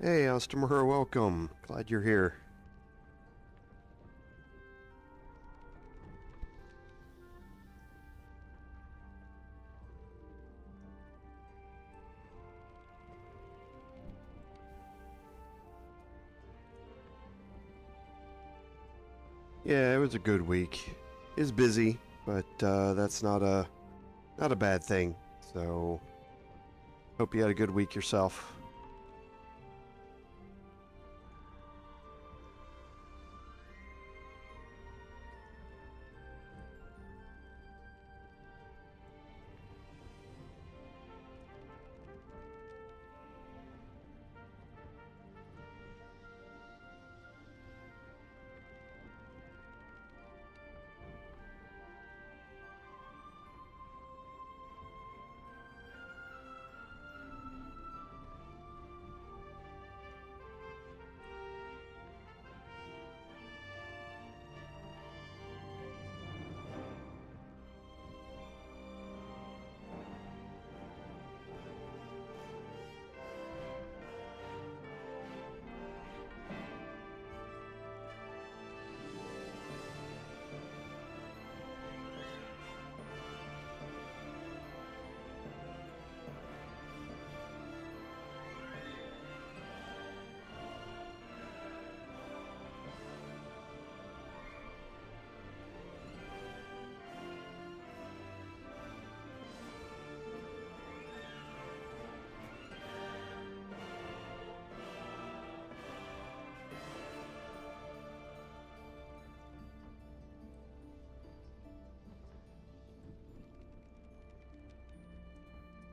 Hey, Ostomer, welcome. Glad you're here. Yeah, it was a good week. It's busy, but that's not a bad thing. So, hope you had a good week yourself.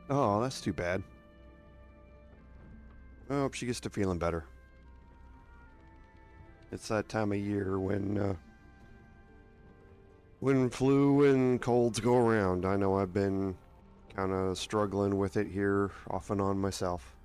Oh, that's too bad. I hope she gets to feeling better. It's that time of year when flu and colds go around. I know I've been kind of struggling with it here off and on myself.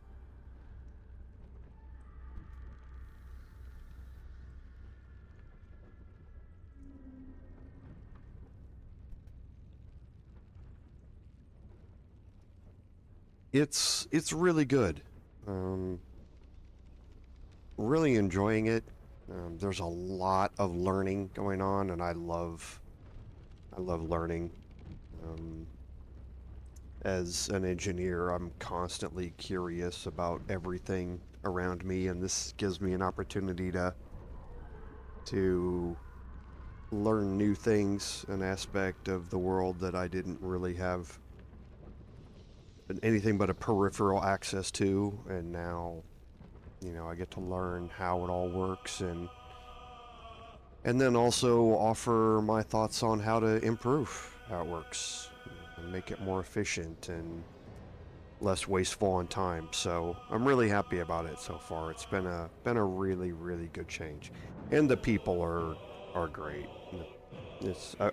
It's really good. Um, really enjoying it. There's a lot of learning going on, and I love learning. Um, as an engineer, I'm constantly curious about everything around me, and this gives me an opportunity to learn new things, an aspect of the world that I didn't really have anything but a peripheral access to, and now, I get to learn how it all works and then also offer my thoughts on how to improve how it works and make it more efficient and less wasteful on time. So I'm really happy about it so far. It's been a really good change, and the people are great.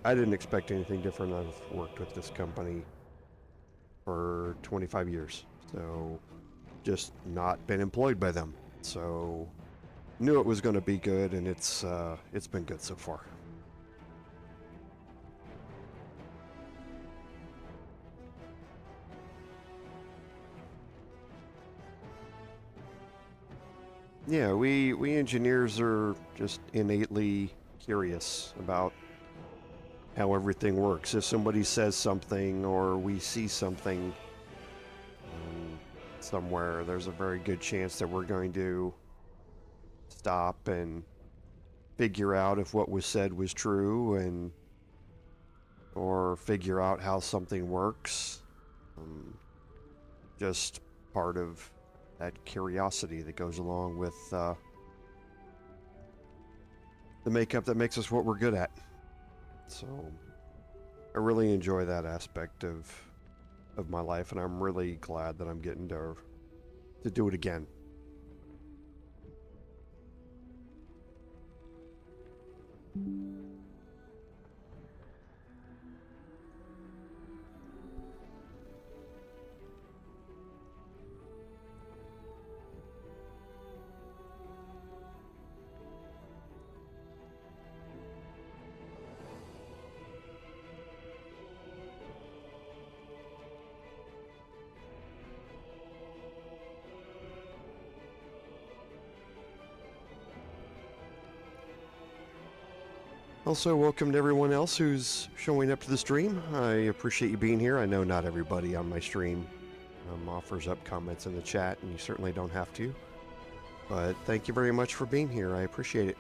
I didn't expect anything different. I've worked with this company for 25 years, so just not been employed by them. So knew it was going to be good, and it's been good so far. Yeah, we engineers are just innately curious about how everything works. If somebody says something or we see something somewhere, there's a very good chance that we're going to stop and figure out if what was said was true and or figure out how something works. Um, just part of that curiosity that goes along with the makeup that makes us what we're good at. So I really enjoy that aspect of my life, and I'm really glad that I'm getting to do it again. Also, welcome to everyone else who's showing up to the stream. I appreciate you being here. I know not everybody on my stream offers up comments in the chat, and you certainly don't have to. But thank you very much for being here. I appreciate it.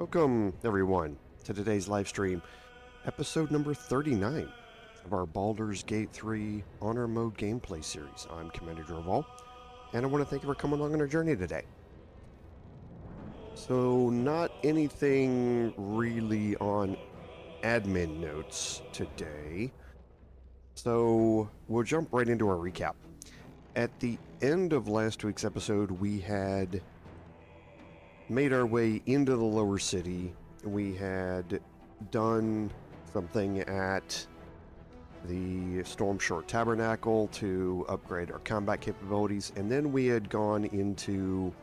Welcome, everyone, to today's live stream, episode number 39 of our Baldur's Gate 3 Honor Mode gameplay series. I'm Commander Jorval, and I want to thank you for coming along on our journey today. So, not anything really on admin notes today, so we'll jump right into our recap. At the end of last week's episode, we had made our way into the lower city. We had done something at the Stormshore Tabernacle to upgrade our combat capabilities, and then we had gone into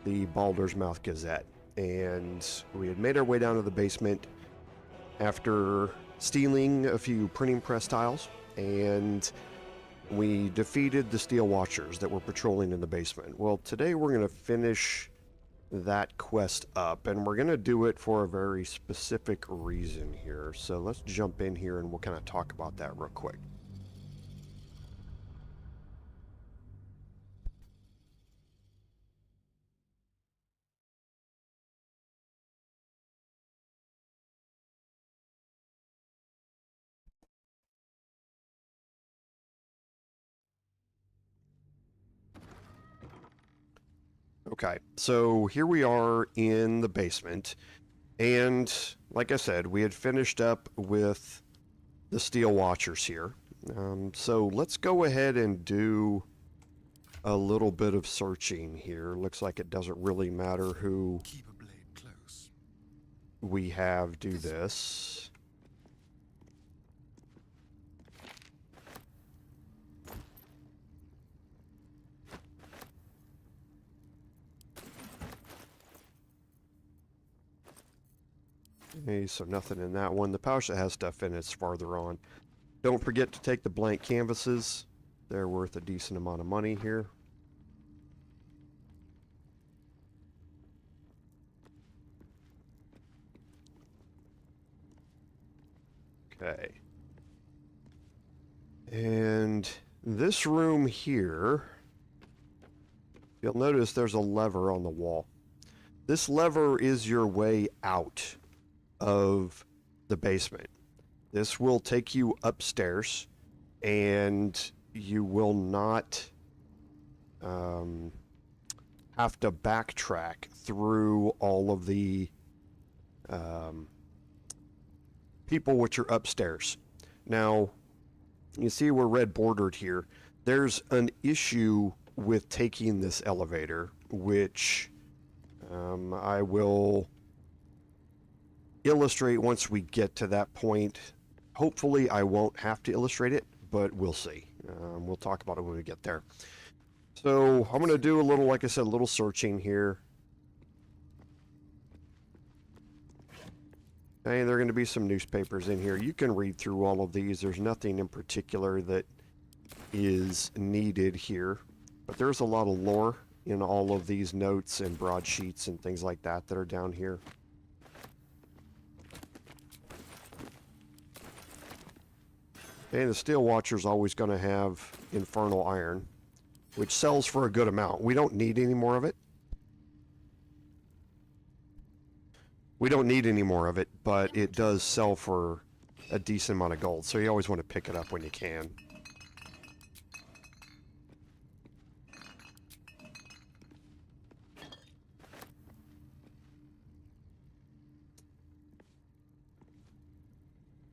the Baldur's Mouth Gazette, and we had made our way down to the basement after stealing a few printing press tiles, and we defeated the Steel Watchers that were patrolling in the basement. Well, today we're going to finish that quest up, and we're going to do it for a very specific reason here. So let's jump in here and we'll kind of talk about that real quick. Okay, so here we are in the basement, and like I said, we had finished up with the Steel Watchers here. So let's go ahead and do a little bit of searching here. Looks like it doesn't really matter who Keep a blade close. we have do this. Okay, so nothing in that one. The pouch that has stuff in it's farther on. Don't forget to take the blank canvases. They're worth a decent amount of money here. Okay. And this room here, you'll notice there's a lever on the wall. This lever is your way out of the basement. This will take you upstairs, and you will not have to backtrack through all of the people which are upstairs. Now, you see we're red bordered here. There's an issue with taking this elevator, which I will illustrate once we get to that point. Hopefully I won't have to illustrate it, but we'll see. We'll talk about it when we get there. So I'm going to do a little, like I said, a little searching here. And there are going to be some newspapers in here. You can read through all of these. There's nothing in particular that is needed here, but there's a lot of lore in all of these notes and broadsheets and things like that that are down here. And the Steel Watcher's always going to have infernal iron, which sells for a good amount. We don't need any more of it. We don't need any more of it, but it does sell for a decent amount of gold, so you always want to pick it up when you can.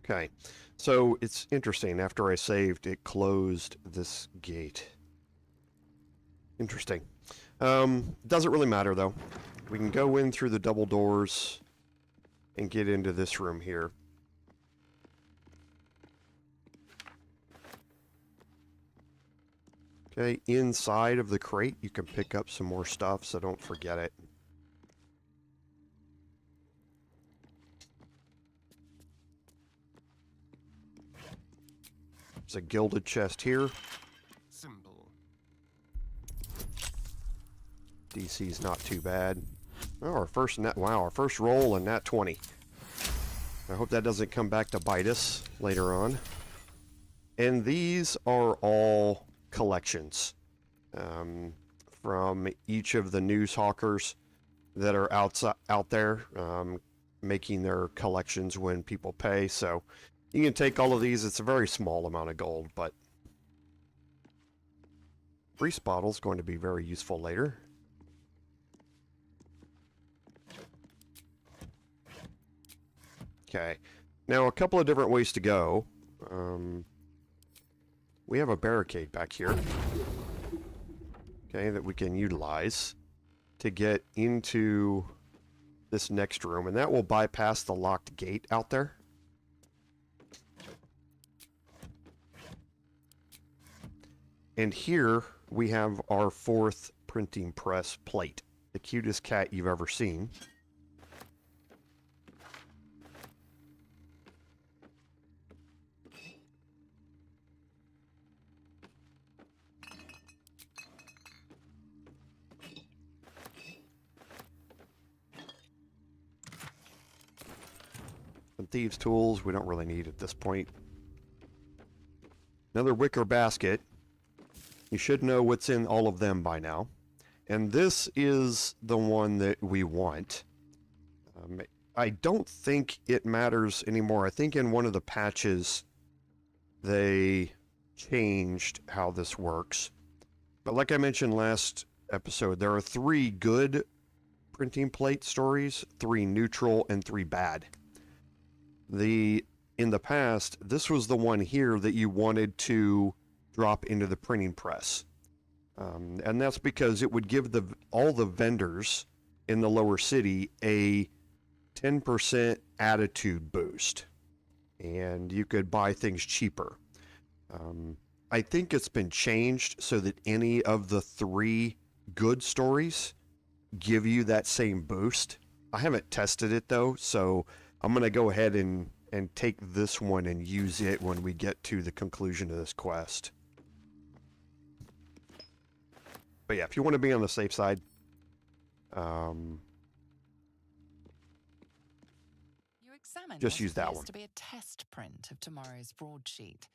Okay, so it's interesting. After I saved, it closed this gate. Interesting. Doesn't really matter, though. We can go in through the double doors and get into this room here. Okay, inside of the crate, you can pick up some more stuff, so don't forget it. There's a gilded chest here. Symbol. DC's not too bad. Oh, our first net, wow, our first roll and nat 20. I hope that doesn't come back to bite us later on. And these are all collections from each of the news hawkers that are out there, making their collections when people pay. So you can take all of these. It's a very small amount of gold, but grease bottle is going to be very useful later. Okay, now a couple of different ways to go. We have a barricade back here, okay, that we can utilize to get into this next room, and that will bypass the locked gate out there. And here we have our 4th printing press plate, the cutest cat you've ever seen. Some thieves' tools we don't really need at this point. Another wicker basket. You should know what's in all of them by now. And this is the one that we want. I don't think it matters anymore. I think in one of the patches they changed how this works. But like I mentioned last episode, there are 3 good printing plate stories, 3 neutral, and 3 bad. In the past, this was the one here that you wanted to drop into the printing press. And that's because it would give all the vendors in the lower city a 10% attitude boost. And you could buy things cheaper. I think it's been changed so that any of the 3 good stories give you that same boost. I haven't tested it though, so I'm going to go ahead and take this one and use it when we get to the conclusion of this quest. But yeah, if you want to be on the safe side, just use that one. To be a test print of tomorrow's broadsheet.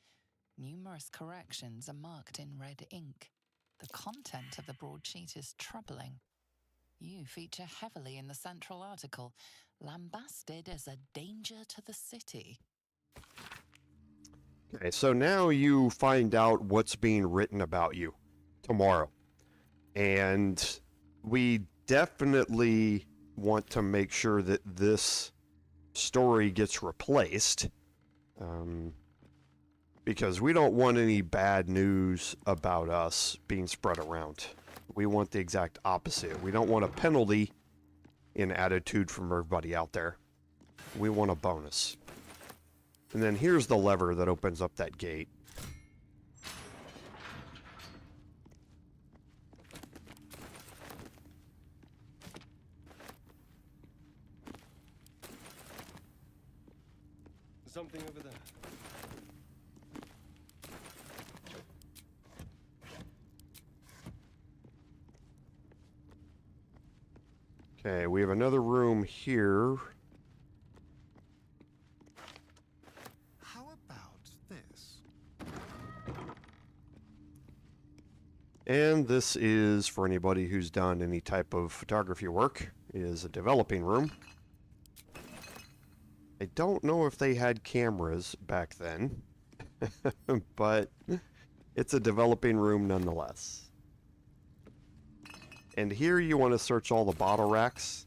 Numerous corrections are marked in red ink. The content of the broadsheet is troubling. You feature heavily in the central article, lambasted as a danger to the city. Okay, so now you find out what's being written about you tomorrow. And we definitely want to make sure that this story gets replaced. Because we don't want any bad news about us being spread around. We want the exact opposite. We don't want a penalty in attitude from everybody out there. We want a bonus. And then here's the lever that opens up that gate. Something over there. Okay, we have another room here. How about this? And this is, for anybody who's done any type of photography work, is a developing room. I don't know if they had cameras back then, but it's a developing room nonetheless. And here you want to search all the bottle racks,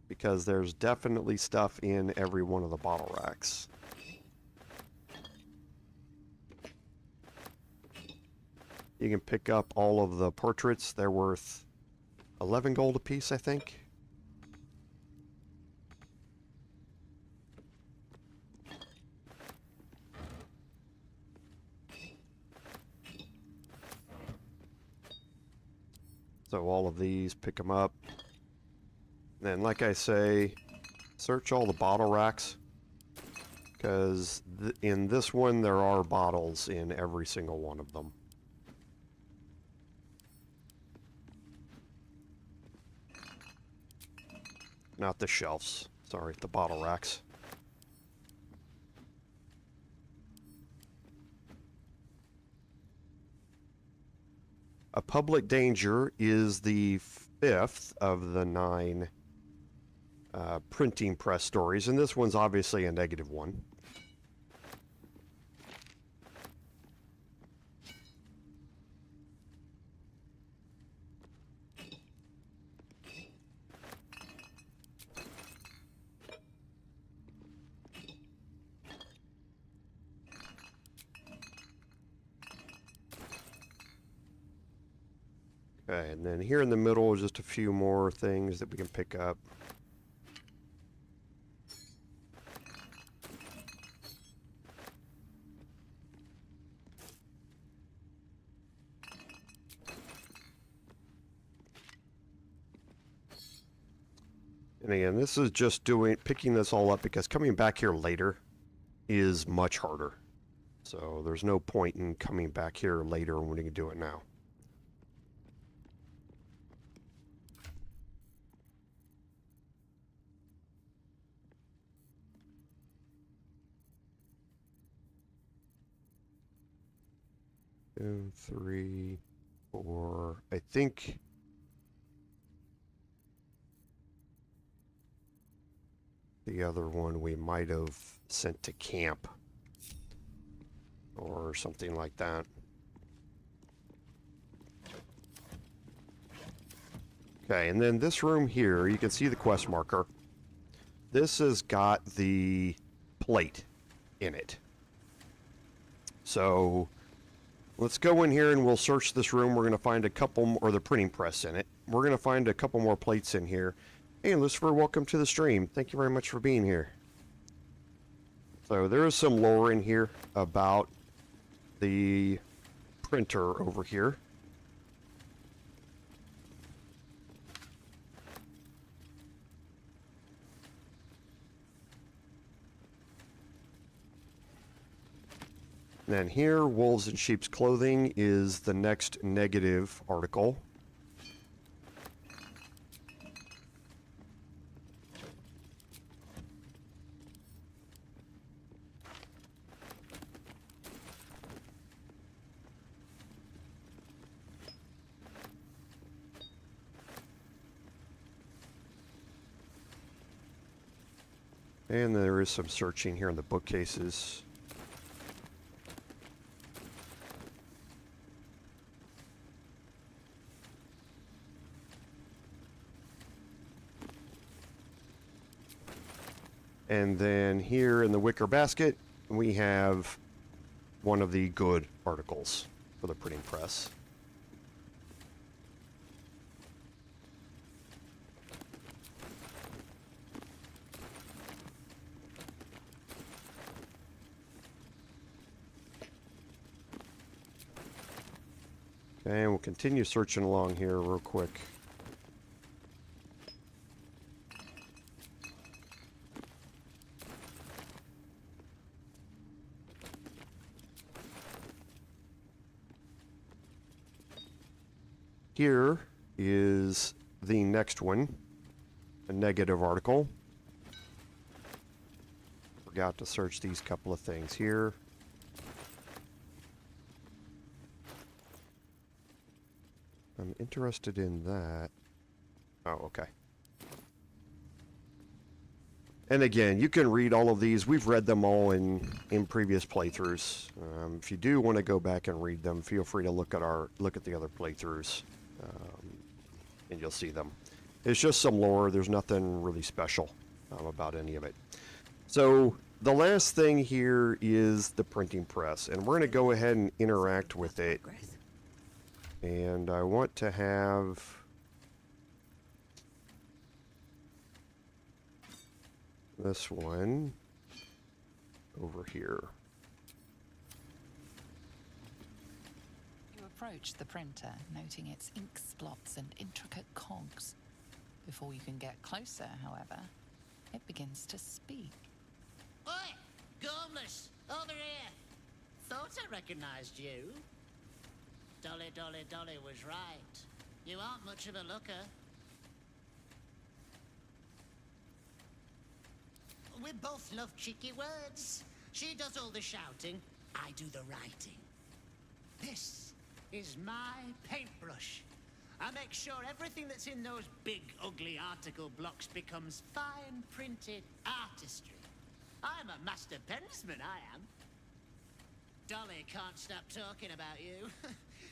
because there's definitely stuff in every one of the bottle racks. You can pick up all of the portraits. They're worth 11 gold apiece, I think. So all of these, pick them up. Then, like I say, search all the bottle racks, because in this one there are bottles in every single one of them. Not the shelves, sorry, the bottle racks. A public danger is the 5th of the 9 printing press stories, and this one's obviously a -1. Okay, and then here in the middle is just a few more things that we can pick up. And again, this is just picking this all up because coming back here later is much harder. So there's no point in coming back here later when we can do it now. Two, 3, 4. I think the other one we might have sent to camp or something like that. Okay, and then this room here, you can see the quest marker. This has got the plate in it. So let's go in here and we'll search this room. We're going to find a couple, or the printing press in it. We're going to find a couple more plates in here. Hey, Lucifer, welcome to the stream. Thank you very much for being here. So there is some lore in here about the printer over here. And then here, wolves in sheep's clothing is the next negative article. And there is some searching here in the bookcases. And then here in the wicker basket, we have one of the good articles for the printing press. Okay, and we'll continue searching along here real quick. Here is the next one, a negative article. Forgot to search these couple of things here. I'm interested in that. Oh, okay. And again, you can read all of these. We've read them all in previous playthroughs. If you do want to go back and read them, feel free to look at the other playthroughs, and you'll see them. It's just some lore. There's nothing really special about any of it. So the last thing here is the printing press, and we're going to go ahead and interact with it. And I want to have this one over here. You approach the printer, noting its ink splots and intricate cogs. Before you can get closer, however, it begins to speak. Oi! Gormless! Over here! Thought I recognized you. Dolly was right. You aren't much of a looker. We both love cheeky words. She does all the shouting, I do the writing. This is my paintbrush. I make sure everything that's in those big, ugly article blocks becomes fine printed artistry. I'm a master pensman, I am. Dolly can't stop talking about you.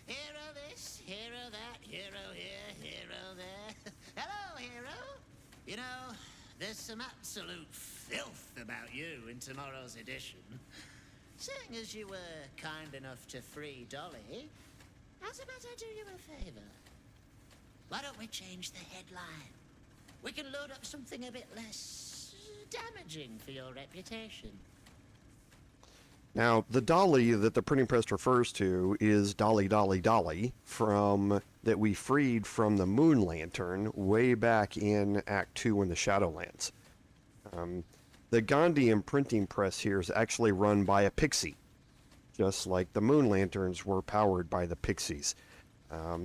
Hero this, hero that, hero here, hero there. Hello, hero. You know, there's some absolute filth about you in tomorrow's edition. Seeing as you were kind enough to free Dolly, how's about I do you a favor? Why don't we change the headline? We can load up something a bit less damaging for your reputation. Now, the dolly that the printing press refers to is Dolly Dolly Dolly that we freed from the Moon Lantern way back in Act 2 in the Shadowlands. The Gandhian printing press here is actually run by a Pixie, just like the Moon Lanterns were powered by the Pixies.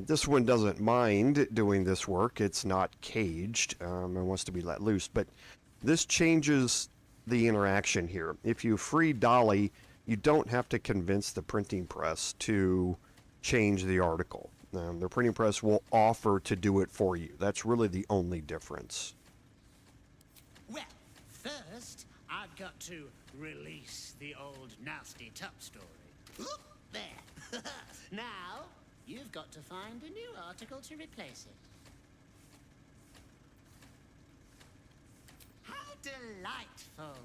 This one doesn't mind doing this work. It's not caged and wants to be let loose, but this changes the interaction here. If you free Dolly, you don't have to convince the printing press to change the article. The printing press will offer to do it for you. That's really the only difference. Well, first, I've got to release the old nasty top story. Oop, there. Now, you've got to find a new article to replace it. How delightful.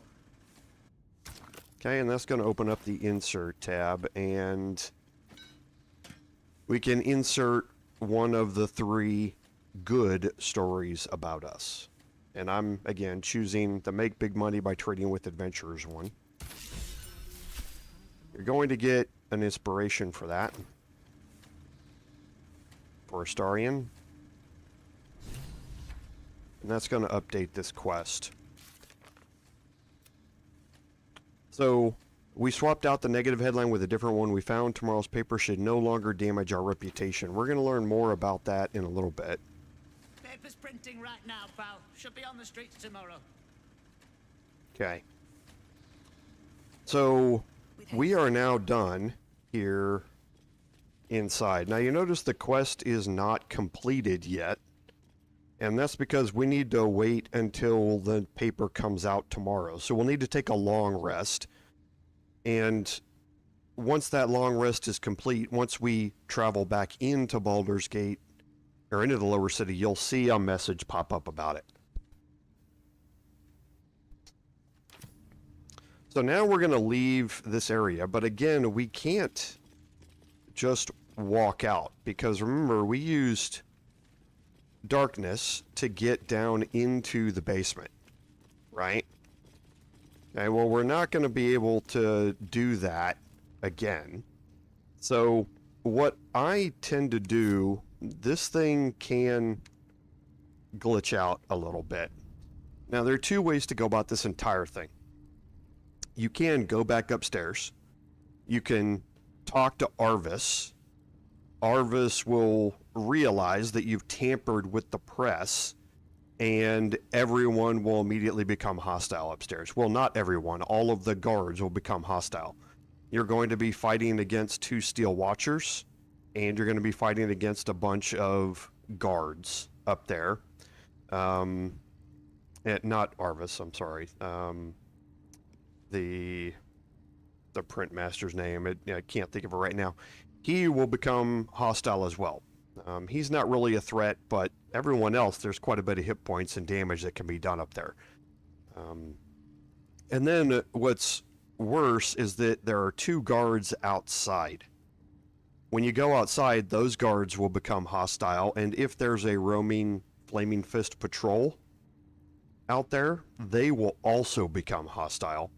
Okay, and that's going to open up the Insert tab, and we can insert one of the 3 good stories about us. And I'm, again, choosing the Make Big Money by Trading with Adventurers one. You're going to get an inspiration for that. For Astarian. And that's going to update this quest. So, we swapped out the negative headline with a different one. We found tomorrow's paper should no longer damage our reputation. We're going to learn more about that in a little bit. Paper's printing right now, pal. Should be on the streets tomorrow. Okay. So, we are now done here inside. Now, you notice the quest is not completed yet. And that's because we need to wait until the paper comes out tomorrow. So we'll need to take a long rest. And once that long rest is complete, once we travel back into Baldur's Gate, or into the lower city, you'll see a message pop up about it. So now we're going to leave this area. But again, we can't just walk out. Because remember, we used darkness to get down into the basement, right? Okay, well, we're not going to be able to do that again. So what I tend to do, this thing can glitch out a little bit. Now, there are 2 ways to go about this entire thing. You can go back upstairs. You can talk to Arvis. Arvis will realize that you've tampered with the press, and everyone will immediately become hostile upstairs. Well, not everyone. All of the guards will become hostile. You're going to be fighting against 2 Steel Watchers, and you're going to be fighting against a bunch of guards up there. Not Arvis, I'm sorry. The print master's name, I can't think of it right now. He will become hostile as well. He's not really a threat, but everyone else, there's quite a bit of hit points and damage that can be done up there. And then what's worse is that there are 2 guards outside. When you go outside, those guards will become hostile, and if there's a roaming Flaming Fist patrol out there, they will also become hostile.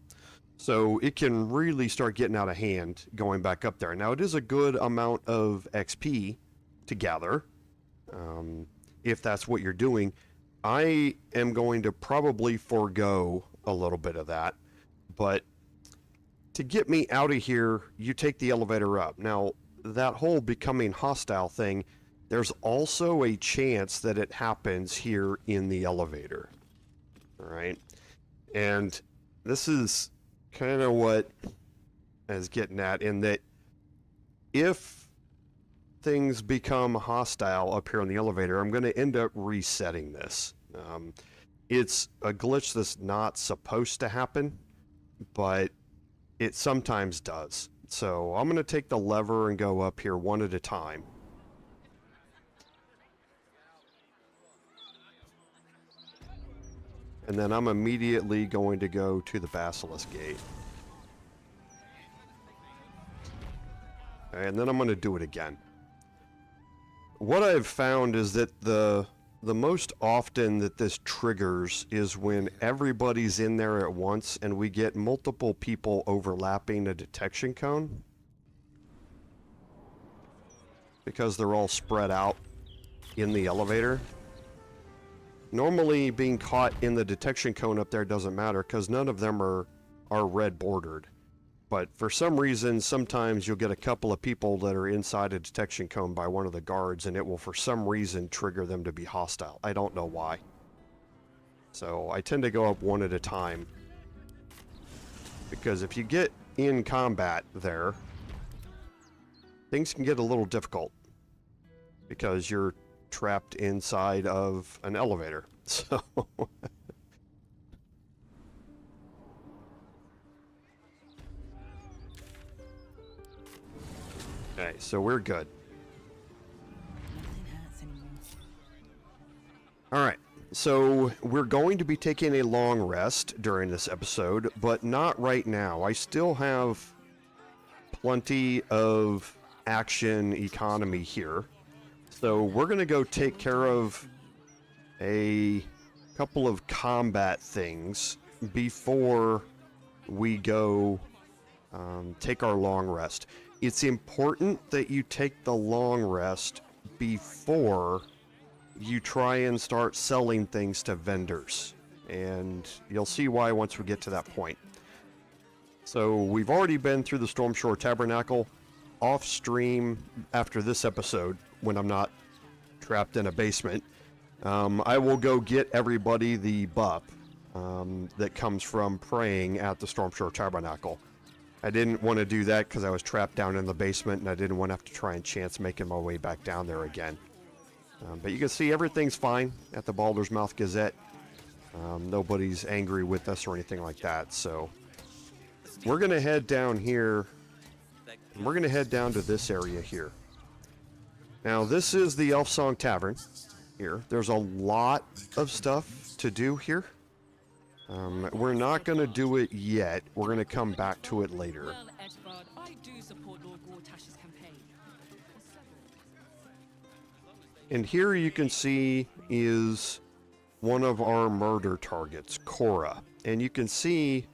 So it can really start getting out of hand going back up there. Now, it is a good amount of XP to gather, if that's what you're doing. I am going to probably forego a little bit of that, but to get me out of here, you take the elevator up. Now, that whole becoming hostile thing, there's also a chance that it happens here in the elevator. All right? And this is kind of what I was getting at, in that if things become hostile up here on the elevator, I'm going to end up resetting this. It's a glitch that's not supposed to happen, but it sometimes does. So I'm going to take the lever and go up here one at a time. And then I'm immediately going to go to the Basilisk Gate. And then I'm going to do it again. What I've found is that the most often that this triggers is when everybody's in there at once and we get multiple people overlapping a detection cone. Because they're all spread out in the elevator. Normally, being caught in the detection cone up there doesn't matter because none of them are red bordered. But for some reason, sometimes you'll get a couple of people that are inside a detection cone by one of the guards, and it will, for some reason, trigger them to be hostile. I don't know why. So I tend to go up one at a time. Because if you get in combat there, things can get a little difficult. Because you're trapped inside of an elevator. So okay, so we're good. Alright, so we're going to be taking a long rest during this episode, but not right now. I still have plenty of action economy here. So we're going to go take care of a couple of combat things before we go take our long rest. It's important that you take the long rest before you try and start selling things to vendors. And you'll see why once we get to that point. So we've already been through the Stormshore Tabernacle. Off stream after this episode, when I'm not trapped in a basement, I will go get everybody the buff that comes from praying at the Stormshore Tabernacle. I didn't want to do that because I was trapped down in the basement and I didn't want to have to try and chance making my way back down there again. But you can see everything's fine at the Baldur's Mouth Gazette. Nobody's angry with us or anything like that, so we're going to head down here. And we're going to head down to this area here. Now, this is the Elf Song Tavern here. There's a lot of stuff to do here. We're not going to do it yet. We're going to come back to it later. Well, Edvard, I do support Lord Gortash's campaign. And here you can see is one of our murder targets, Cora. And you can see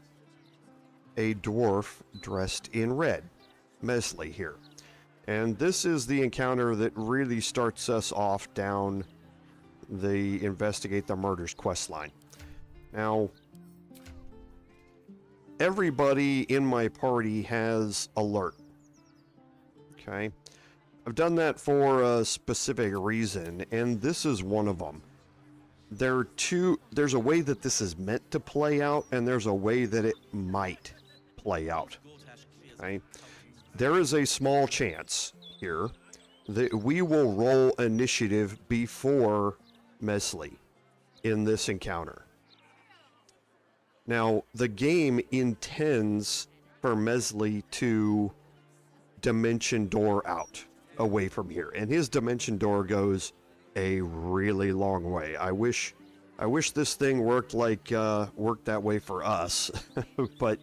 a dwarf dressed in red. Mesley here. And this is the encounter that really starts us off down the Investigate the Murders questline. Now, everybody in my party has alert. Okay? I've done that for a specific reason, and this is one of them. There's a way that this is meant to play out, and there's a way that it might play out. Okay? There is a small chance here that we will roll initiative before Mesley in this encounter. Now, the game intends for Mesley to dimension door out away from here, and his dimension door goes a really long way. I wish this thing worked that way for us, but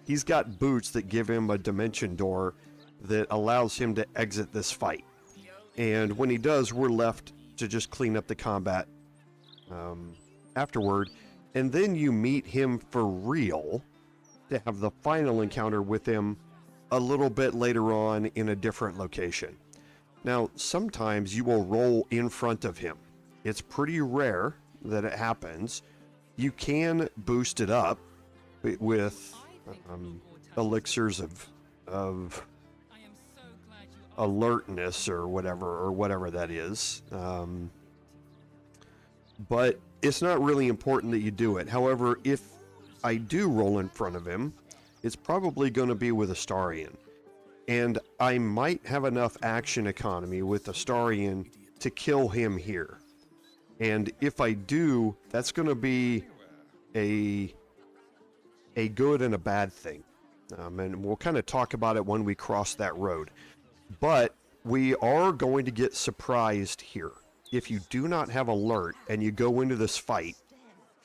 he's got boots that give him a dimension door that allows him to exit this fight. And when he does, we're left to just clean up the combat afterward. And then you meet him for real to have the final encounter with him a little bit later on in a different location. Now, sometimes you will roll in front of him. It's pretty rare that it happens. You can boost it up with elixirs of alertness or whatever that is. But it's not really important that you do it. However, if I do roll in front of him, it's probably going to be with Astarion. and I might have enough action economy with the Astarion to kill him here. And if I do, that's going to be a good and a bad thing. And we'll kind of talk about it when we cross that road. But we are going to get surprised here. If you do not have alert and you go into this fight,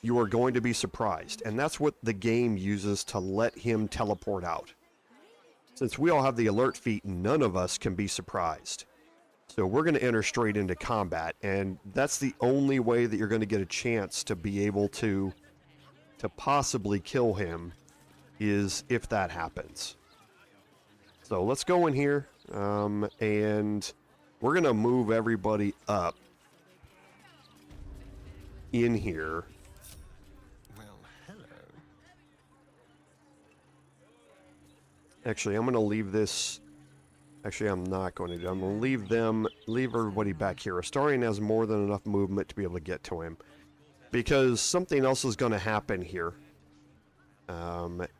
you are going to be surprised. And that's what the game uses to let him teleport out. Since we all have the alert feat, none of us can be surprised. So we're going to enter straight into combat, and that's the only way that you're going to get a chance to be able to possibly kill him, is if that happens. So let's go in here, and we're going to move everybody up in here. Well, hello. Actually, I'm going to leave this. Actually, I'm not going to do. I'm going to leave everybody back here. Astarion has more than enough movement to be able to get to him, because something else is going to happen here.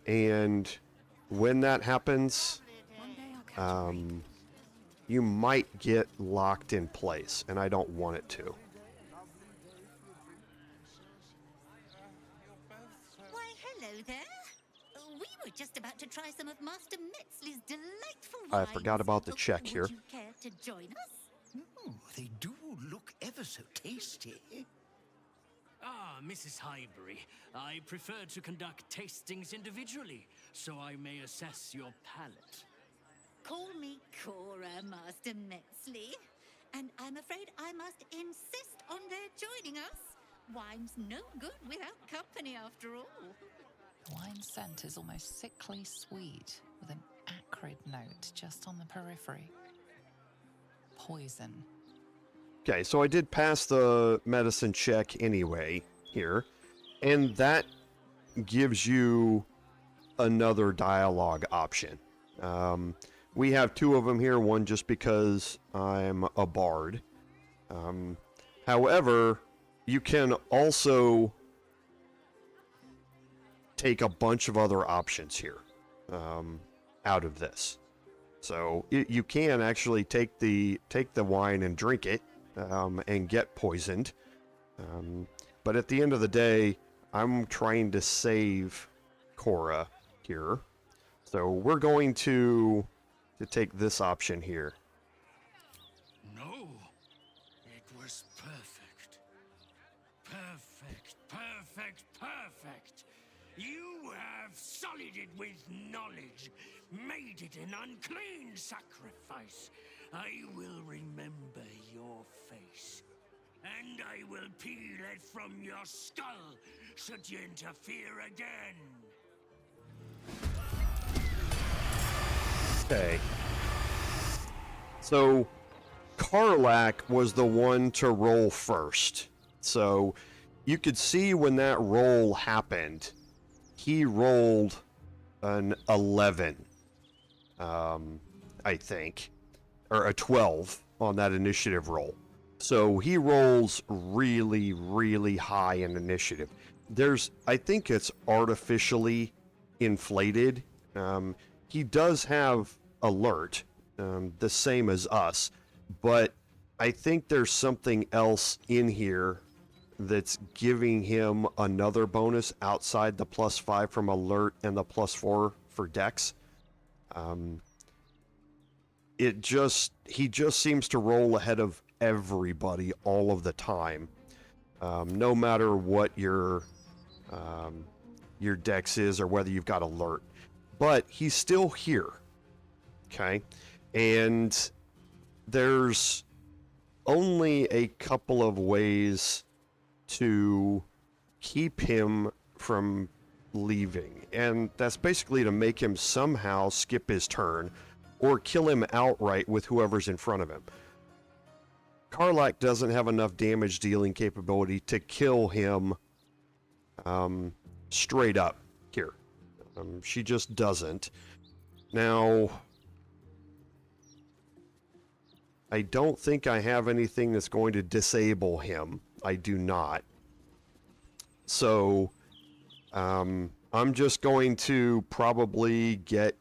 And when that happens, you might get locked in place, and I don't want it to. Why, hello there. We were just about to try some of Master Metzley's delightful wines. I forgot about the check here. Would you care to join us? Oh, they do look ever so tasty. Ah, Mrs. Highbury, I prefer to conduct tastings individually, so I may assess your palate. Call me Cora, Master Metzley. And I'm afraid I must insist on their joining us. Wine's no good without company, after all. The wine scent is almost sickly sweet, with an acrid note just on the periphery. Poison. Okay, so I did pass the medicine check anyway here, and that gives you another dialogue option. We have two of them here, one just because I'm a bard. However, you can also take a bunch of other options here out of this. So you can actually take the wine and drink it and get poisoned. But at the end of the day, I'm trying to save Cora here. So we're going to take this option here. No, it was perfect. Perfect, perfect, perfect. You have sullied it with knowledge, made it an unclean sacrifice. I will remember your face, and I will peel it from your skull should you interfere again. Okay. So Karlach was the one to roll first. So you could see when that roll happened, he rolled an 11, I think, or a 12 on that initiative roll. So he rolls really, really high in initiative. I think it's artificially inflated. He does have alert, the same as us, but I think there's something else in here that's giving him another bonus outside the +5 from alert and the +4 for dex. He just seems to roll ahead of everybody all of the time, no matter what your dex is or whether you've got alert. But he's still here, okay? And there's only a couple of ways to keep him from leaving, and that's basically to make him somehow skip his turn or kill him outright with whoever's in front of him. Karlach doesn't have enough damage dealing capability to kill him straight up here. She just doesn't. Now, I don't think I have anything that's going to disable him. I do not. So, I'm just going to probably get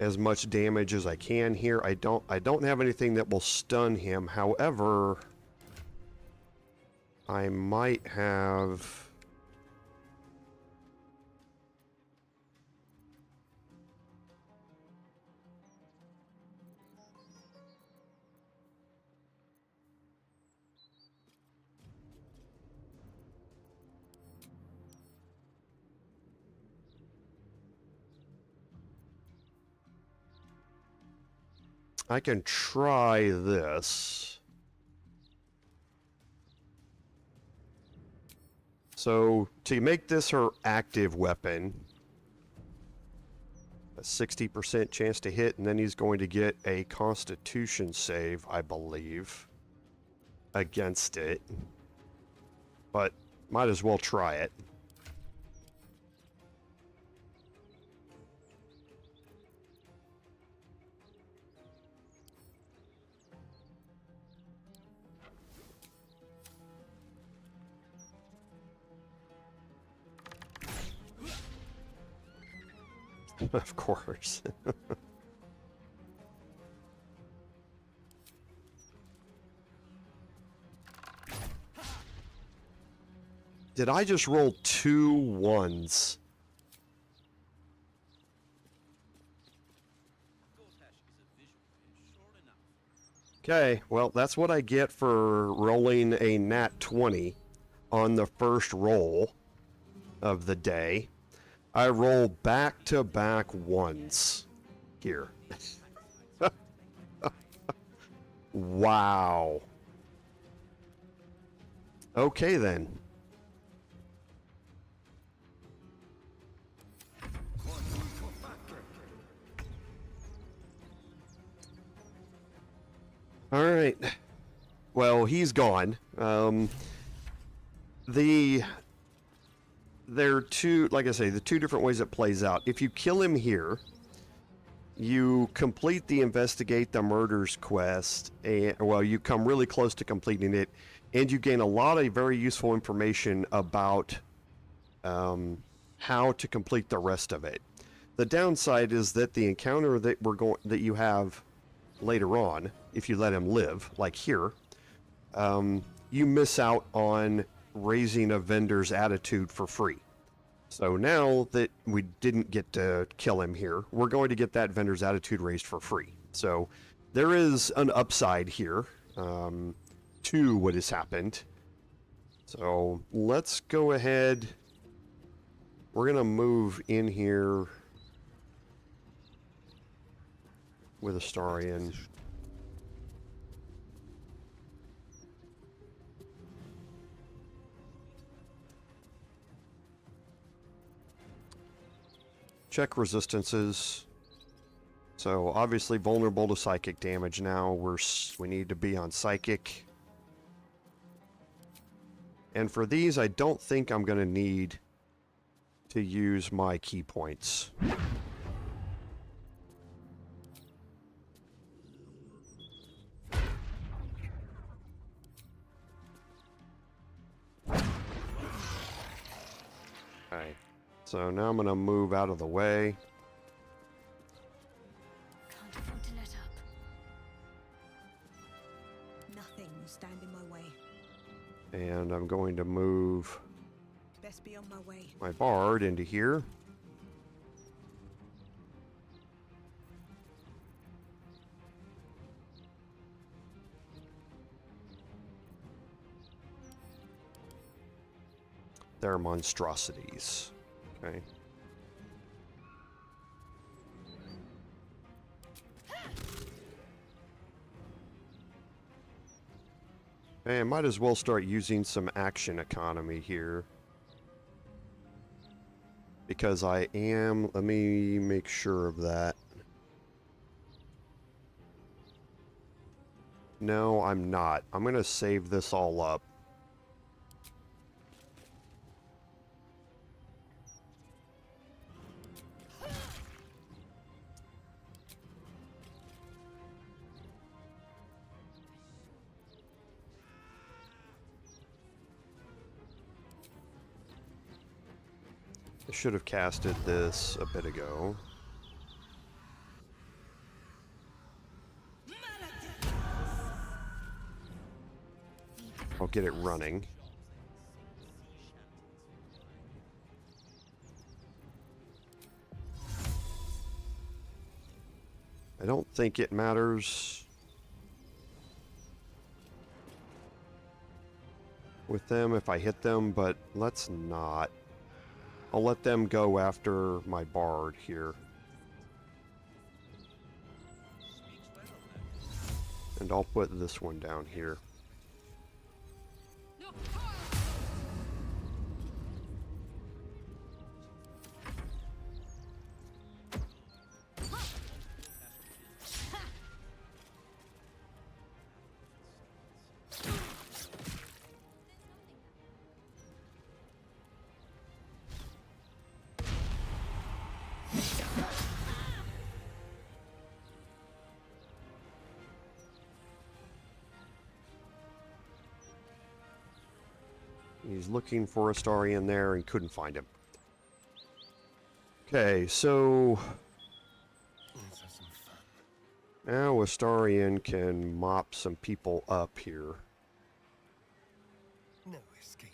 as much damage as I can here. I don't have anything that will stun him. However, I might have... I can try this. So, to make this her active weapon, a 60% chance to hit, and then he's going to get a Constitution save, I believe, against it. But, might as well try it. Of course. Did I just roll 2 ones? Okay, well, that's what I get for rolling a nat 20 on the first roll of the day. I roll back-to-back ones here. Wow. Okay, then. All right. Well, he's gone. There are two, like I say, the two different ways it plays out. If you kill him here, you complete the investigate the murders quest, and well, you come really close to completing it, and you gain a lot of very useful information about how to complete the rest of it. The downside is that the encounter that you have later on, if you let him live, like here, you miss out on raising a vendor's attitude for free. So now that we didn't get to kill him here, we're going to get that vendor's attitude raised for free. So there is an upside here to what has happened. So let's go ahead. We're going to move in here with Astarion. Check resistances. So obviously vulnerable to psychic damage now. We need to be on psychic. And for these, I don't think I'm going to need to use my key points. Okay. So now I'm going to move out of the way. Can't afford to let up. Nothing will stand in my way. And I'm going to move Best be on my way. my bard into here. They're monstrosities. Okay. Hey, I might as well start using some action economy here. Because I am... Let me make sure of that. No, I'm not. I'm going to save this all up. I should have casted this a bit ago. get it running. I don't think it matters with them if I hit them, but let's not. I'll let them go after my bard here. And I'll put this one down here. He's looking for Astarion there and couldn't find him. Okay, so Let's have some fun. now Astarion can mop some people up here. No escape.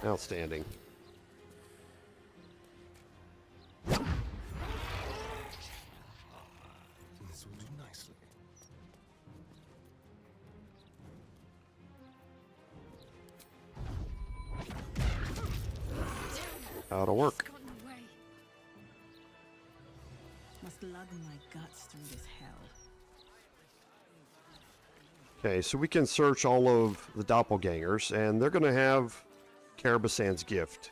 Outstanding. This will do nicely. That'll work. Gotten away. Must lug my guts through this hell. Okay, so we can search all of the doppelgangers, and they're going to have Carabasan's gift.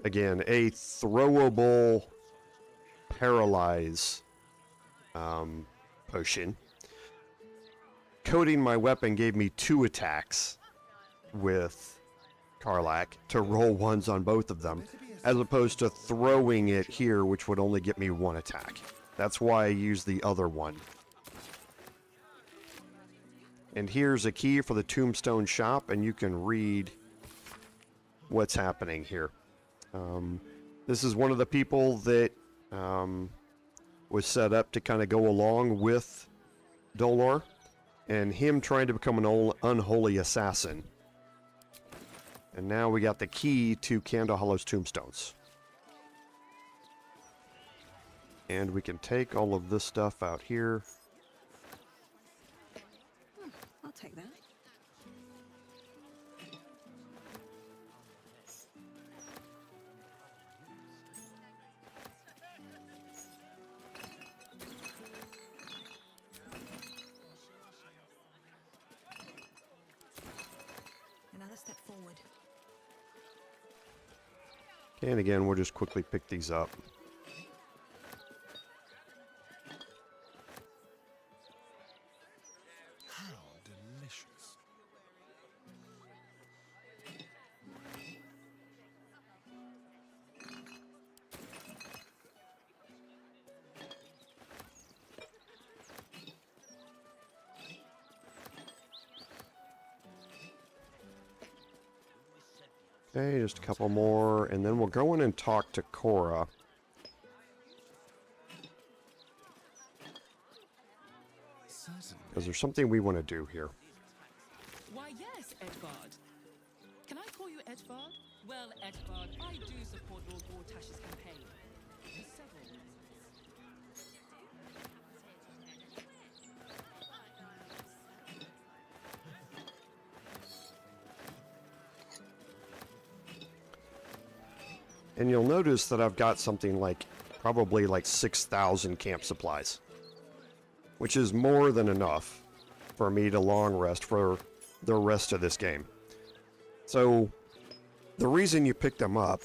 Again, a throwable paralyze potion. Coating my weapon gave me 2 attacks with Karlach to roll ones on both of them, as opposed to throwing it here, which would only get me 1 attack. That's why I used the other one. And here's a key for the Tombstone shop, and you can read what's happening here. This is one of the people that was set up to kind of go along with Dolor, and him trying to become an unholy assassin. And now we got the key to Candle Hollow's tombstones. And we can take all of this stuff out here. I'll take that. Another step forward. And again, we'll just quickly pick these up. How delicious. Okay, just a couple more, and then we'll go in and talk to Cora. Because there's something we want to do here. Why, yes, Edvard. Can I call you Edvard? Well, Edvard, I do support Lord WotC's campaign. For several reasons. And you'll notice that I've got something like, probably like 6,000 camp supplies. Which is more than enough for me to long rest for the rest of this game. So, the reason you pick them up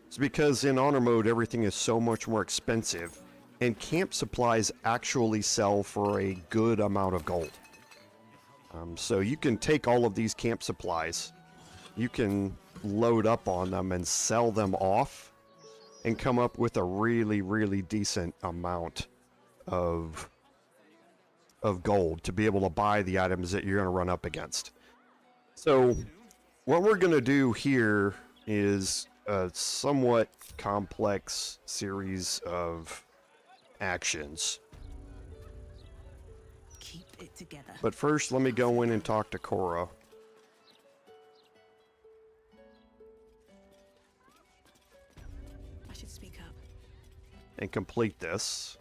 is because in honor mode everything is so much more expensive, and camp supplies actually sell for a good amount of gold. So you can take all of these camp supplies, you can load up on them and sell them off, and come up with a really, really decent amount of gold to be able to buy the items that you're going to run up against. So what we're going to do here is a somewhat complex series of actions. Keep it together. But first, let me go in and talk to Cora. I should speak up. And complete this.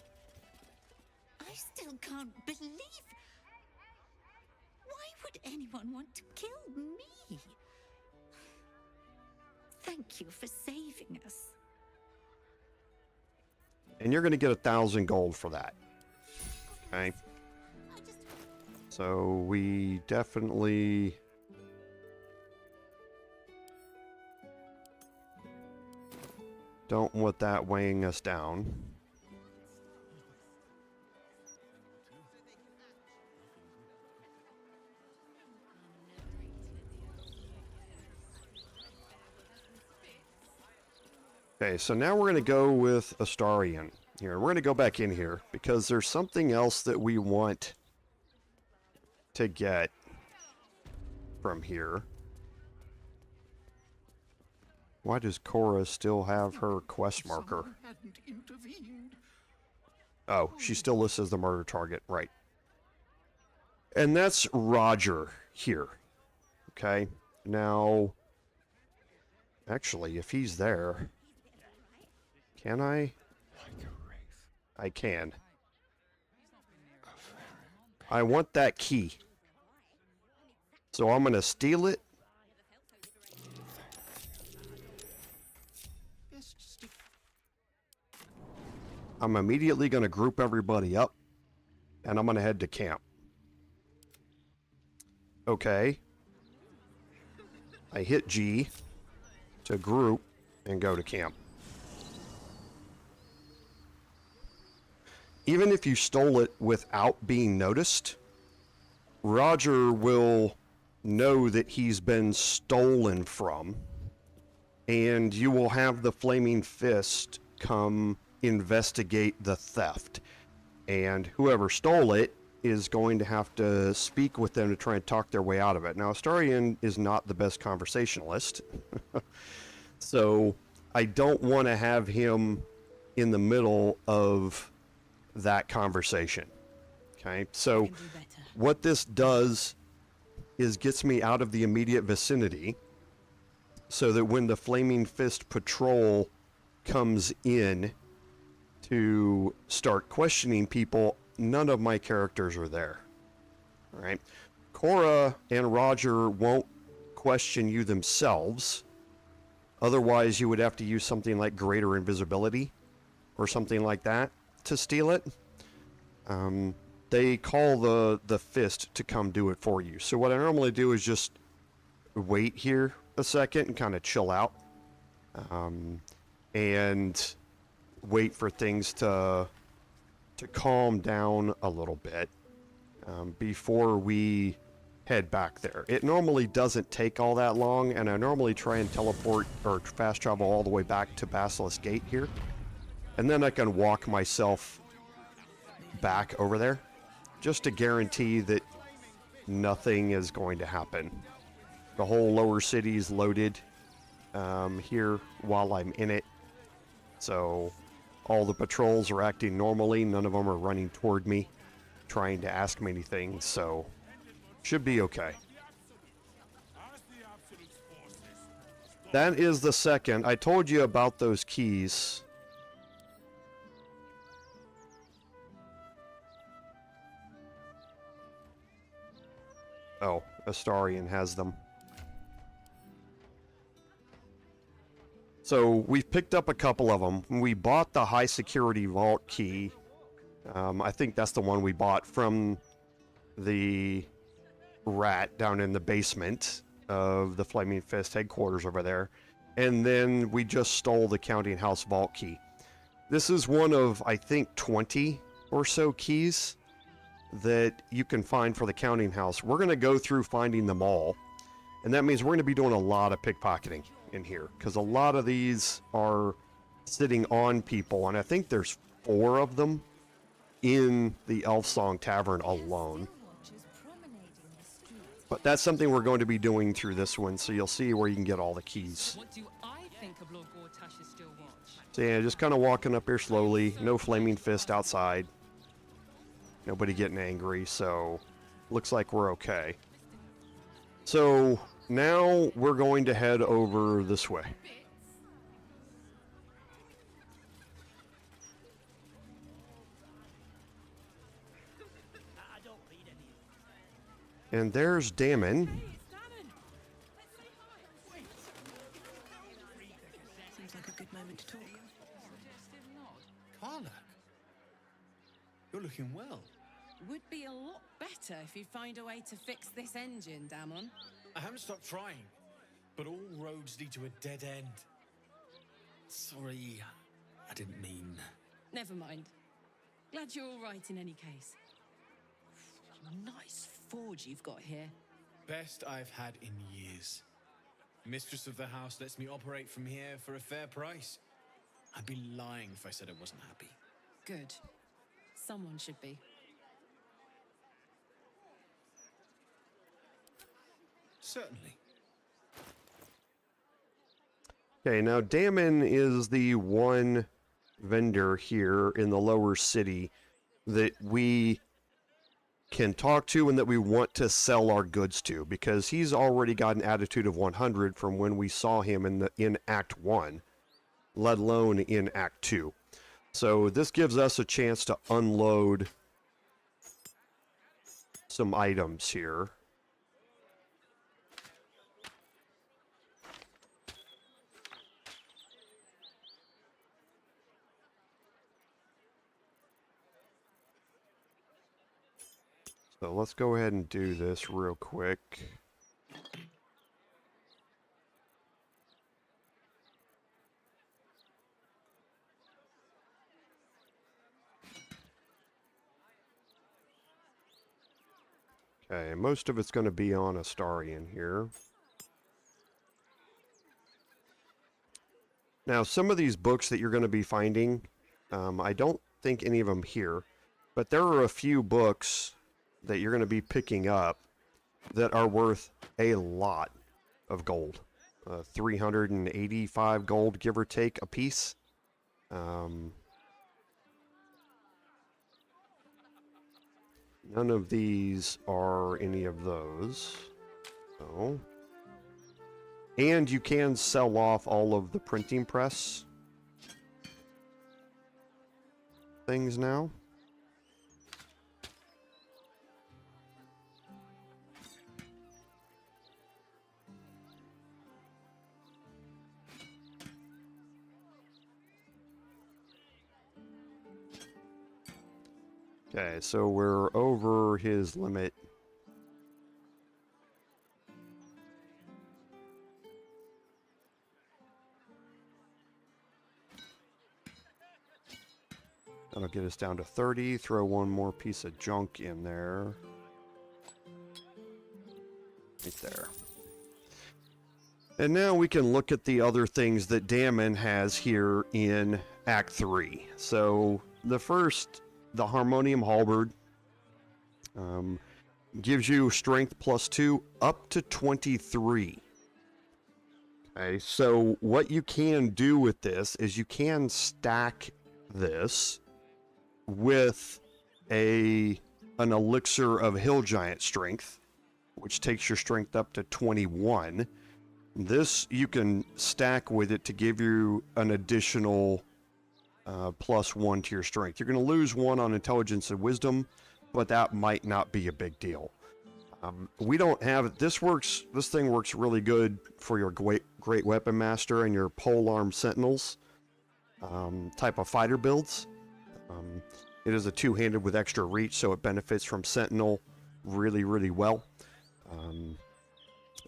I still can't believe. Why would anyone want to kill me? Thank you for saving us. And you're going to get 1,000 gold for that. Okay. So we definitely... don't want that weighing us down. Okay, so now we're going to go with Astarion. Here, we're going to go back in here because there's something else that we want to get from here. Why does Cora still have her quest marker? Hadn't intervened. Oh, she still lists as the murder target, right. And that's Roger here. Okay, now, actually, if he's there, can I? Like a wraith. I can. A very I want that key. So I'm going to steal it. best stick. I'm immediately going to group everybody up. And I'm going to head to camp. Okay. I hit G to group and go to camp. Even if you stole it without being noticed, Roger will know that he's been stolen from, and you will have the Flaming Fist come investigate the theft. And whoever stole it is going to have to speak with them to try and talk their way out of it. Now, Astarion is not the best conversationalist, so I don't want to have him in the middle of that conversation. Okay, so Can do better. what this does is gets me out of the immediate vicinity so that when the Flaming Fist patrol comes in to start questioning people, none of my characters are there. All right, Cora and Roger won't question you themselves. Otherwise, you would have to use something like greater invisibility or something like that to steal it. They call the fist to come do it for you. So what I normally do is just wait here a second and kind of chill out, and wait for things to calm down a little bit before we head back there. It normally doesn't take all that long, and I normally try and teleport or fast travel all the way back to Basilisk Gate here. And then I can walk myself back over there just to guarantee that nothing is going to happen. The whole lower city is loaded here while I'm in it. So all the patrols are acting normally. None of them are running toward me, trying to ask me anything. So should be okay. That is the second. I told you about those keys. Oh, Astarion has them. So we've picked up a couple of them. We bought the high security vault key. I think that's the one we bought from the rat down in the basement of the Flaming Fist headquarters over there. And then we just stole the counting house vault key. This is one of, I think, 20 or so keys that you can find for the counting house. We're going to go through finding them all, and that means we're going to be doing a lot of pickpocketing in here, because a lot of these are sitting on people, and I think there's 4 of them in the Elfsong Tavern alone. But that's something we're going to be doing through this one, so you'll see where you can get all the keys. What do I think of Lord Gortash's still watch? So yeah, just kind of walking up here slowly. No flaming fist outside. Nobody getting angry, so looks like we're okay. So now we're going to head over this way. And there's Dammon. Seems like a good moment to talk. Karlak, you're looking well. Would be a lot better if you'd find a way to fix this engine, Dammon. I haven't stopped trying, but all roads lead to a dead end. Sorry, I didn't mean... Never mind. Glad you're all right in any case. Nice forge you've got here. Best I've had in years. Mistress of the house lets me operate from here for a fair price. I'd be lying if I said I wasn't happy. Good. Someone should be. Certainly. Okay, now Dammon is the one vendor here in the lower city that we can talk to and that we want to sell our goods to, because he's already got an attitude of 100 from when we saw him in Act 1, let alone in Act 2. So this gives us a chance to unload some items here. So let's go ahead and do this real quick. Okay, most of it's going to be on Astarian here. Now, some of these books that you're going to be finding, I don't think any of them here, but there are a few books that you're going to be picking up that are worth a lot of gold. 385 gold, give or take, a piece. None of these are any of those. So. And you can sell off all of the printing press things now. Okay, so we're over his limit. That'll get us down to 30. Throw one more piece of junk in there. Right there. And now we can look at the other things that Dammon has here in Act 3. So the first, the Harmonium Halberd, gives you strength +2 up to 23. Okay, so what you can do with this is you can stack this with an elixir of Hill Giant strength, which takes your strength up to 21. This you can stack with it to give you an additional +1 to your strength. You're going to lose 1 on intelligence and wisdom, but that might not be a big deal. We don't have this thing works really good for your great weapon master and your polearm sentinels type of fighter builds. It is a two-handed with extra reach, so it benefits from sentinel really, really well.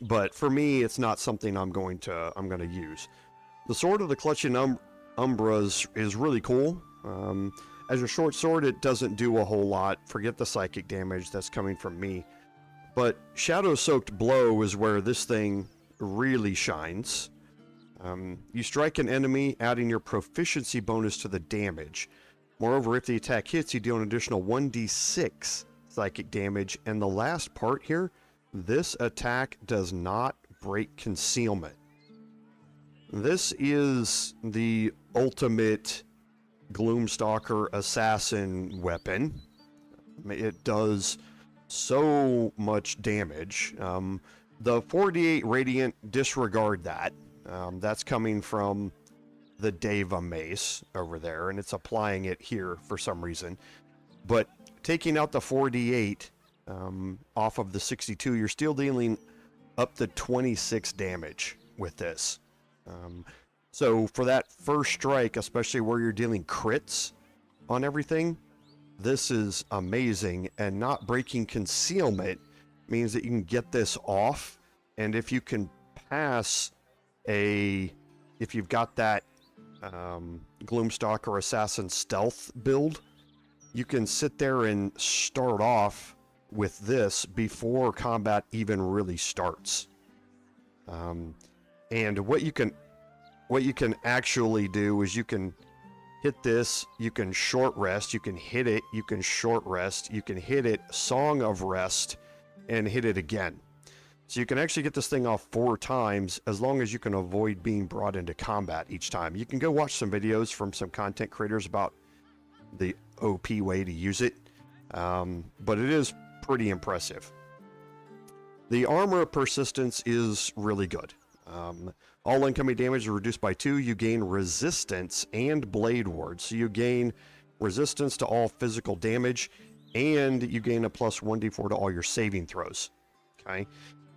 But for me, it's not something I'm going to use. The Sword of the Clutching Umbras is really cool. As a short sword, it doesn't do a whole lot. Forget the psychic damage that's coming from me. But Shadow-Soaked Blow is where this thing really shines. You strike an enemy, adding your proficiency bonus to the damage. Moreover, if the attack hits, you deal an additional 1d6 psychic damage. And the last part here, this attack does not break concealment. This is the ultimate Gloomstalker assassin weapon. It does so much damage. The 48 Radiant, disregard that. That's coming from the Deva mace over there, and it's applying it here for some reason. But taking out the 48 off of the 62, you're still dealing up to 26 damage with this. So for that first strike, especially where you're dealing crits on everything, this is amazing. And not breaking concealment means that you can get this off. And if you can pass if you've got that Gloomstalker Assassin stealth build, you can sit there and start off with this before combat even really starts. And what you can actually do is you can hit this, you can short rest, you can hit it, you can short rest, you can hit it, Song of Rest, and hit it again. So you can actually get this thing off 4 times as long as you can avoid being brought into combat each time. You can go watch some videos from some content creators about the OP way to use it, but it is pretty impressive. The armor persistence is really good. All incoming damage is reduced by 2. You gain resistance and blade ward. So you gain resistance to all physical damage, and you gain a plus 1d4 to all your saving throws. Okay.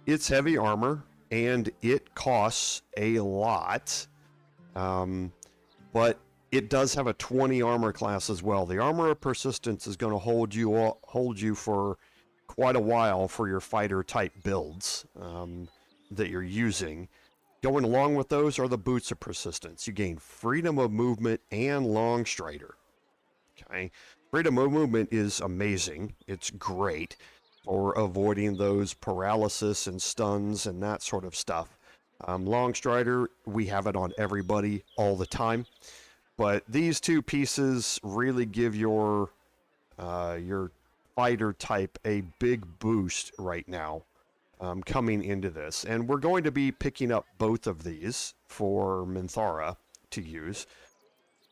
It's heavy armor, and it costs a lot. But it does have a 20 armor class as well. The armor of persistence is going to hold you for quite a while for your fighter type builds that you're using. Going along with those are the boots of persistence. You gain freedom of movement and long strider. Okay, freedom of movement is amazing. It's great for avoiding those paralysis and stuns and that sort of stuff. Long strider, we have it on everybody all the time. But these two pieces really give your fighter type a big boost right now coming into this. And we're going to be picking up both of these for Minthara to use.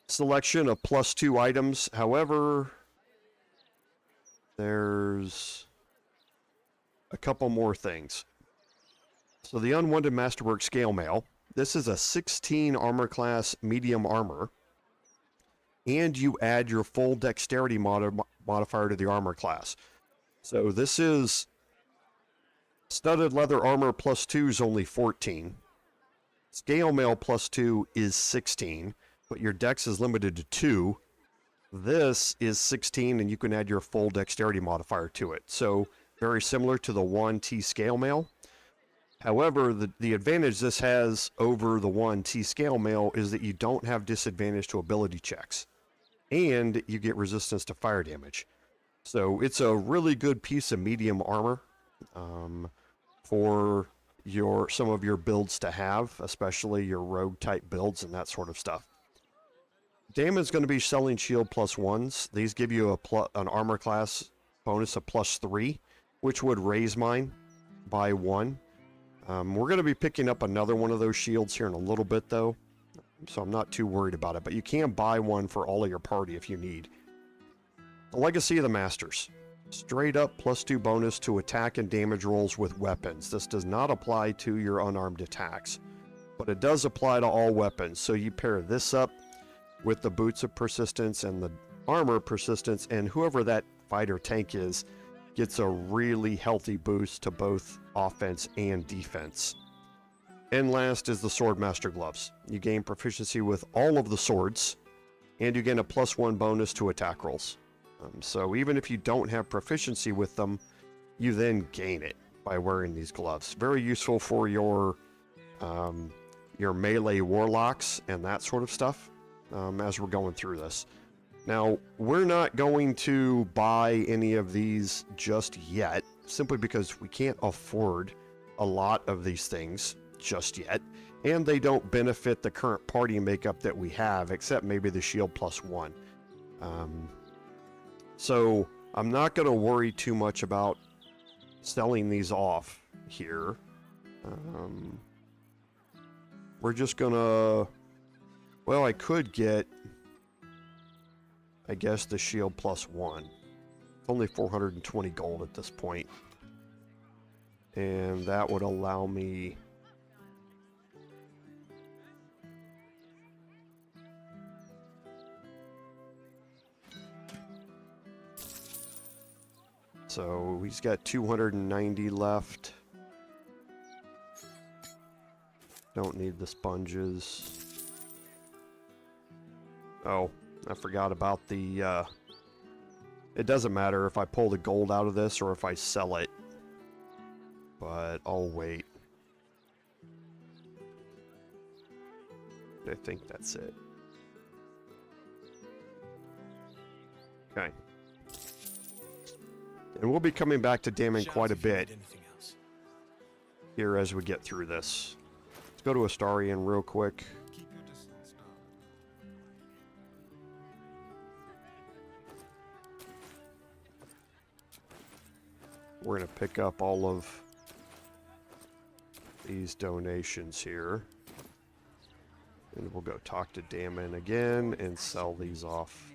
Selection of +2 items. However, there's a couple more things. So the Unwanted Masterwork Scale Mail. This is a 16 armor class medium armor. And you add your full dexterity modifier to the armor class. So this is studded leather armor +2 is only 14. Scale mail +2 is 16, but your dex is limited to 2. This is 16, and you can add your full dexterity modifier to it. So very similar to the 1T scale mail. However, the advantage this has over the 1T scale mail is that you don't have disadvantage to ability checks. And you get resistance to fire damage. So it's a really good piece of medium armor for some of your builds to have, especially your rogue type builds and that sort of stuff. Dammon's going to be selling shield +1s. These give you an armor class bonus of +3, which would raise mine by 1. We're going to be picking up another one of those shields here in a little bit, though. So I'm not too worried about it, but you can buy one for all of your party if you need. The Legacy of the Masters. Straight up +2 bonus to attack and damage rolls with weapons. This does not apply to your unarmed attacks, but it does apply to all weapons. So you pair this up with the Boots of Persistence and the Armor Persistence, and whoever that fighter tank is gets a really healthy boost to both offense and defense. And last is the Swordmaster Gloves. You gain proficiency with all of the swords, and you gain a +1 bonus to attack rolls. So even if you don't have proficiency with them, you then gain it by wearing these gloves. Very useful for your melee warlocks and that sort of stuff as we're going through this. Now, we're not going to buy any of these just yet, simply because we can't afford a lot of these things just yet, and they don't benefit the current party makeup that we have, except maybe the shield +1. So I'm not going to worry too much about selling these off here. we're just gonna... Well, I could get, I guess, the shield +1. It's only 420 gold at this point. And that would allow me... So he's got 290 left. Don't need the sponges. Oh, I forgot about the, it doesn't matter if I pull the gold out of this or if I sell it. But I'll wait. I think that's it. Okay. And we'll be coming back to Dammon quite a bit here as we get through this. Let's go to Astarion real quick. We're going to pick up all of these donations here. And we'll go talk to Dammon again and sell these off.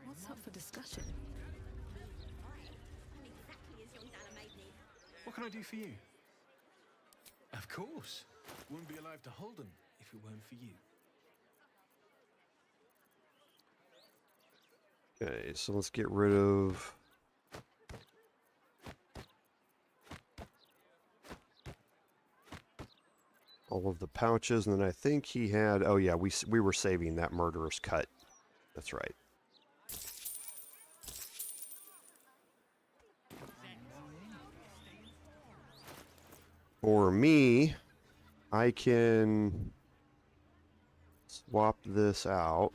What's up for discussion? What can I do for you? Of course. Wouldn't be alive to hold them if it weren't for you. Okay, so let's get rid of... all of the pouches, and then I think he had... Oh yeah, we were saving that murderous cut. That's right. For me, I can swap this out.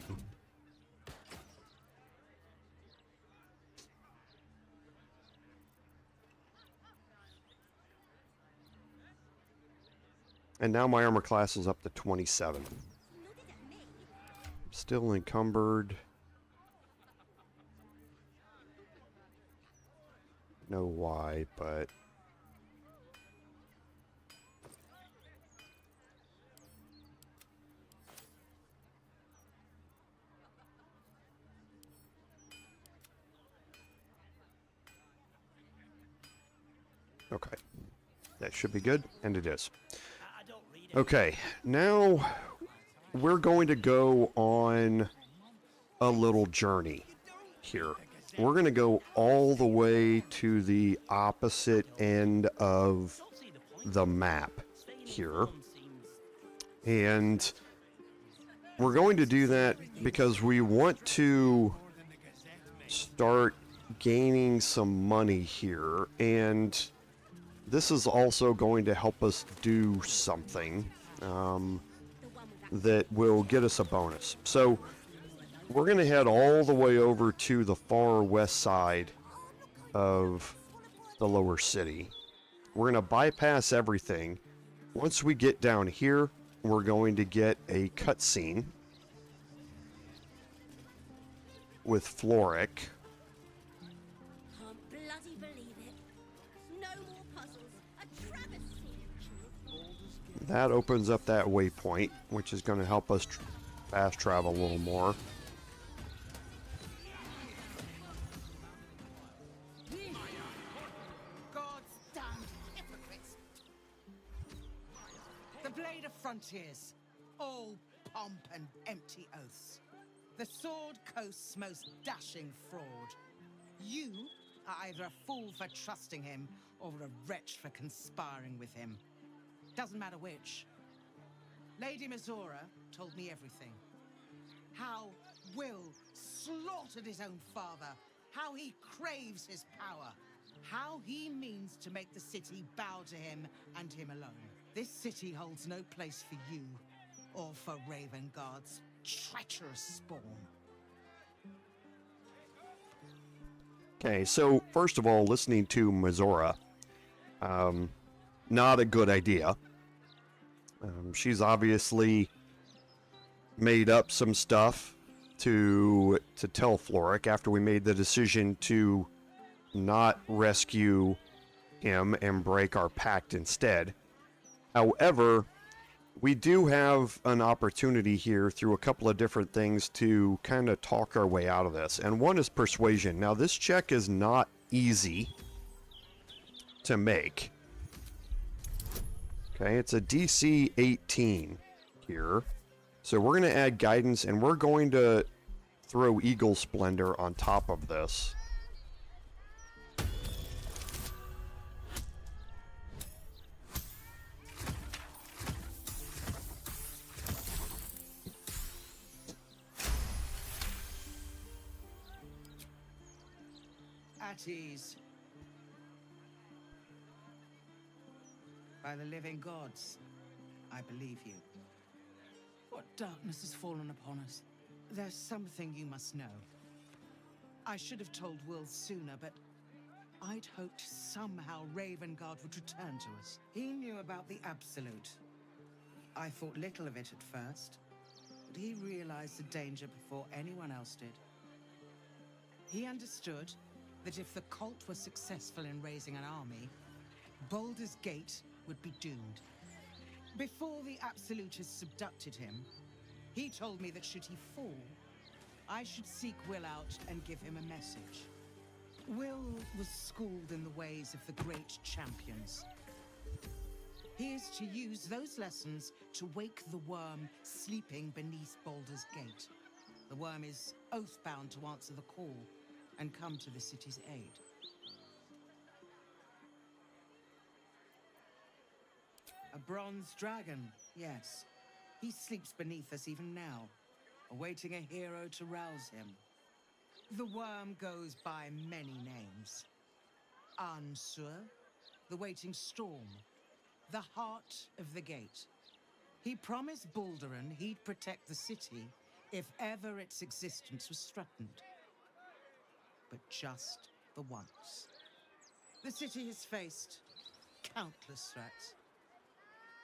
And now my armor class is up to 27. Still encumbered. Know why, but... Okay. That should be good, and it is. Okay, now we're going to go on a little journey here. We're going to go all the way to the opposite end of the map here. And we're going to do that because we want to start gaining some money here, and this is also going to help us do something that will get us a bonus. So we're going to head all the way over to the far west side of the lower city. We're going to bypass everything. Once we get down here, we're going to get a cutscene with Florrick. That opens up that waypoint, which is going to help us fast travel a little more. God's damned hypocrites! The blade of frontiers, all pomp and empty oaths. The sword coast's most dashing fraud. You are either a fool for trusting him, or a wretch for conspiring with him. Doesn't matter which. Lady Mizora told me everything. How Will slaughtered his own father. How he craves his power. How he means to make the city bow to him and him alone. This city holds no place for you or for Raven Guard's treacherous spawn. Okay, so first of all, listening to Mizora, not a good idea. She's obviously made up some stuff to tell Florrick after we made the decision to not rescue him and break our pact instead. However, we do have an opportunity here through a couple of different things to kind of talk our way out of this. And one is persuasion. Now, this check is not easy to make. Okay, it's a DC 18 here. So we're going to add guidance, and we're going to throw Eagle Splendor on top of this. At ease. By the living gods, I believe you. What darkness has fallen upon us? There's something you must know. I should have told Will sooner, but I'd hoped somehow Ravengard would return to us. He knew about the Absolute. I thought little of it at first, but he realized the danger before anyone else did. He understood that if the cult were successful in raising an army, Baldur's Gate would be doomed. Before the Absolutists abducted him, he told me that should he fall, I should seek Will out and give him a message. Will was schooled in the ways of the great champions. He is to use those lessons to wake the worm sleeping beneath Baldur's Gate. The worm is oath-bound to answer the call and come to the city's aid. A bronze dragon, yes. He sleeps beneath us even now, awaiting a hero to rouse him. The worm goes by many names. Ansur, the waiting storm, the heart of the gate. He promised Balduran he'd protect the city if ever its existence was threatened. But just the once. The city has faced countless threats.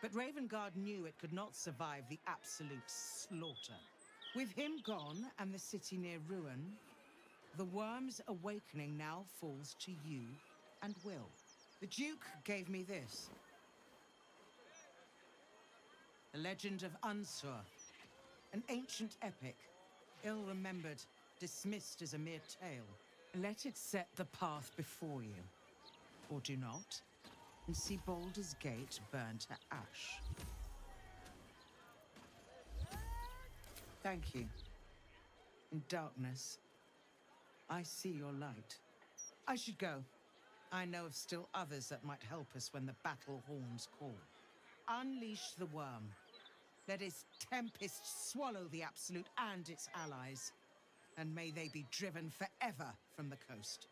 But Ravengard knew it could not survive the absolute slaughter. With him gone and the city near ruin, the worm's awakening now falls to you and Will. The Duke gave me this. The legend of Ansur, an ancient epic, ill-remembered, dismissed as a mere tale. Let it set the path before you, or do not, and see Baldur's Gate burn to ash. Thank you. In darkness, I see your light. I should go. I know of still others that might help us when the battle horns call. Unleash the worm. Let its tempest swallow the Absolute and its allies. And may they be driven forever from the coast.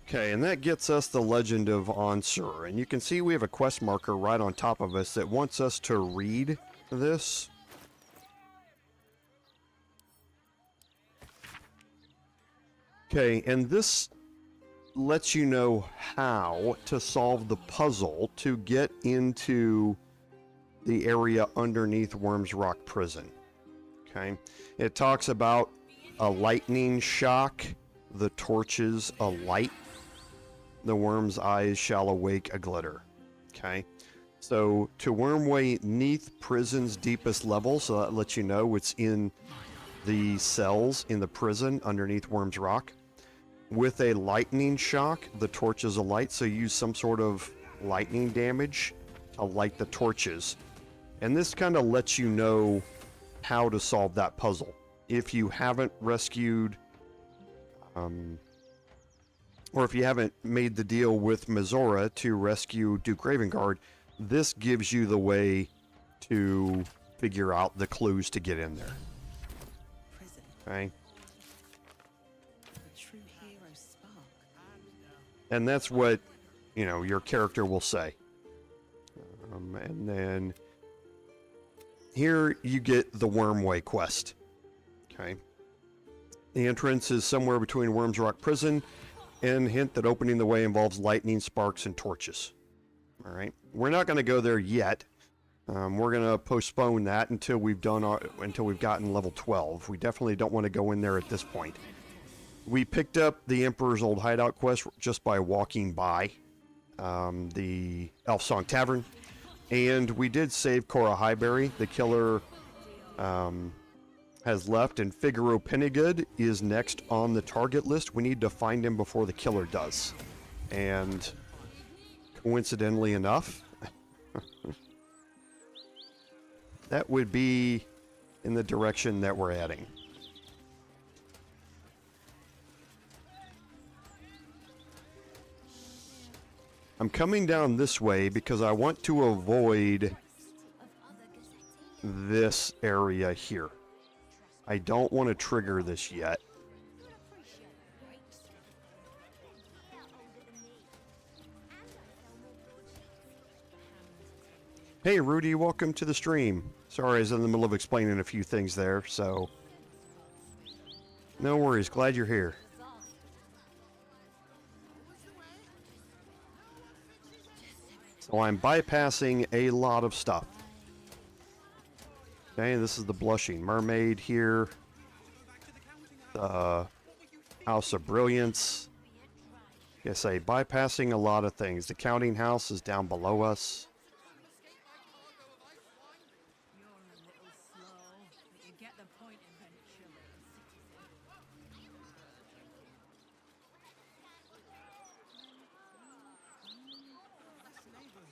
Okay, and that gets us the Legend of Ansur. And you can see we have a quest marker right on top of us that wants us to read this. Okay, and this lets you know how to solve the puzzle to get into the area underneath Worm's Rock Prison. Okay, it talks about a lightning shock, the torches alight, the worm's eyes shall awake a glitter. Okay, so to Wormway neath prison's deepest level, so that lets you know it's in the cells in the prison underneath Worm's Rock. With a lightning shock, the torches alight, so use some sort of lightning damage to light the torches. And this kind of lets you know how to solve that puzzle. If you haven't rescued, or if you haven't made the deal with Mizora to rescue Duke Ravengard, this gives you the way to figure out the clues to get in there. Okay? And that's what, you know, your character will say. And then here you get the Wormway quest. Okay. The entrance is somewhere between Worm's Rock Prison, and hint that opening the way involves lightning, sparks, and torches. All right. We're not going to go there yet. We're going to postpone that until we've gotten level 12. We definitely don't want to go in there at this point. We picked up the Emperor's Old Hideout quest just by walking by the Elf Song Tavern. And we did save Cora Highberry. The killer has left, and Figaro Pennygood is next on the target list. We need to find him before the killer does. And coincidentally enough, that would be in the direction that we're heading. I'm coming down this way because I want to avoid this area here. I don't want to trigger this yet. Hey Rudy, welcome to the stream. Sorry, I was in the middle of explaining a few things there, so no worries, glad you're here. So I'm bypassing a lot of stuff. Okay, this is the Blushing Mermaid here. The House of Brilliance. Like I say, bypassing a lot of things. The Counting House is down below us.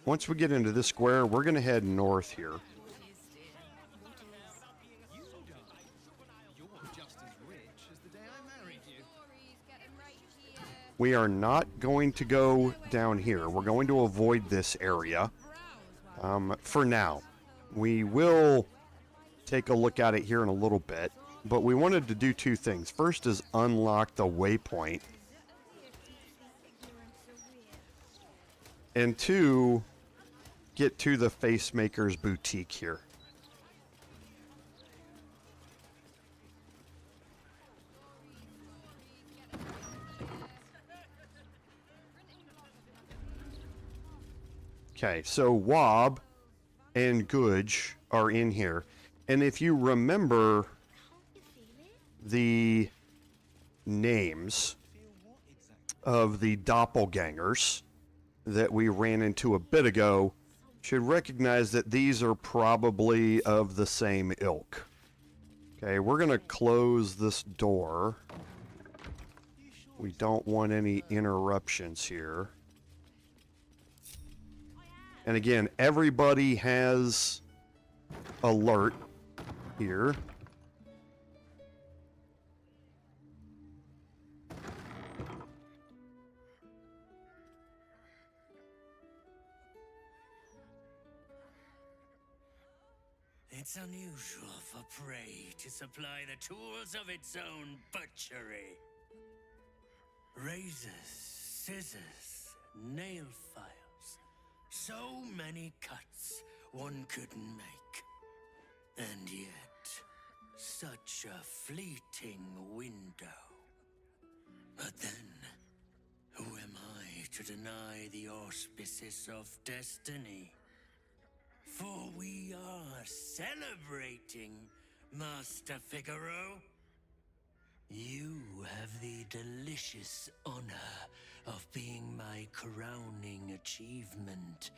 Once we get into this square, we're going to head north here. We are not going to go down here. We're going to avoid this area for now. We will take a look at it here in a little bit, but we wanted to do two things. First is unlock the waypoint, and two, get to the Facemaker's boutique here. Okay, so Wob and Gudge are in here. And if you remember the names of the doppelgangers that we ran into a bit ago, should recognize that these are probably of the same ilk. Okay, we're going to close this door. We don't want any interruptions here. And again, everybody has alert here. It's unusual for prey to supply the tools of its own butchery. Razors, scissors, nail files. So many cuts one couldn't make. And yet, such a fleeting window. But then, who am I to deny the auspices of destiny? For we are celebrating, Master Figaro. You have the delicious honor of being my crowning achievement.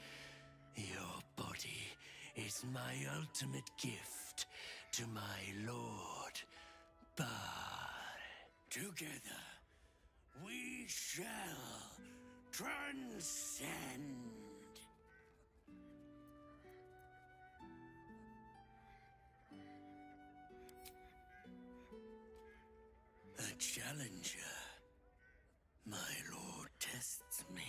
Your body is my ultimate gift to my lord, Bar. Together, we shall transcend. A challenger. My lord tests me.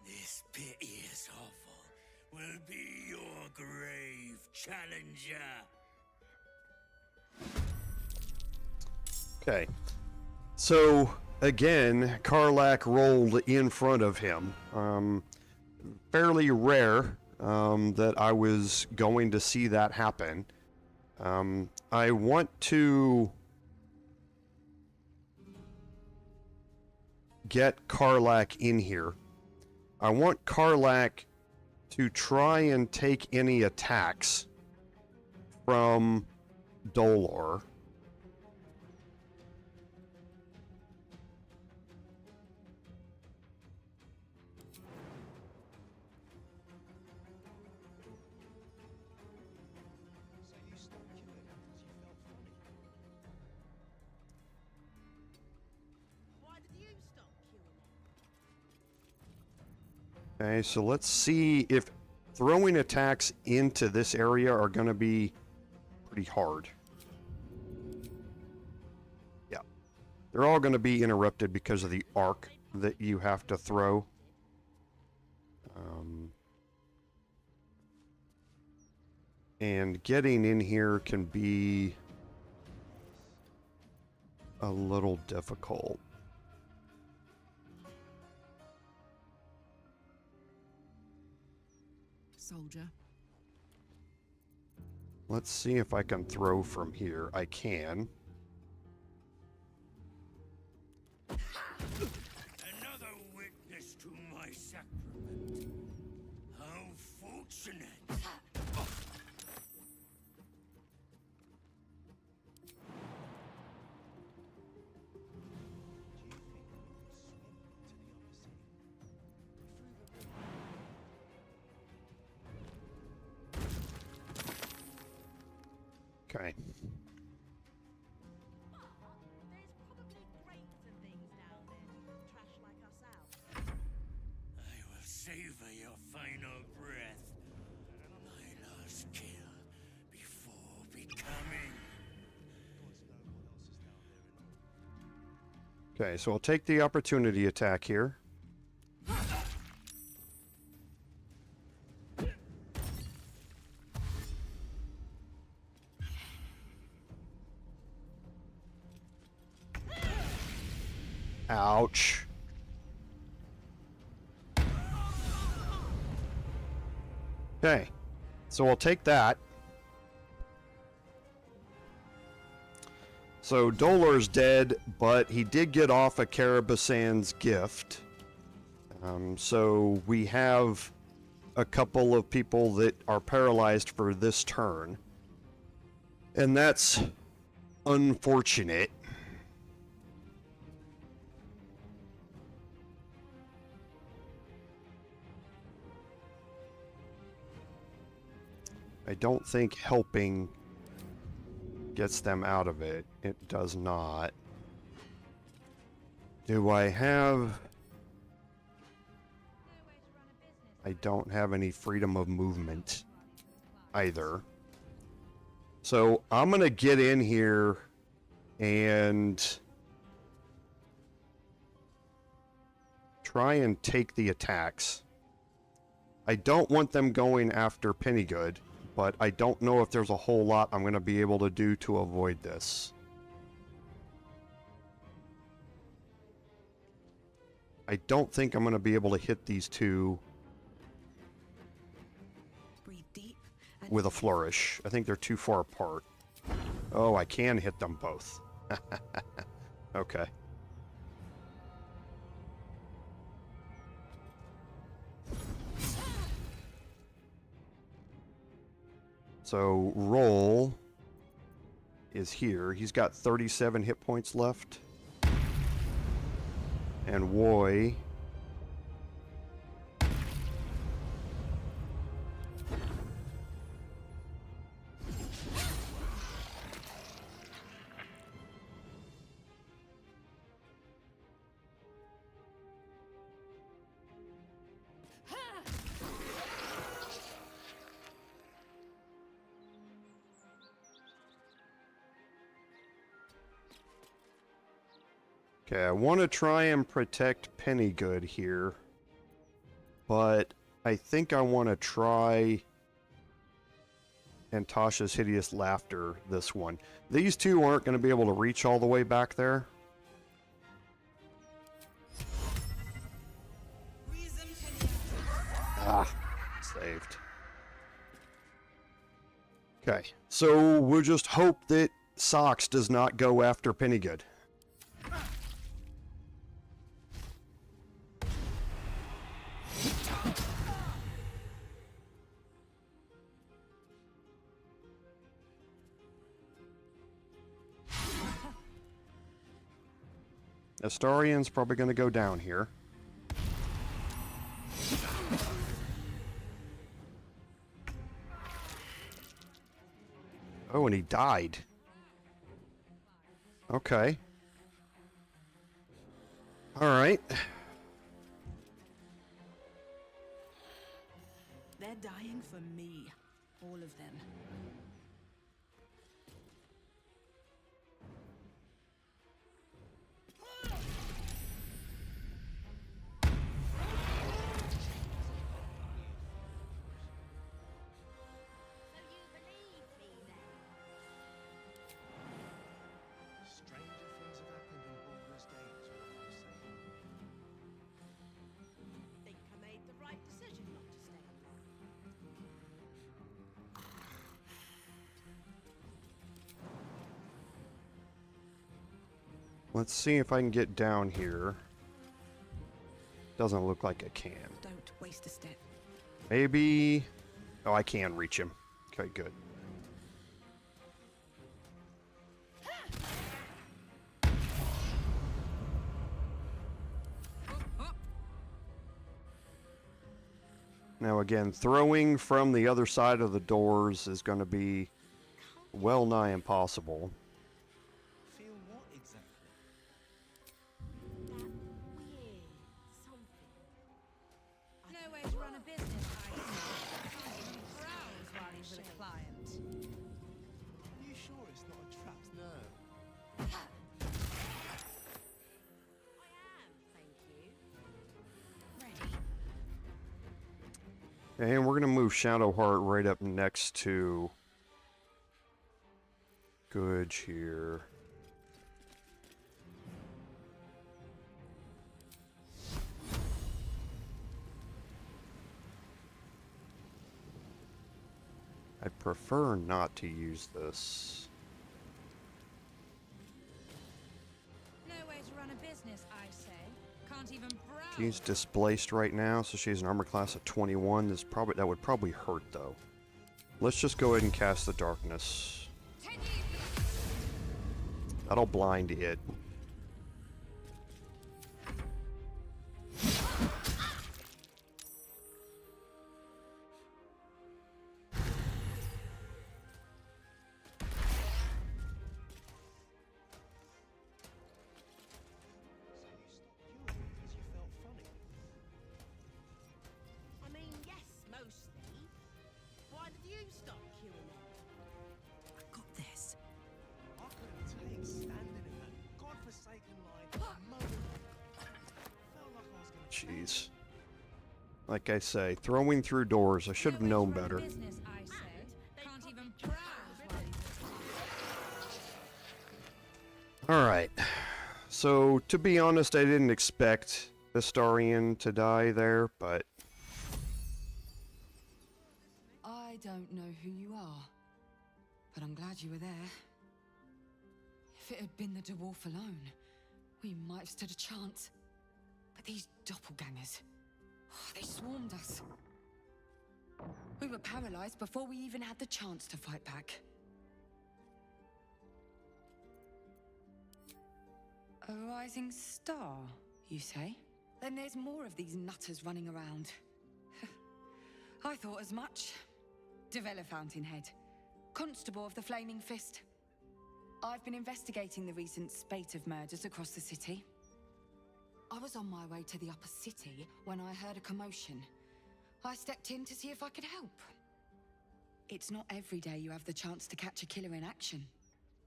This piteous hovel will be your grave, challenger. Okay. So, again, Karlach rolled in front of him. Fairly rare that I was going to see that happen. I want to get Karlach in here. I want Karlach to try and take any attacks from Dolor. Okay, so let's see if throwing attacks into this area are going to be pretty hard. Yeah. They're all going to be interrupted because of the arc that you have to throw. And getting in here can be a little difficult. Soldier. Let's see if I can throw from here. I can. Another witness to my sacrament. How fortunate. Okay. I will savor your final breath. My last kill before becoming. Okay, so I'll take the opportunity attack here. Ouch. Okay, so I'll take that. So Dolar's dead, but he did get off a Carabasan's gift. So we have a couple of people that are paralyzed for this turn. And that's unfortunate. I don't think helping gets them out of it. It does not. Do I have... I don't have any freedom of movement either. So I'm going to get in here and try and take the attacks. I don't want them going after Pennygood, but I don't know if there's a whole lot I'm going to be able to do to avoid this. I don't think I'm going to be able to hit these two with a flourish. I think they're too far apart. Oh, I can hit them both. Okay. So, Roll is here. He's got 37 hit points left. And Woy... Okay, I want to try and protect Pennygood here, but I think I want to try Tasha's Hideous Laughter this one. These two aren't going to be able to reach all the way back there. Ah, saved. Okay, so we'll just hope that Socks does not go after Pennygood. Astarian's probably going to go down here. Oh, and he died. Okay. All right. They're dying for me. All of them. Stranger things have happened in Baldur's Gate, is what I'm saying. Think I made the right decision not to stay up there. Let's see if I can get down here. Doesn't look like I can. Don't waste a step. Maybe... Oh, I can reach him. Okay, good. Now again, throwing from the other side of the doors is going to be well nigh impossible. Feel what exactly? That weird something. No way to run a business, I see. Growls while he's with a client. You sure it's not a trapped nerve? I am, thank you. Ready. And we're going to move Shadowheart right up next to Goodge here. I prefer not to use this. No way to run a business, I say. Can't even browse. She's displaced right now, so she's an armor class of 21. That would probably hurt though. Let's just go ahead and cast the darkness. That'll blind it. I mean, yes, mostly. Why did you stop queuing them? I got this. I couldn't take standing in that godforsaken line for a moment. Felt like I was gonna Jeez. Like I say, throwing through doors. I should have known better. Business, I say. Can't even browse while he's Alright. So, to be honest, I didn't expect Larian to die there, but... I don't know who you are, but I'm glad you were there. If it had been the dwarf alone, we might have stood a chance. But these doppelgangers, they swarmed us. We were paralyzed before we even had the chance to fight back. A rising star, you say? Then there's more of these nutters running around. I thought as much. Devella Fountainhead, Constable of the Flaming Fist. I've been investigating the recent spate of murders across the city. I was on my way to the upper city when I heard a commotion. I stepped in to see if I could help. It's not every day you have the chance to catch a killer in action.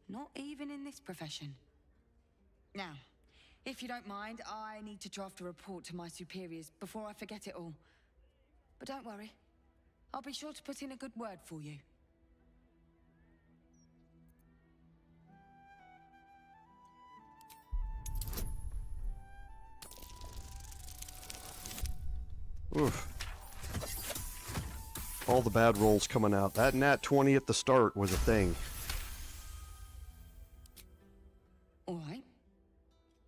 Not even in this profession. Now, if you don't mind, I need to draft a report to my superiors before I forget it all. But don't worry. I'll be sure to put in a good word for you. Oof. All the bad rolls coming out. That nat 20 at the start was a thing. All right.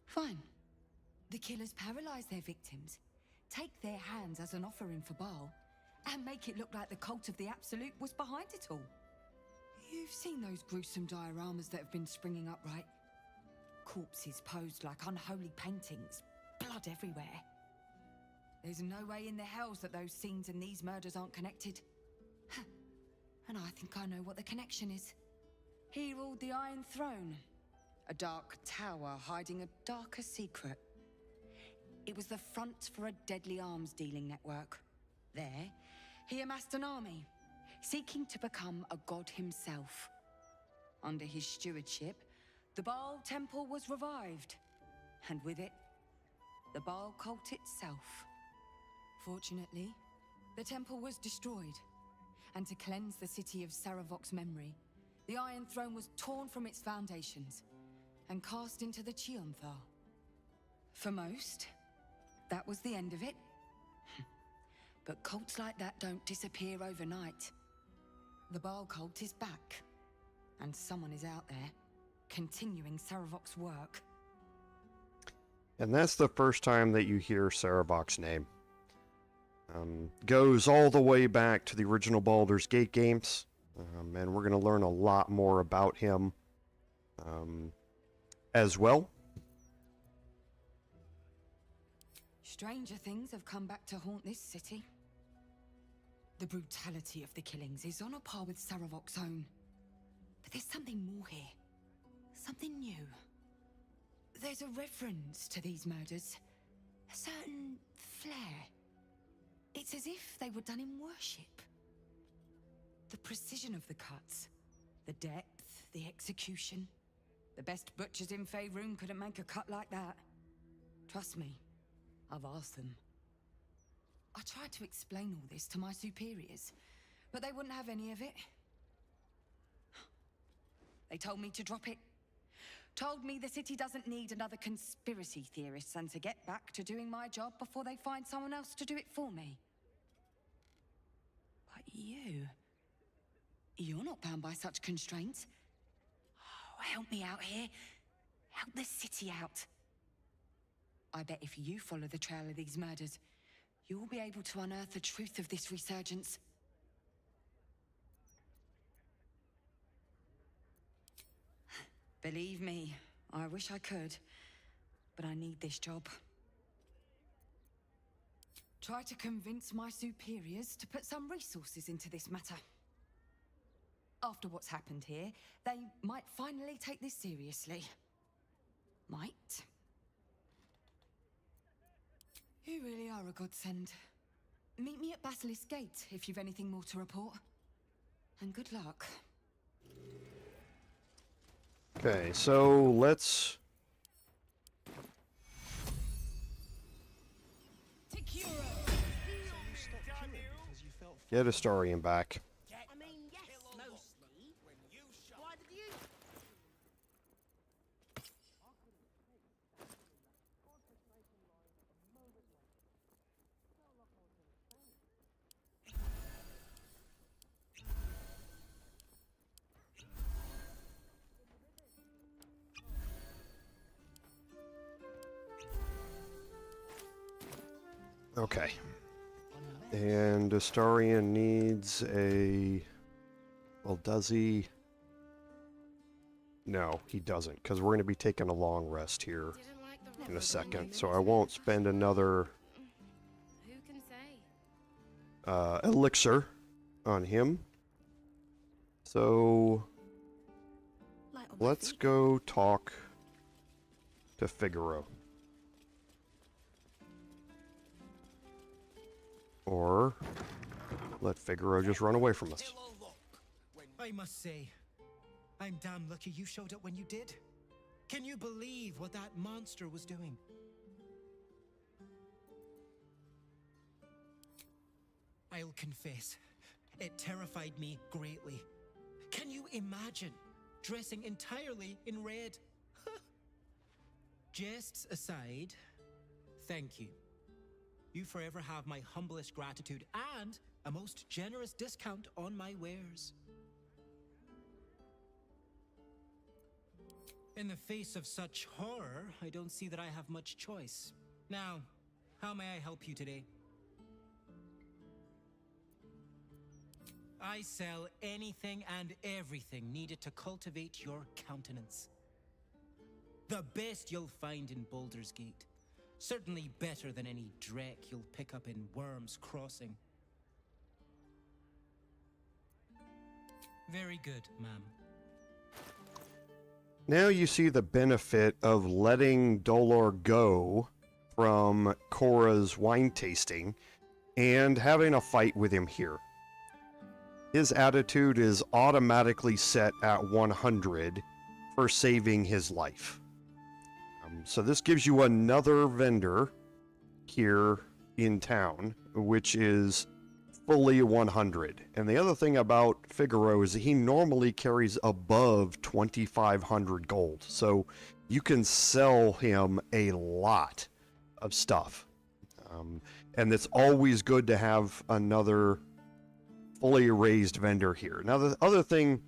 Fine. The killers paralyze their victims, take their hands as an offering for Baal, and make it look like the cult of the Absolute was behind it all. You've seen those gruesome dioramas that have been springing up, right? Corpses posed like unholy paintings, blood everywhere. There's no way in the hells that those scenes and these murders aren't connected. And I think I know what the connection is. He ruled the Iron Throne. A dark tower hiding a darker secret. It was the front for a deadly arms dealing network. There, he amassed an army, seeking to become a god himself. Under his stewardship, the Baal temple was revived, and with it, the Baal cult itself. Fortunately, the temple was destroyed, and to cleanse the city of Saravok's memory, the Iron Throne was torn from its foundations and cast into the Chionthar. For most, that was the end of it. But cults like that don't disappear overnight. The Baal cult is back, and someone is out there, continuing Saravok's work. And that's the first time that you hear Saravok's name. Goes all the way back to the original Baldur's Gate games, and we're going to learn a lot more about him as well. Stranger things have come back to haunt this city. The brutality of the killings is on a par with Saravok's own. But there's something more here. Something new. There's a reference to these murders. A certain flair. It's as if they were done in worship. The precision of the cuts. The depth, the execution. The best butchers in Faerun couldn't make a cut like that. Trust me, I've asked them. I tried to explain all this to my superiors, but they wouldn't have any of it. They told me to drop it. Told me the city doesn't need another conspiracy theorist and to get back to doing my job before they find someone else to do it for me. But you're not bound by such constraints. Oh, help me out here. Help the city out. I bet if you follow the trail of these murders, you'll be able to unearth the truth of this resurgence. Believe me, I wish I could, but I need this job. Try to convince my superiors to put some resources into this matter. After what's happened here, they might finally take this seriously. Might. You really are a godsend. Meet me at Basilisk Gate if you've anything more to report. And good luck. Okay, so let's... get Astarion back. I mean, yes, mostly. Why did you? Okay. And Astarion needs a... well, does he? No, he doesn't, because we're going to be taking a long rest here in a second, so I won't spend another elixir on him. So let's go talk to Figaro. Or let Figaro just run away from us. I must say, I'm damn lucky you showed up when you did. Can you believe what that monster was doing? I'll confess, it terrified me greatly. Can you imagine dressing entirely in red? Jests aside, thank you. You forever have my humblest gratitude and a most generous discount on my wares. In the face of such horror, I don't see that I have much choice. Now, how may I help you today? I sell anything and everything needed to cultivate your countenance. The best you'll find in Baldur's Gate. Certainly better than any dreck you'll pick up in Worm's Crossing. Very good, ma'am. Now you see the benefit of letting Dolor go from Korra's wine tasting and having a fight with him here. His attitude is automatically set at 100 for saving his life. So this gives you another vendor here in town, which is fully 100. And the other thing about Figaro is that he normally carries above 2,500 gold. So you can sell him a lot of stuff. And it's always good to have another fully raised vendor here. Now, the other thing,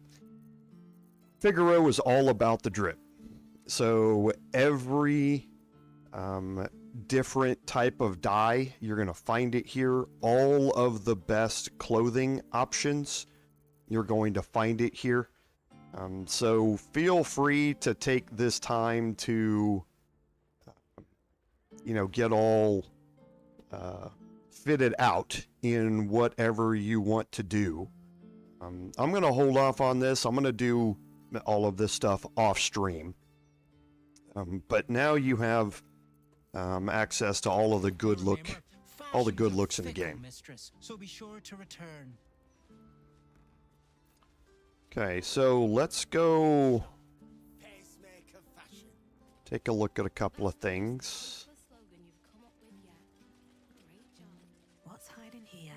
Figaro is all about the drip. So every different type of dye, you're going to find it here. All of the best clothing options, you're going to find it here. So feel free to take this time to, get all fitted out in whatever you want to do. I'm going to hold off on this. I'm going to do all of this stuff off stream. But now you have access to all of the good looks in the game. Mistress, so be sure to return. Okay, so let's go take a look at a couple of things. What's hiding here?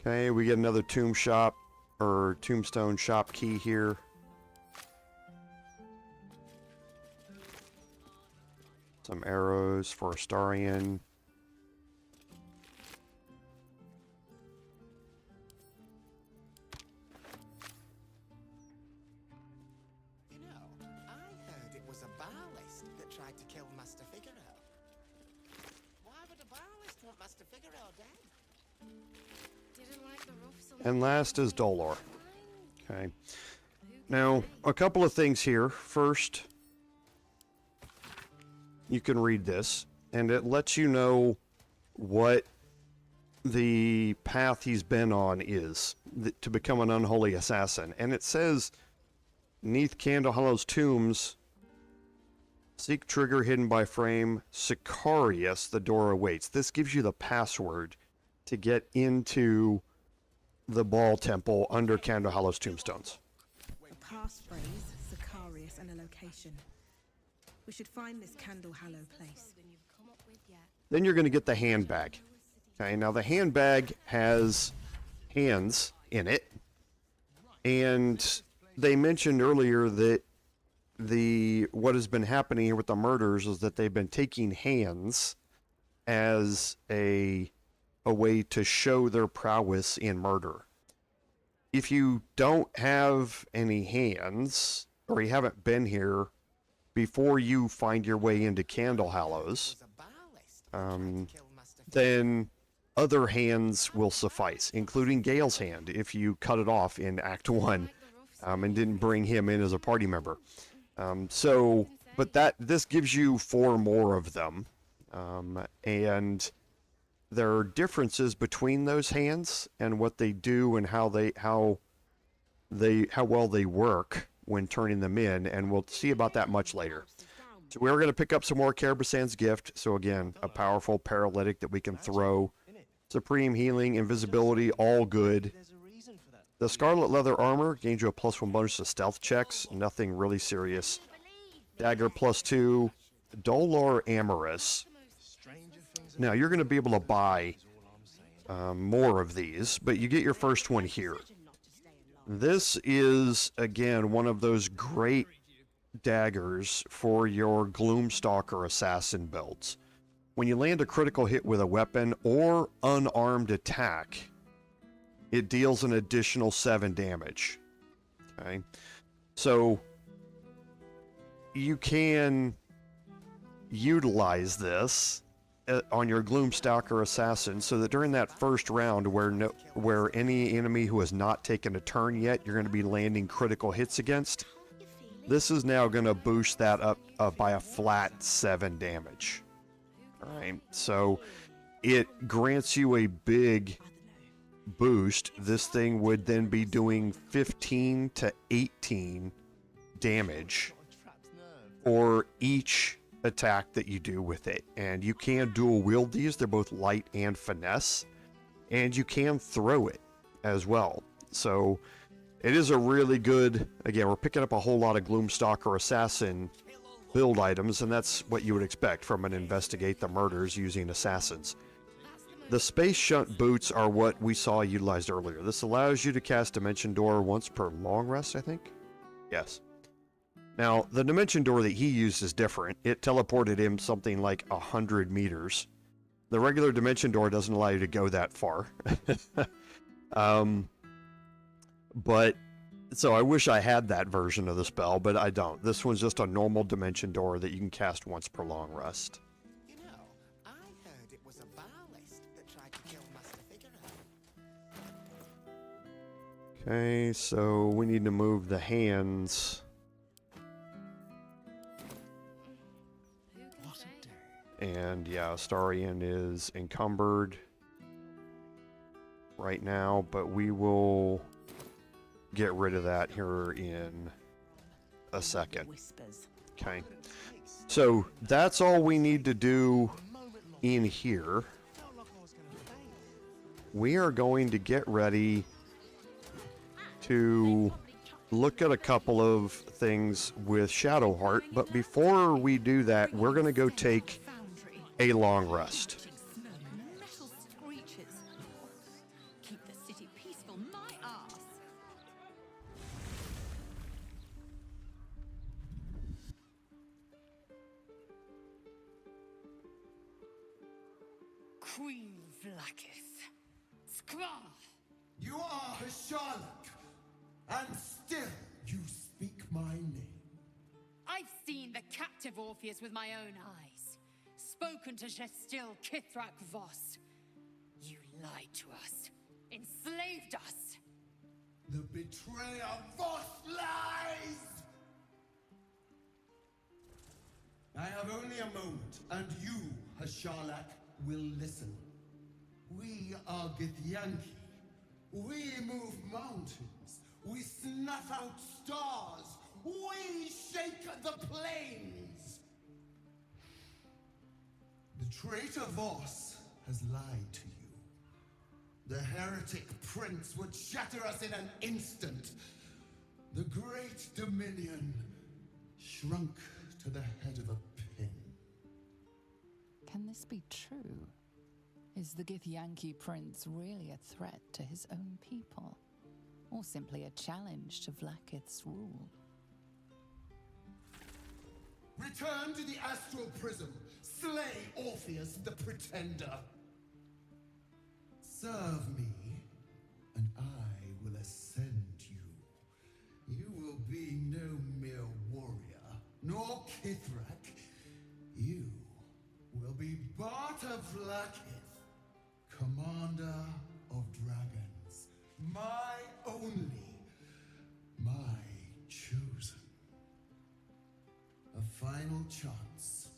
Okay, we get another tombstone shop key here. Some arrows for Astarion. I heard it was a barlist that tried to kill Master Figaro. Why would a barlist want Master Figaro dead? Didn't like the roofs on And last is Dolor. Okay. Now, a couple of things here. First, you can read this, and it lets you know what the path he's been on is to become an unholy assassin. And it says, "Neath Candlehollow's tombs, seek trigger hidden by frame, Sicarius, the door awaits." This gives you the password to get into the Ball Temple under Candlehollow's tombstones. A passphrase, Sicarius, and a location. We should find this Candlehallow place. Then you're going to get the handbag. Okay, now the handbag has hands in it, and they mentioned earlier that what has been happening here with the murders is that they've been taking hands as a way to show their prowess in murder. If you don't have any hands, or you haven't been here before you find your way into Candlehallows, then other hands will suffice, including Gale's hand, if you cut it off in Act 1 and didn't bring him in as a party member. But this gives you 4 more of them, and there are differences between those hands and what they do and how well they work when turning them in, and we'll see about that much later. So we're going to pick up some more Carabasan's gift. So again, a powerful paralytic that we can throw. Supreme healing, invisibility, all good. The scarlet leather armor gains you a +1 bonus to stealth checks. Nothing really serious. Dagger +2. Dolor Amorous. Now you're going to be able to buy more of these, but you get your first one here. This is, again, one of those great daggers for your Gloomstalker assassin builds. When you land a critical hit with a weapon or unarmed attack, it deals an additional 7 damage. Okay, so you can utilize this on your Gloomstalker assassin, so that during that first round where any enemy who has not taken a turn yet, you're going to be landing critical hits against, this is now going to boost that up by a flat 7 damage. Alright, so it grants you a big boost. This thing would then be doing 15 to 18 damage for each attack that you do with it. And you can dual wield these. They're both light and finesse. And you can throw it as well. So it is a really good, again, we're picking up a whole lot of Gloomstalker Assassin build items, and that's what you would expect from an Investigate the Murders using assassins. The Space Shunt boots are what we saw utilized earlier. This allows you to cast Dimension Door once per long rest, I think? Yes. Now, the Dimension Door that he used is different. It teleported him something like 100 meters. The regular Dimension Door doesn't allow you to go that far. But, so I wish I had that version of the spell, but I don't. This one's just a normal Dimension Door that you can cast once per long rest. You know, I heard it was a balist that tried to kill Master Figueroa. Okay, so we need to move the hands. And yeah, Astarion is encumbered right now, but we will get rid of that here in a second. Okay. So that's all we need to do in here. We are going to get ready to look at a couple of things with Shadowheart, but before we do that, we're going to go take a long rest. Metal screeches. Keep the city peaceful, my ass. Queen Vlaakith. Skvar! You are Sharlock, and still you speak my name. I've seen the captive Orpheus with my own eyes. Spoken to Gestil Kithrak Voss. You lied to us. Enslaved us. The betrayer Voss lies! I have only a moment, and you, Hasharlak, will listen. We are Githyanki. We move mountains. We snuff out stars. We shake the plains. The traitor Voss has lied to you. The heretic prince would shatter us in an instant. The great Dominion shrunk to the head of a pin. Can this be true? Is the Githyanki prince really a threat to his own people? Or simply a challenge to Vlaakith's rule? Return to the astral prism. Slay Orpheus the Pretender. Serve me, and I will ascend you. You will be no mere warrior, nor Kithrak. You will be Barta Vlaakith, commander of dragons. My only, my chosen. A final chance.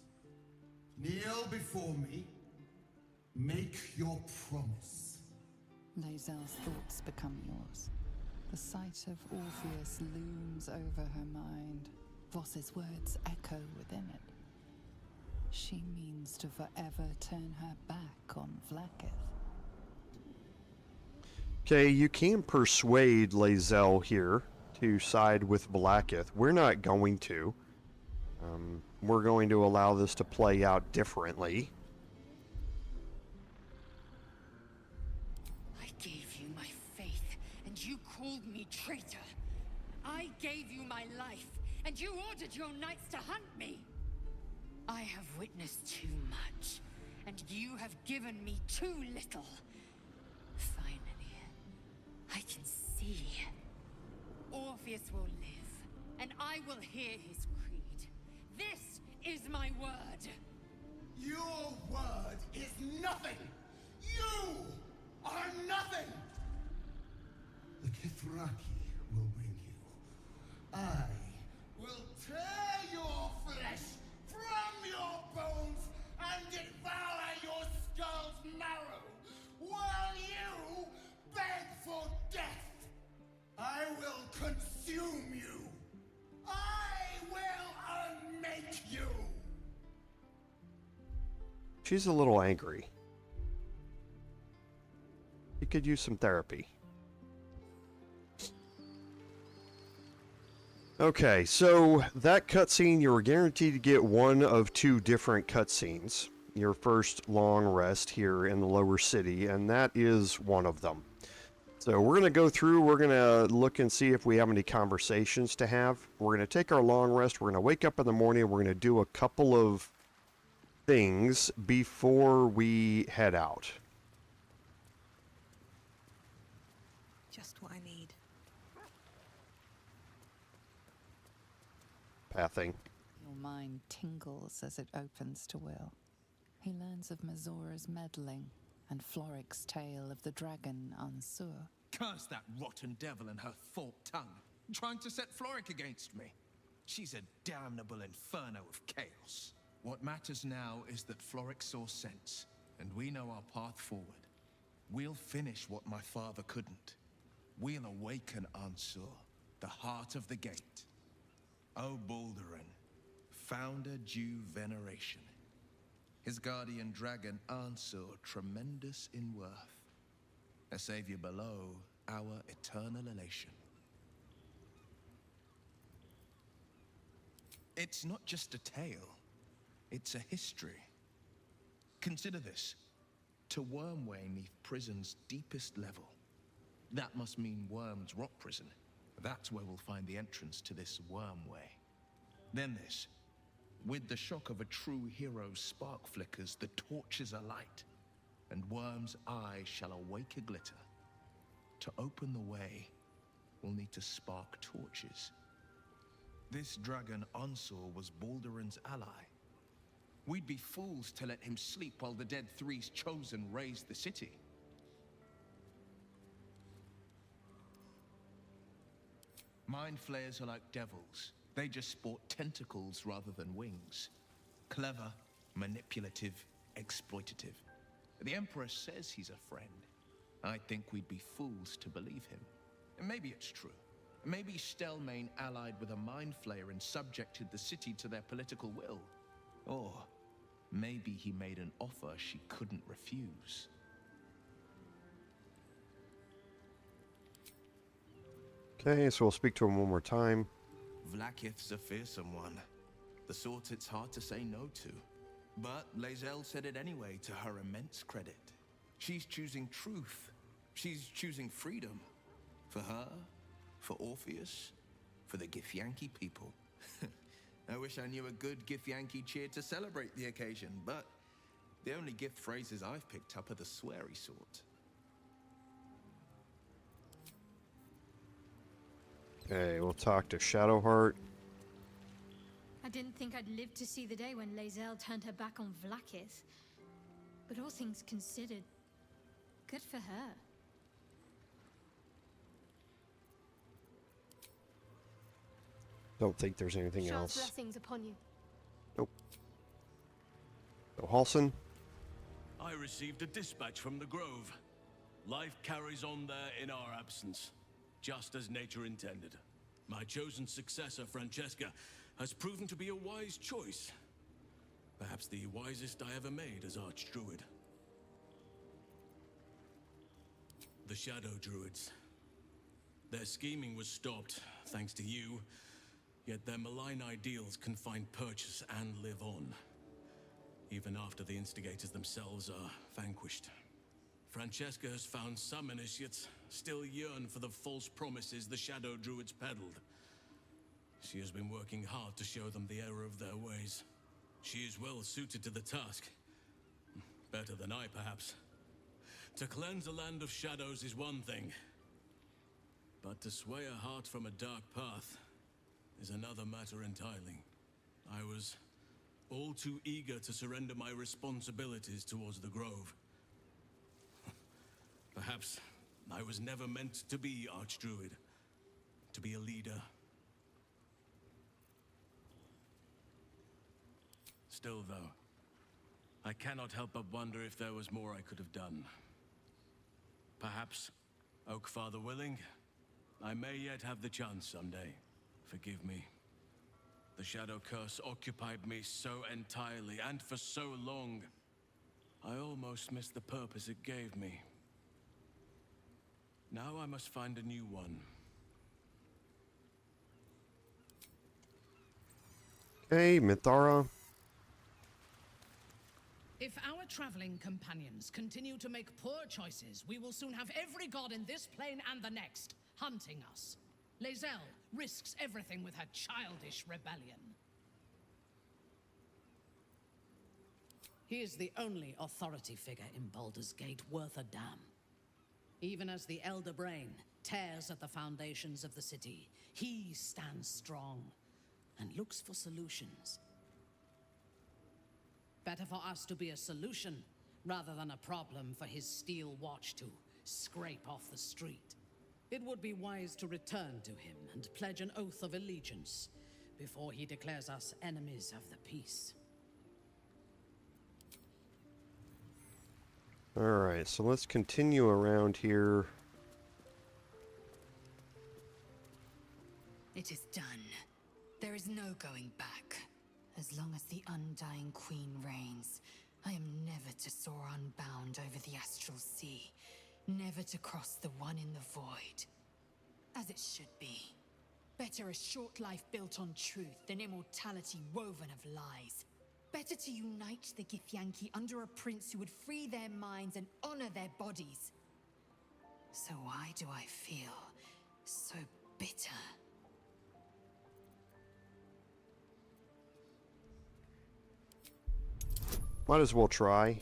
Kneel before me. Make your promise. Lae'zel's thoughts become yours. The sight of Orpheus looms over her mind. Voss's words echo within it. She means to forever turn her back on Vlaakith. Okay, you can persuade Lae'zel here to side with Vlaakith. We're not going to. We're going to allow this to play out differently. I gave you my faith, and you called me traitor. I gave you my life, and you ordered your knights to hunt me. I have witnessed too much, and you have given me too little. Finally, I can see. Orpheus will live, and I will hear his creed. This is my word. Your word is nothing! You are nothing! The Kithraki will bring you. I will tear your flesh from your bones and devour your skull's marrow, while you beg for death. I will consume you. I will She's a little angry. She could use some therapy. Okay, so that cutscene, you were guaranteed to get one of two different cutscenes. Your first long rest here in the lower city, and that is one of them. So we're going to go through, we're going to look and see if we have any conversations to have. We're going to take our long rest, we're going to wake up in the morning, we're going to do a couple of things before we head out. Just what I need. Pathing. Your mind tingles as it opens to Will. He learns of Mazora's meddling and Florrick's tale of the dragon Ansur. Curse that rotten devil and her forked tongue, trying to set Florrick against me. She's a damnable inferno of chaos. What matters now is that Florrick saw sense, and we know our path forward. We'll finish what my father couldn't. We'll awaken Ansur, the heart of the gate. O Baldurin, founder due veneration. His guardian dragon Ansur, tremendous in worth. A savior below, our eternal elation. It's not just a tale, it's a history. Consider this. To Wormway 'neath prison's deepest level. That must mean Worm's rock prison. That's where we'll find the entrance to this Wormway. Then this. With the shock of a true hero's spark flickers, the torches alight, and Worm's eye shall awake a glitter. To open the way, we'll need to spark torches. This dragon Ansur was Baldurin's ally. We'd be fools to let him sleep while the Dead Three's chosen raised the city. Mind flayers are like devils. They just sport tentacles rather than wings. Clever, manipulative, exploitative. The Emperor says he's a friend. I think we'd be fools to believe him. And maybe it's true. Maybe Stelmane allied with a mind flayer and subjected the city to their political will. Or maybe he made an offer she couldn't refuse. Okay, so we'll speak to him one more time. Vlaakith's a fearsome one. The sort it's hard to say no to. But Lae'zel said it anyway, to her immense credit. She's choosing truth. She's choosing freedom. For her, for Orpheus, for the Githyanki people. I wish I knew a good Githyanki cheer to celebrate the occasion, but the only gift phrases I've picked up are the sweary sort. Okay, we'll talk to Shadowheart. I didn't think I'd live to see the day when Lae'zel turned her back on Vlaakith. But all things considered, good for her. Don't think there's anything Shar's else. blessings upon you. Nope. So Halsin? I received a dispatch from the Grove. Life carries on there in our absence, just as nature intended. My chosen successor, Francesca, has proven to be a wise choice. Perhaps the wisest I ever made as Archdruid. The Shadow Druids. Their scheming was stopped, thanks to you, yet their malign ideals can find purchase and live on, even after the instigators themselves are vanquished. Francesca has found some initiates still yearn for the false promises the Shadow Druids peddled. She has been working hard to show them the error of their ways. She is well suited to the task. Better than I, perhaps. To cleanse a land of shadows is one thing, but to sway a heart from a dark path is another matter entirely. I was all too eager to surrender my responsibilities towards the Grove. Perhaps I was never meant to be Archdruid, to be a leader. Still, though, I cannot help but wonder if there was more I could have done. Perhaps, Oakfather willing, I may yet have the chance someday. Forgive me. The Shadow Curse occupied me so entirely and for so long. I almost missed the purpose it gave me. Now I must find a new one. Hey, Mithara. If our traveling companions continue to make poor choices, we will soon have every god in this plane and the next hunting us. Lae'zel risks everything with her childish rebellion. He is the only authority figure in Baldur's Gate worth a damn. Even as the Elder Brain tears at the foundations of the city, he stands strong and looks for solutions. Better for us to be a solution rather than a problem for his steel watch to scrape off the street. It would be wise to return to him and pledge an oath of allegiance before he declares us enemies of the peace. Alright, so let's continue around here. It is done. There is no going back. As long as the Undying Queen reigns, I am never to soar unbound over the astral sea, never to cross the one in the void. As it should be. Better a short life built on truth than immortality woven of lies. Better to unite the Githyanki under a prince who would free their minds and honor their bodies. So why do I feel so bitter? Might as well try.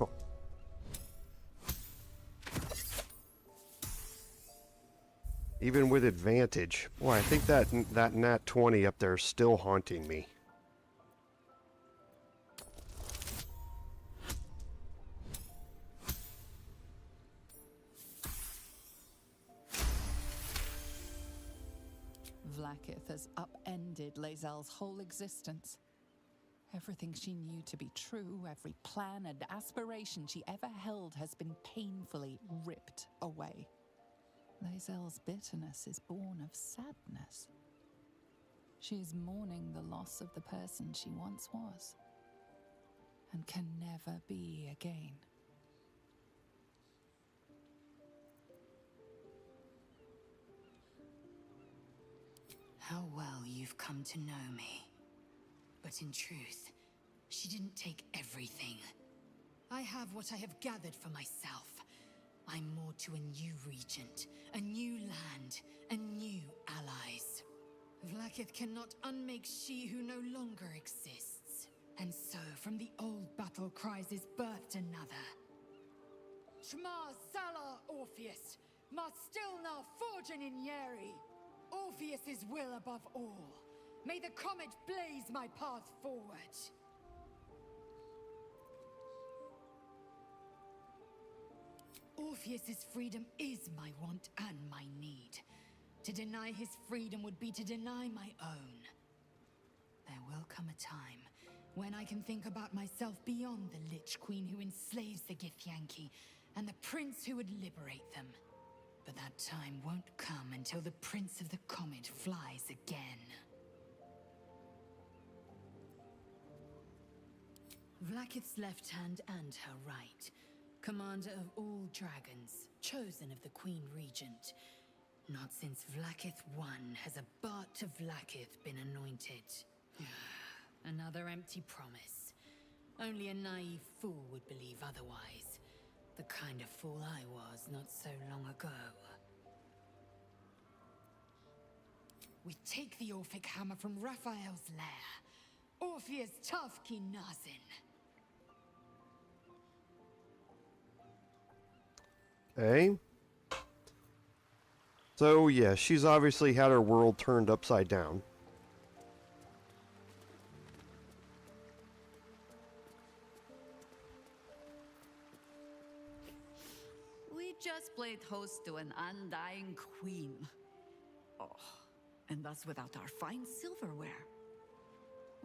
Oh. Even with advantage. Boy, I think that nat 20 up there is still haunting me. Vlaakith has upended Lae'zel's whole existence. Everything she knew to be true, every plan and aspiration she ever held has been painfully ripped away. Lae'zel's bitterness is born of sadness. She is mourning the loss of the person she once was, and can never be again. How well you've come to know me. But in truth, she didn't take everything. I have what I have gathered for myself. I'm more to a new regent, a new land, and new allies. Vlaakith cannot unmake she who no longer exists. And so, from the old battle cries is birthed another. Shma Salar Orpheus, Mas Stilnar Forgin in Yeri. Orpheus's will above all. May the comet blaze my path forward. Orpheus's freedom is my want and my need. To deny his freedom would be to deny my own. There will come a time when I can think about myself beyond the Lich Queen who enslaves the Githyanki and the prince who would liberate them. But that time won't come until the Prince of the Comet flies again. Vlaakith's left hand and her right. Commander of all dragons, chosen of the Queen Regent. Not since Vlaakith I has a Bart of Vlaakith been anointed. Another empty promise. Only a naive fool would believe otherwise. The kind of fool I was not so long ago. We take the Orphic hammer from Raphael's lair. Orpheus Tafki Nazin. Okay. So, yeah, she's obviously had her world turned upside down. We just played host to an undying queen. Oh, and that's without our fine silverware.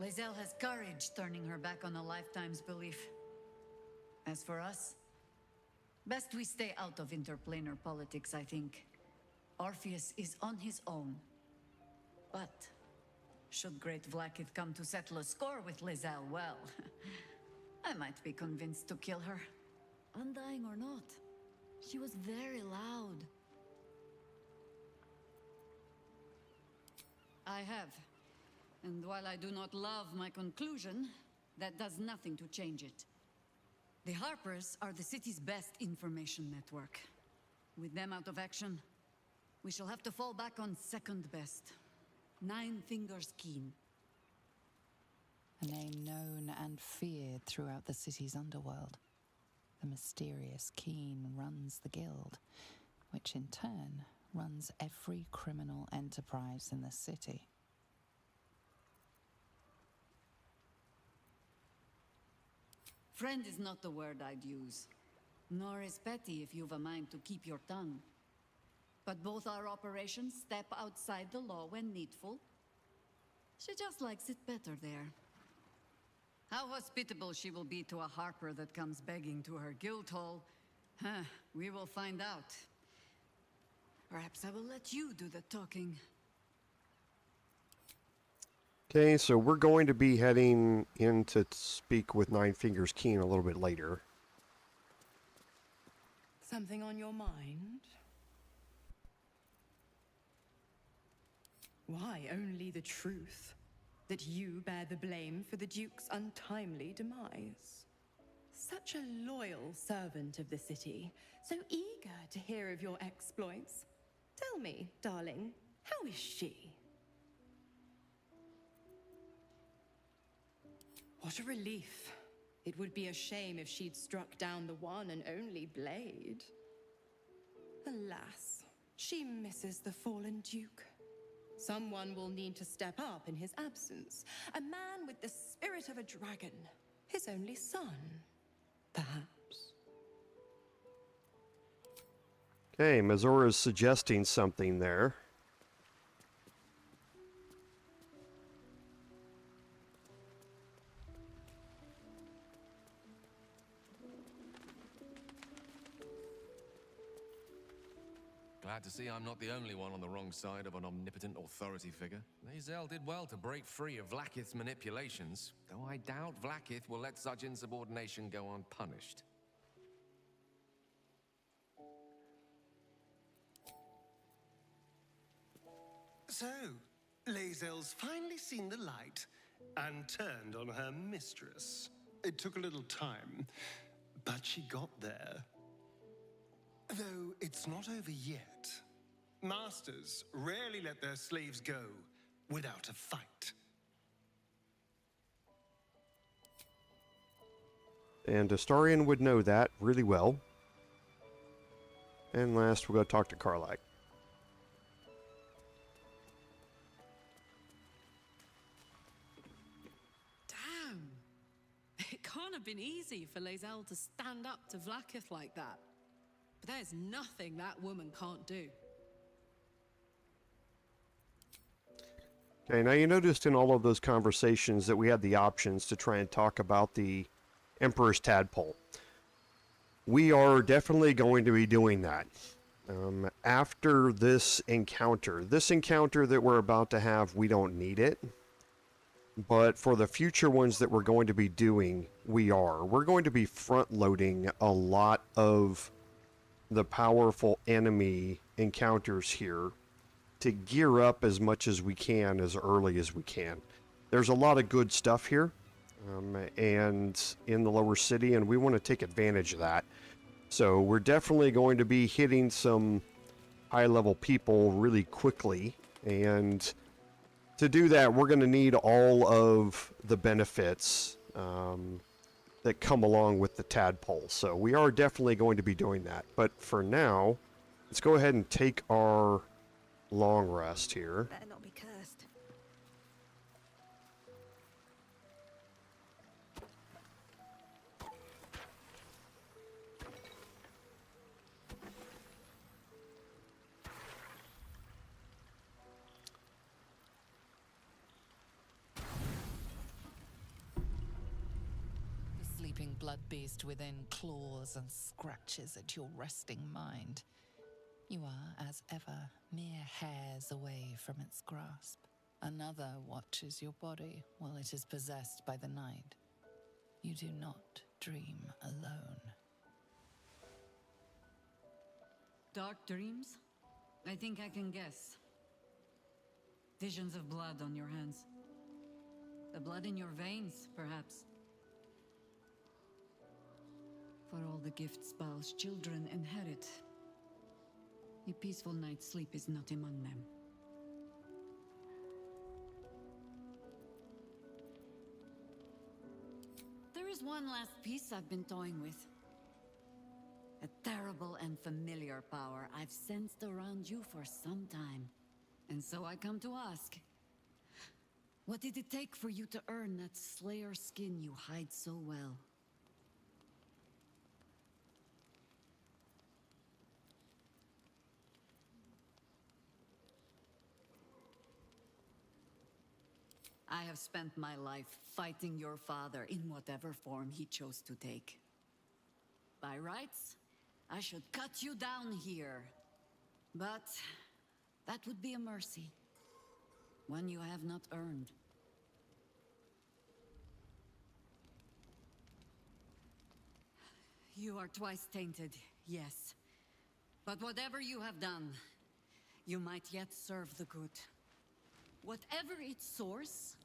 Lae'zel has courage turning her back on a lifetime's belief. As for us, best we stay out of interplanar politics, I think. Orpheus is on his own. But Should Great Vlaakith come to settle a score with Lae'zel, well, I might be convinced to kill her. Undying or not, she was very loud. I have. And while I do not love my conclusion, that does nothing to change it. The Harpers are the city's best information network. With them out of action, we shall have to fall back on second best. Nine Fingers Keen. A name known and feared throughout the city's underworld. The mysterious Keen runs the guild, which in turn runs every criminal enterprise in the city. Friend is not the word I'd use. Nor is petty if you've a mind to keep your tongue. But both our operations step outside the law when needful. She just likes it better there. How hospitable she will be to a harper that comes begging to her guild hall, we will find out. Perhaps I will let you do the talking. Okay, so we're going to be heading in to speak with Nine Fingers Keen a little bit later. Something on your mind? Why, only the truth. That you bear the blame for the Duke's untimely demise. Such a loyal servant of the city, so eager to hear of your exploits. Tell me, darling, how is she? What a relief. It would be a shame if she'd struck down the one and only blade. Alas, she misses the fallen Duke. Someone will need to step up in his absence. A man with the spirit of a dragon. His only son, perhaps. Okay, Mazora's suggesting something there. Glad to see I'm not the only one on the wrong side of an omnipotent authority figure. Lae'zel did well to break free of Vlaakith's manipulations, though I doubt Vlaakith will let such insubordination go unpunished. So, Lae'zel's finally seen the light and turned on her mistress. It took a little time, but she got there. Though it's not over yet. Masters rarely let their slaves go without a fight. And Astarion would know that really well. And last, we'll go talk to Karlach. Damn. It can't have been easy for Lae'zel to stand up to Vlaakith like that. But there's nothing that woman can't do. Okay, now you noticed in all of those conversations that we had the options to try and talk about the Emperor's Tadpole. We are definitely going to be doing that. After this encounter that we're about to have, we don't need it. But for the future ones that we're going to be doing, we are. We're going to be front-loading a lot of the powerful enemy encounters here to gear up as much as we can as early as we can. There's a lot of good stuff here and in the lower city, and we want to take advantage of that. So we're definitely going to be hitting some high-level people really quickly, and to do that we're going to need all of the benefits that come along with the tadpole. So we are definitely going to be doing that. But for now, let's go ahead and take our long rest here. Better not be cursed. The sleeping blood beast within claws and scratches at your resting mind. You are, as ever, mere hairs away from its grasp. Another watches your body while it is possessed by the night. You do not dream alone. Dark dreams? I think I can guess. Visions of blood on your hands. The blood in your veins, perhaps. For all the gifts Baal's children inherit, a peaceful night's sleep is not among them. There is one last piece I've been toying with. A terrible and familiar power I've sensed around you for some time. And so I come to ask, what did it take for you to earn that Slayer skin you hide so well? I have spent my life fighting your father in whatever form he chose to take. By rights, I should cut you down here. But that would be a mercy. One you have not earned. You are twice tainted, yes. But whatever you have done, you might yet serve the good. Whatever its source,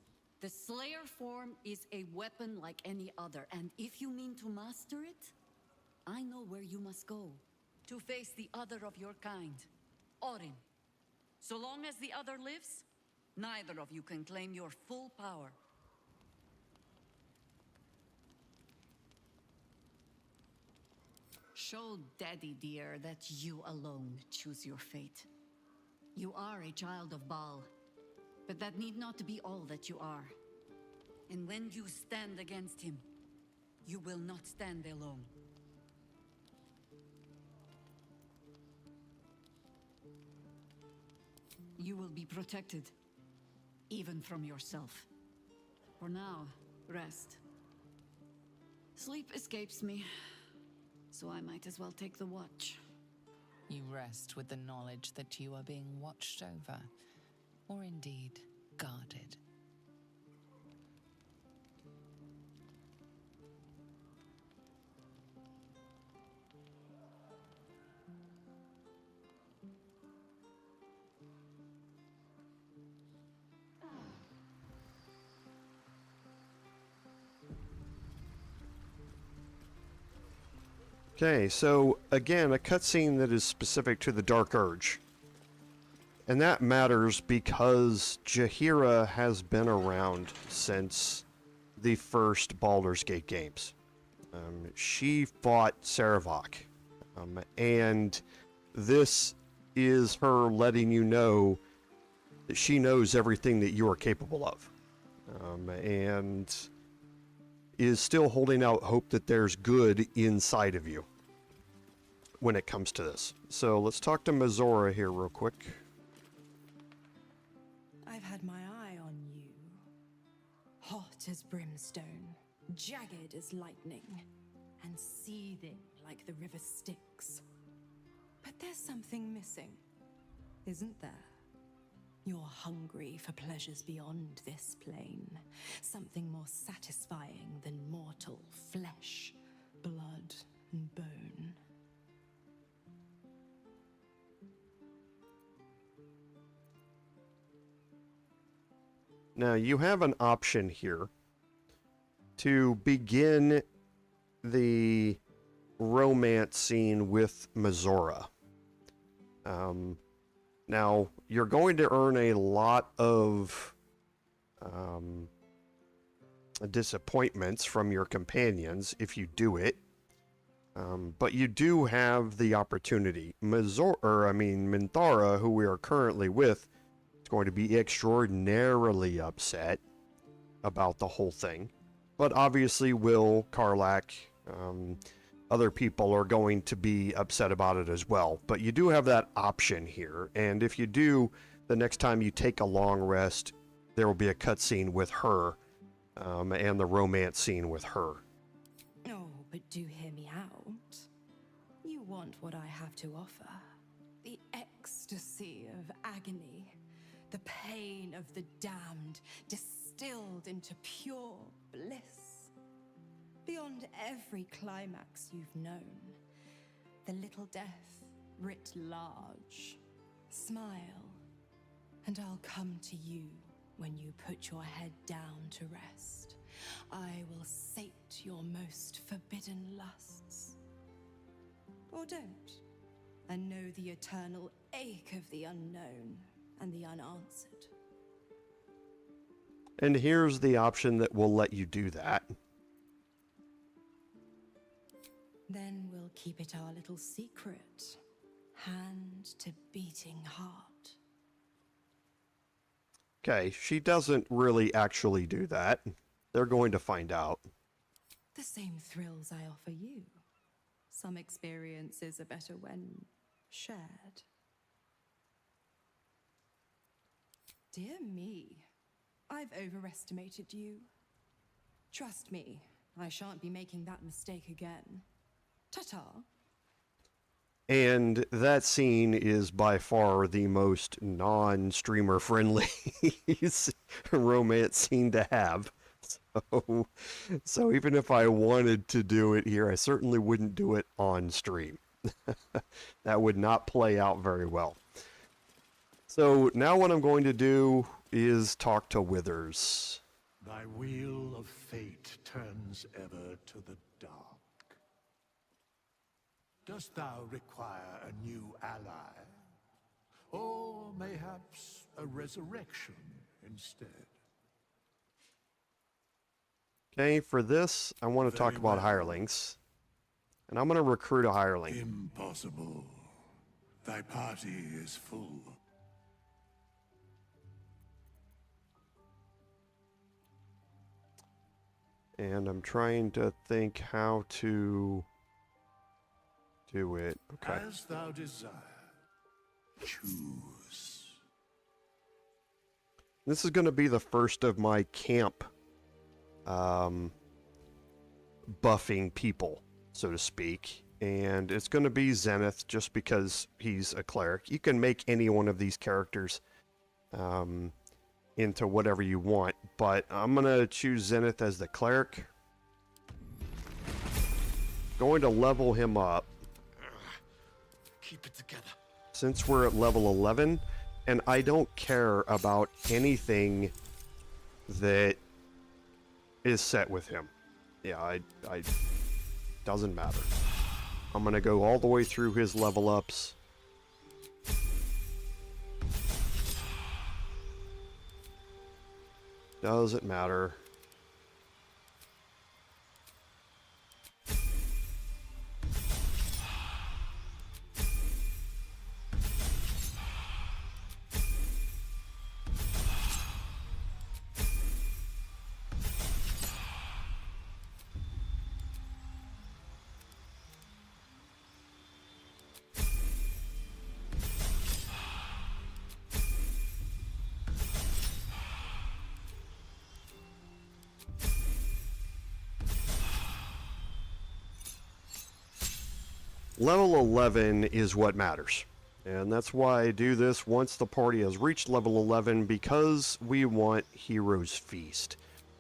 the Slayer form is a weapon like any other, and if you mean to master it, I know where you must go. To face the other of your kind, Orin. So long as the other lives, neither of you can claim your full power. Show Daddy dear that you alone choose your fate. You are a child of Baal, but that need not be all that you are. And when you stand against him, you will not stand alone. You will be protected, even from yourself. For now, rest. Sleep escapes me, so I might as well take the watch. You rest with the knowledge that you are being watched over, or indeed guarded. Okay, so again, a cutscene that is specific to the Dark Urge. And that matters because Jaheira has been around since the first Baldur's Gate games. She fought Saravok. And this is her letting you know that she knows everything that you are capable of. And is still holding out hope that there's good inside of you when it comes to this. So let's talk to Mizora here real quick. I've had my eye on you. Hot as brimstone, jagged as lightning, and seething like the river Styx. But there's something missing, isn't there? You're hungry for pleasures beyond this plane. Something more satisfying than mortal flesh, blood, and bone. Now, you have an option here to begin the romance scene with Mizora. Now, you're going to earn a lot of disappointments from your companions if you do it. But you do have the opportunity. Minthara, who we are currently with, is going to be extraordinarily upset about the whole thing. But obviously Will, Karlach, other people are going to be upset about it as well. But you do have that option here. And if you do, the next time you take a long rest, there will be a cutscene with her and the romance scene with her. Oh, but do hear me out. You want what I have to offer. The ecstasy of agony, the pain of the damned, distilled into pure bliss. Beyond every climax you've known, the little death writ large. Smile, and I'll come to you when you put your head down to rest. I will sate your most forbidden lusts. Or don't, and know the eternal ache of the unknown and the unanswered. And here's the option that will let you do that. Then we'll keep it our little secret. Hand to beating heart. Okay, she doesn't really actually do that. They're going to find out. The same thrills I offer you. Some experiences are better when shared. Dear me, I've overestimated you. Trust me, I shan't be making that mistake again. Ta-ta. And that scene is by far the most non-streamer friendly romance scene to have. So even if I wanted to do it here, I certainly wouldn't do it on stream. That would not play out very well. So now what I'm going to do is talk to Withers. Thy wheel of fate turns ever to the dark. Dost thou require a new ally? Or mayhaps a resurrection instead? Okay, for this, I want to talk about hirelings. And I'm going to recruit a hireling. Impossible. Thy party is full. And I'm trying to think how to do it. Okay. As thou desire, choose. This is going to be the first of my camp buffing people, so to speak. And it's going to be Zenith, just because he's a cleric. You can make any one of these characters into whatever you want, but I'm going to choose Zenith as the cleric. Going to level him up. Keep it together. Since we're at level 11, and I don't care about anything that is set with him. Yeah, I doesn't matter. I'm gonna go all the way through his level ups. Doesn't matter. Level 11 is what matters. And that's why I do this once the party has reached level 11, because we want Hero's Feast.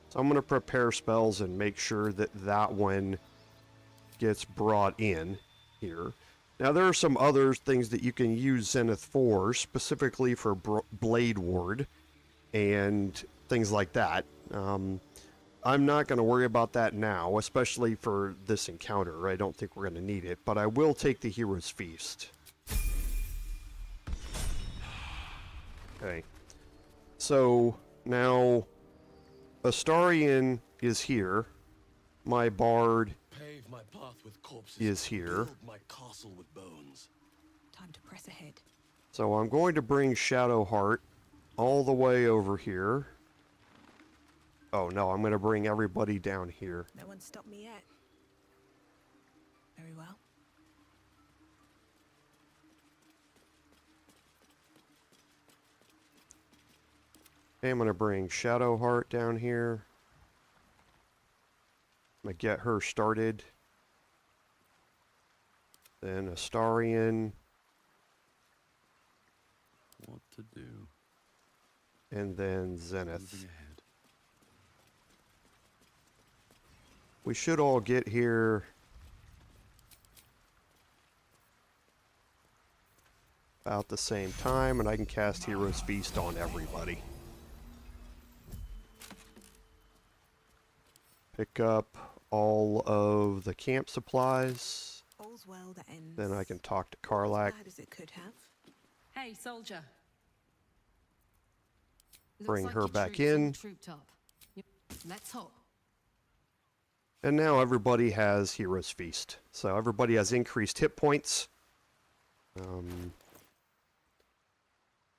So I'm going to prepare spells and make sure that that one gets brought in here. Now there are some other things that you can use Zenith for, specifically for Blade Ward and things like that. I'm not going to worry about that now, especially for this encounter. I don't think we're going to need it, but I will take the Hero's Feast. Okay. So, now, Astarion is here. My Bard Pave my path with corpses. is here. Build my castle with bones. Time to press ahead. So I'm going to bring Shadowheart all the way over here. Oh no, I'm going to bring everybody down here. No one stopped me yet. Very well. Okay, I'm going to bring Shadowheart down here. I'm going to get her started. Then Astarion. What to do? and then Zenith. We should all get here about the same time, and I can cast Hero's Feast on everybody. Pick up all of the camp supplies. All's well that ends. Then I can talk to Karlach. As bad as it could have. Hey, soldier. Bring Looks her like your back troops all in. trooped up. Let's hop. And now everybody has Hero's Feast. So everybody has increased hit points.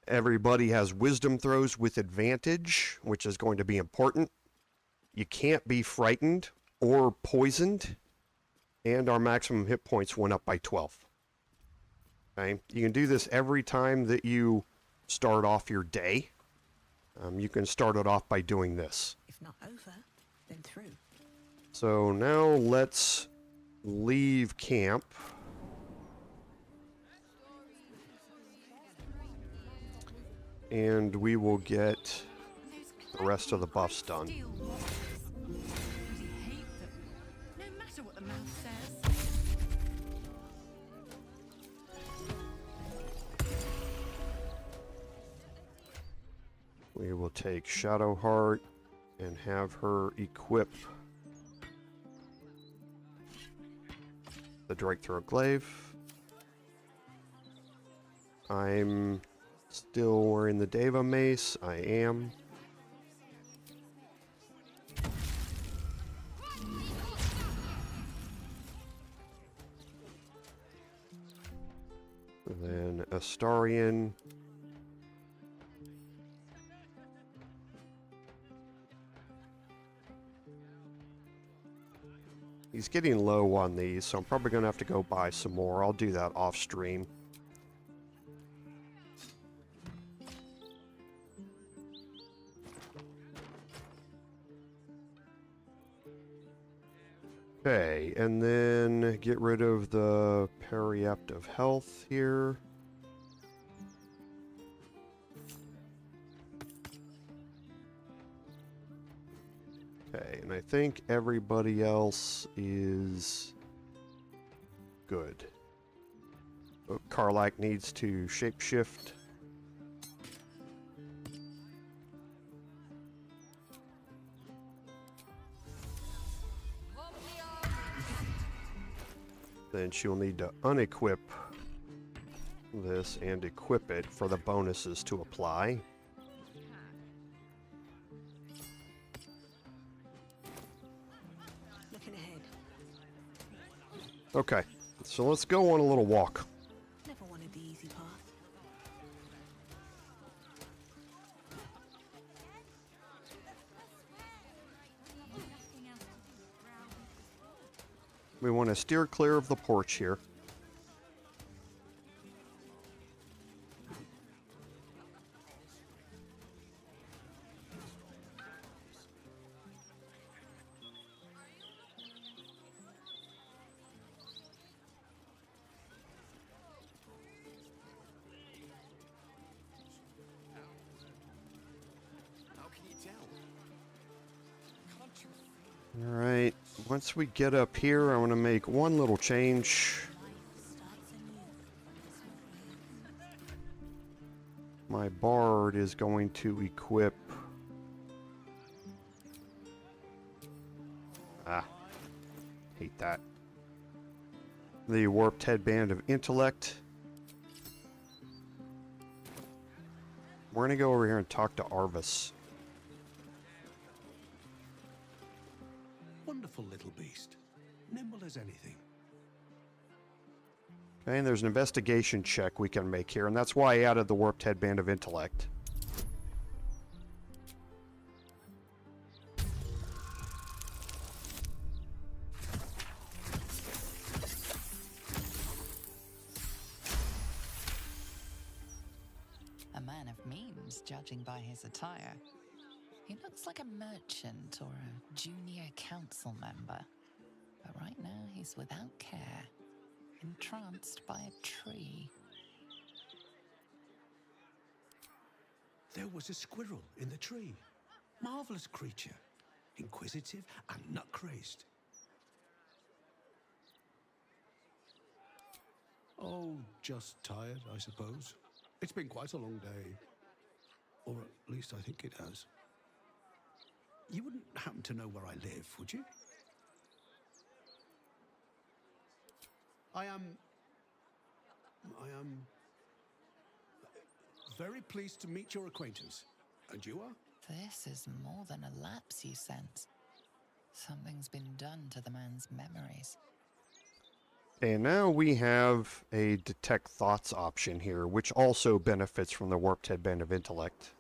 Everybody has wisdom throws with advantage, which is going to be important. You can't be frightened or poisoned. And our maximum hit points went up by 12. Okay? You can do this every time that you start off your day. You can start it off by doing this. If not over, then through. So now let's leave camp. And we will get the rest of the buffs done. No matter what the mouth says. We will take Shadowheart and have her equip the Drake Throat Glaive. I'm still wearing the Deva Mace. I am. And then Astarion. He's getting low on these, so I'm probably going to have to go buy some more. I'll do that off stream. Okay, and then get rid of the Periapt of Health here. Okay, and I think everybody else is good. Oh, Karlach needs to shapeshift. Then she'll need to unequip this and equip it for the bonuses to apply. Looking ahead. Okay, so let's go on a little walk. Never wanted the easy path. We want to steer clear of the porch here. How can you tell? Alright, once we get up here, I want to make one little change. My bard is going to equip... hate that. The Warped Headband of Intellect. We're going to go over here and talk to Arvis. Wonderful little beast. Nimble as anything. Okay, and there's an investigation check we can make here, and that's why I added the Warped Headband of Intellect. A man of means, judging by his attire. He looks like a merchant or a junior council member. But right now he's without care, entranced by a tree. There was a squirrel in the tree. Marvelous creature. Inquisitive and nut-crazed. Oh, just tired, I suppose. It's been quite a long day. Or at least I think it has. You wouldn't happen to know where I live, would you? I am very pleased to meet your acquaintance. And you are? This is more than a lapse, you sense. Something's been done to the man's memories. And now we have a detect thoughts option here, which also benefits from the warped headband of intellect.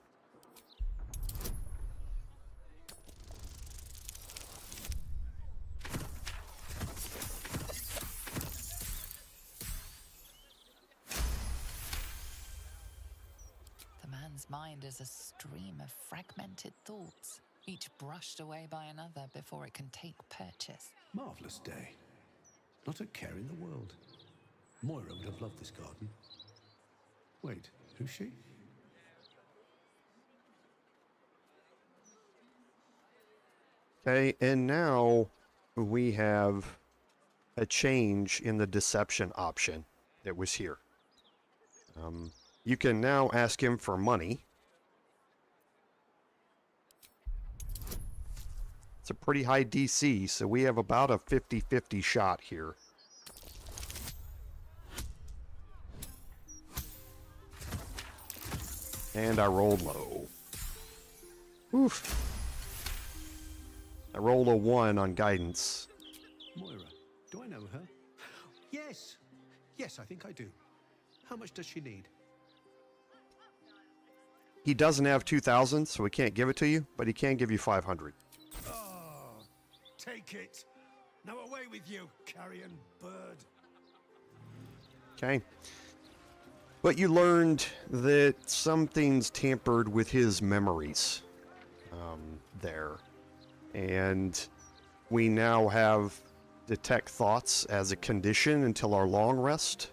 The man's mind is a stream of fragmented thoughts, each brushed away by another before it can take purchase. Marvelous day. Not a care in the world. Moira would have loved this garden. Wait, who's she? Okay, and now we have a change in the deception option that was here. You can now ask him for money. It's a pretty high DC, so we have about a 50-50 shot here. And I rolled low. Oof. I rolled a 1 on guidance. Moira. Do I know her? Yes. Yes, I think I do. How much does she need? He doesn't have 2,000, so he can't give it to you, but he can give you 500. Oh, take it. Now away with you, carrion bird. Okay. But you learned that something's tampered with his memories there. And we now have detect thoughts as a condition until our long rest.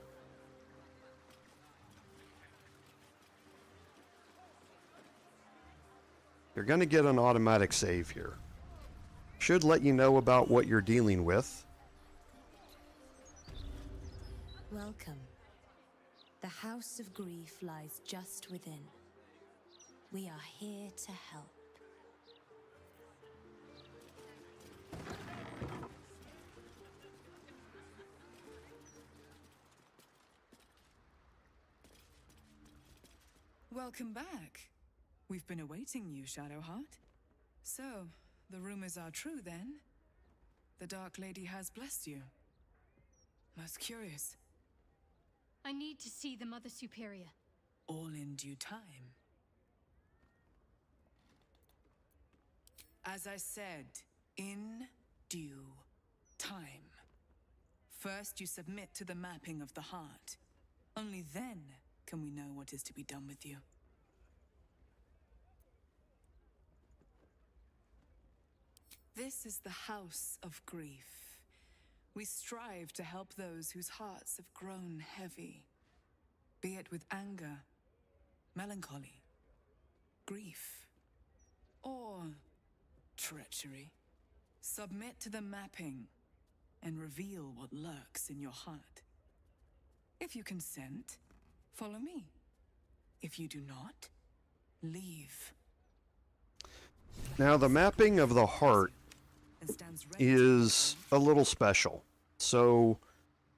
You're going to get an automatic save here. Should let you know about what you're dealing with. Welcome. The House of Grief lies just within. We are here to help. Welcome back. We've been awaiting you, Shadowheart. So, the rumors are true then? The Dark Lady has blessed you. Most curious. I need to see the Mother Superior. All in due time. As I said, in due time. First, you submit to the mapping of the heart. Only then can we know what is to be done with you. This is the House of Grief. We strive to help those whose hearts have grown heavy, be it with anger, melancholy, grief, or treachery. Submit to the mapping and reveal what lurks in your heart. If you consent, follow me. If you do not, leave. Now, the mapping of the heart is a little special. So,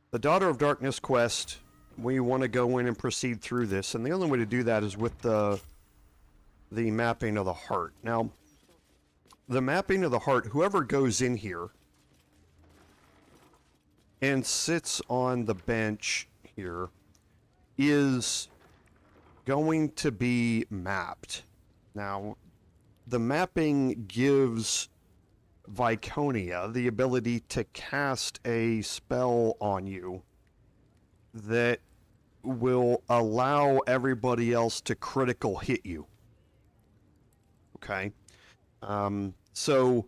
the Daughter of Darkness quest, we want to go in and proceed through this, and the only way to do that is with the mapping of the heart. Now, the mapping of the heart, whoever goes in here and sits on the bench here is going to be mapped. Now, the mapping gives Viconia the ability to cast a spell on you that will allow everybody else to critical hit you. Okay? So,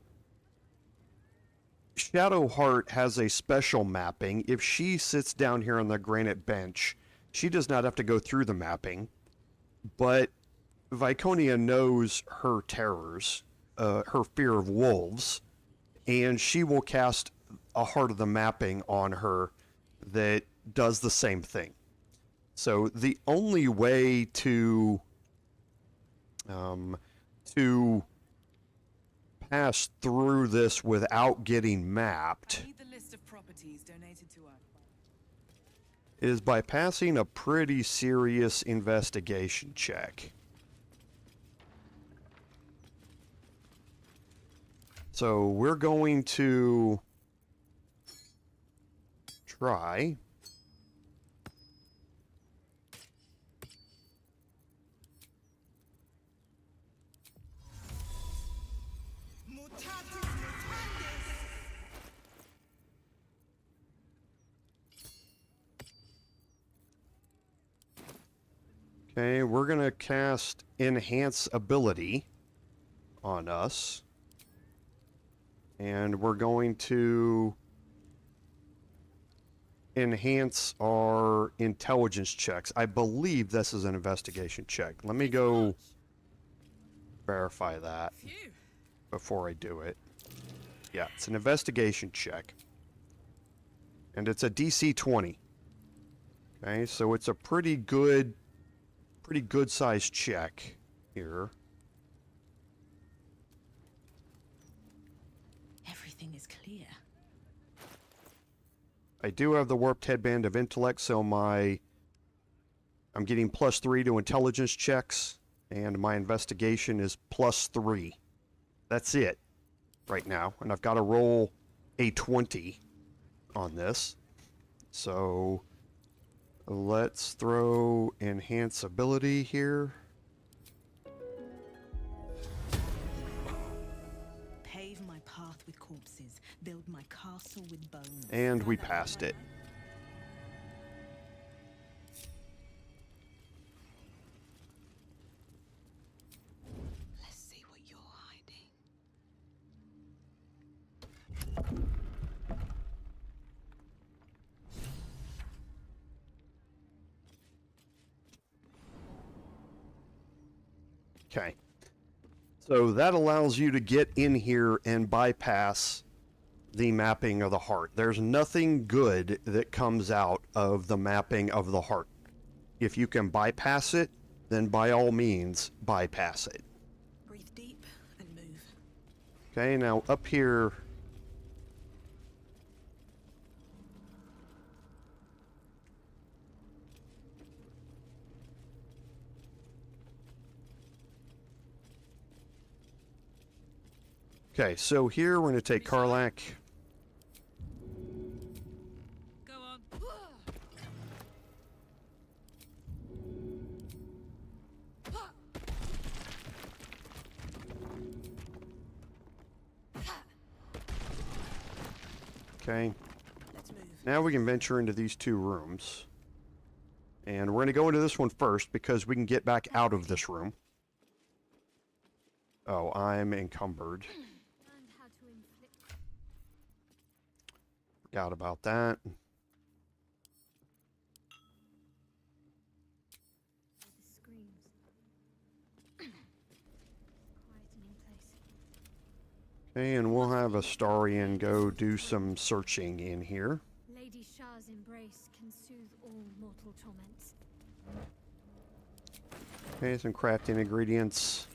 Shadowheart has a special mapping. If she sits down here on the granite bench, she does not have to go through the mapping, but Viconia knows her terrors, her fear of wolves, and she will cast a Heart of the Mapping on her that does the same thing. So the only way to pass through this without getting mapped I need the list of properties donated to us. is by passing a pretty serious investigation check. So we're going to try Okay, we're going to cast Enhance Ability on us. And we're going to enhance our intelligence checks. I believe this is an investigation check. Let me go verify that before I do it. Yeah, it's an investigation check. And it's a DC 20. Okay, so it's a pretty good sized check here. Everything is clear. I do have the warped headband of intellect, so I'm getting +3 to intelligence checks, and my investigation is +3. That's it right now, and I've got to roll a 20 on this. So let's throw enhance ability here. Pave my path with corpses, build my castle with bones. And we passed it. Let's see what you're hiding. Okay. So that allows you to get in here and bypass the mapping of the heart. There's nothing good that comes out of the mapping of the heart. If you can bypass it, then by all means, bypass it. Breathe deep and move. Okay, now up here... Okay, so here we're going to take Karlach. Go on. Okay. Now we can venture into these two rooms. And we're going to go into this one first because we can get back out of this room. Oh, I'm encumbered. Forgot about that. Okay, and we'll have Astarion go do some searching in here. Lady Shar's embrace can soothe all mortal torments. Okay, some crafting ingredients.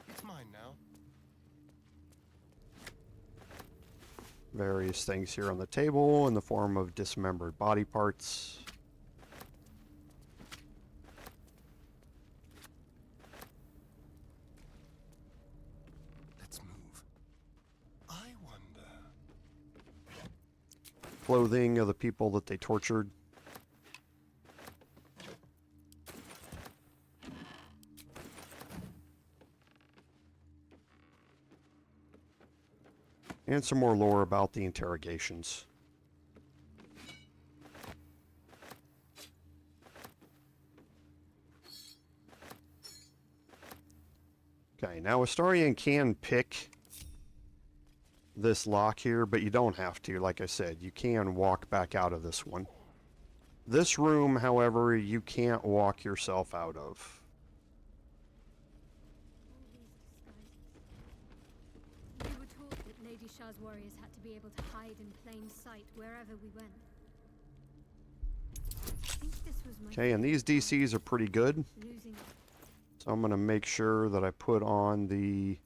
It's mine now. Various things here on the table in the form of dismembered body parts. Let's move. I wonder. Clothing of the people that they tortured. And some more lore about the interrogations. Okay, now Astarion can pick this lock here, but you don't have to. Like I said, you can walk back out of this one. This room, however, you can't walk yourself out of. We were taught that Lady Shar's warriors had to be able to hide in plain sight wherever we went. I think this was my Okay, and these DCs are pretty good. losing. So I'm going to make sure that I put on the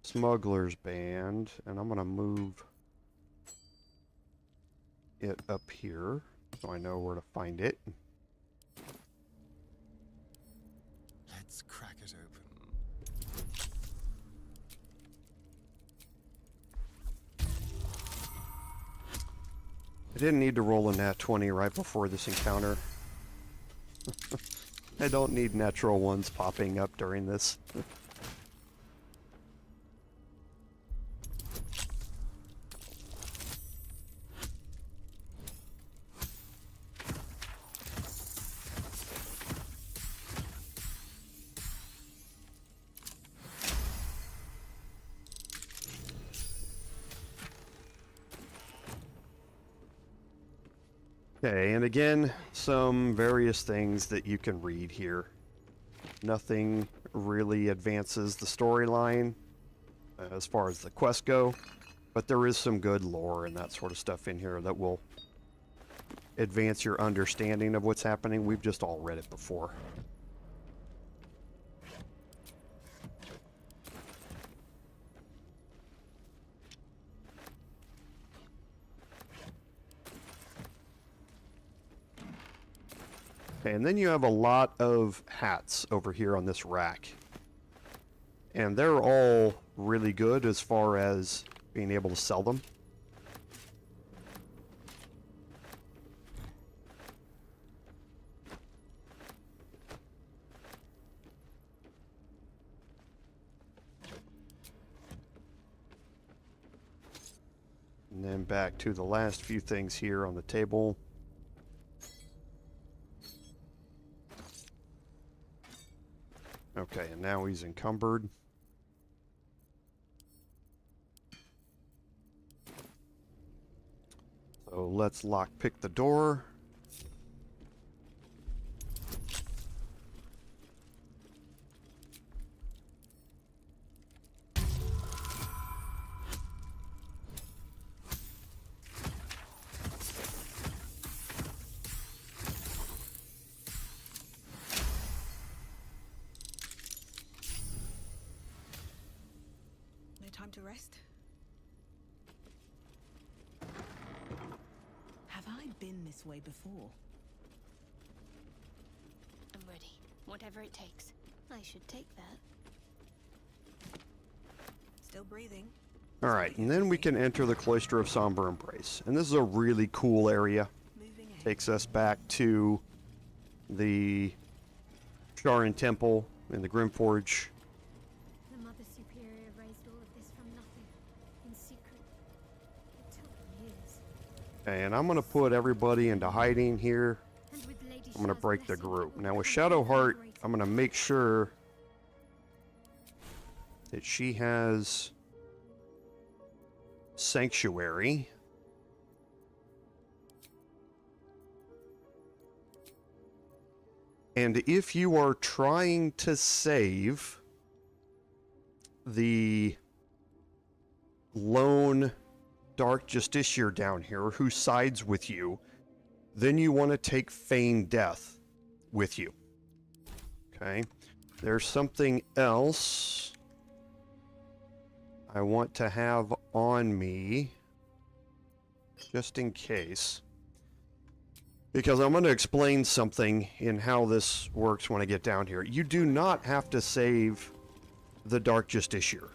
smuggler's band, and I'm going to move it up here so I know where to find it. Let's crack it open. I didn't need to roll a nat 20 right before this encounter. I don't need natural ones popping up during this. Okay, and again, some various things that you can read here. Nothing really advances the storyline as far as the quests go, but there is some good lore and that sort of stuff in here that will advance your understanding of what's happening. We've just all read it before. And then you have a lot of hats over here on this rack. And they're all really good as far as being able to sell them. And then back to the last few things here on the table. Okay, and now he's encumbered. So let's lockpick the door. Time to rest? Have I been this way before? I'm ready. Whatever it takes. I should take that. Still breathing. Alright, and then we can enter the Cloister of Somber Embrace. And this is a really cool area. Takes us back to the Sharan Temple in the Grimforge. The Mother Superior raised all of this from nothing, in secret. It took years. And I'm going to put everybody into hiding here. I'm going to break the group. Now with Shadowheart, I'm going to make sure that she has Sanctuary. And if you are trying to save the lone Dark Justiciar down here who sides with you, then you want to take Feigned Death with you. Okay. There's something else I want to have on me just in case. Because I'm going to explain something in how this works when I get down here. You do not have to save the Dark Justiciar.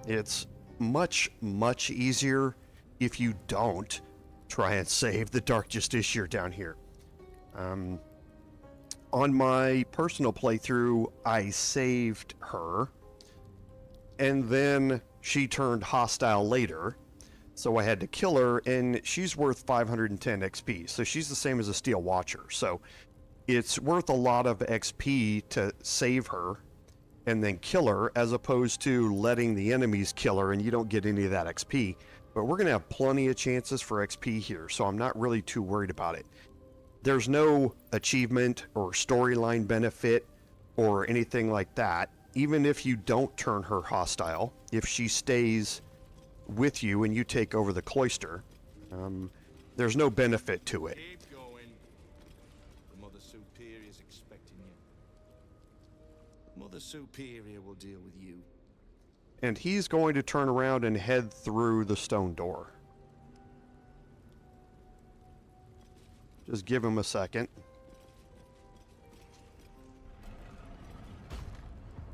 It's much, much easier if you don't try and save the Dark Justiciar down here. On my personal playthrough, I saved her, and then she turned hostile later. So I had to kill her, and she's worth 510 XP. So she's the same as a Steel Watcher. So it's worth a lot of XP to save her and then kill her, as opposed to letting the enemies kill her and you don't get any of that XP. But we're going to have plenty of chances for XP here, so I'm not really too worried about it. there's no achievement or storyline benefit or anything like that. Even if you don't turn her hostile, if she stays with you and you take over the cloister, there's no benefit to it. Keep going. The Mother Superior's expecting you. Mother Superior will deal with you. And he's going to turn around and head through the stone door. Just give him a second.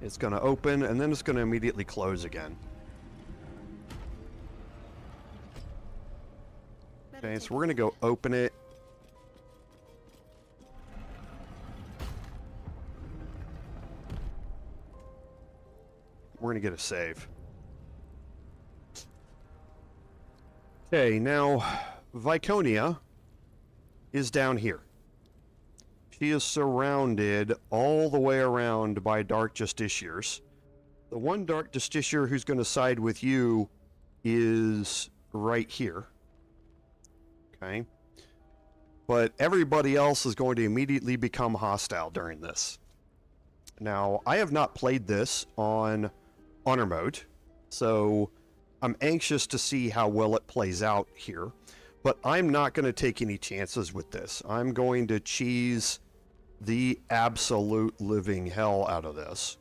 It's going to open, and then it's going to immediately close again. Okay, so we're going to go open it. We're going to get a save. Okay, now Viconia is down here. She is surrounded all the way around by Dark Justiciars. The one Dark Justiciar who's going to side with you is right here. Okay. But everybody else is going to immediately become hostile during this. Now, I have not played this on Honor Mode, so I'm anxious to see how well it plays out here. But I'm not going to take any chances with this. I'm going to cheese the absolute living hell out of this.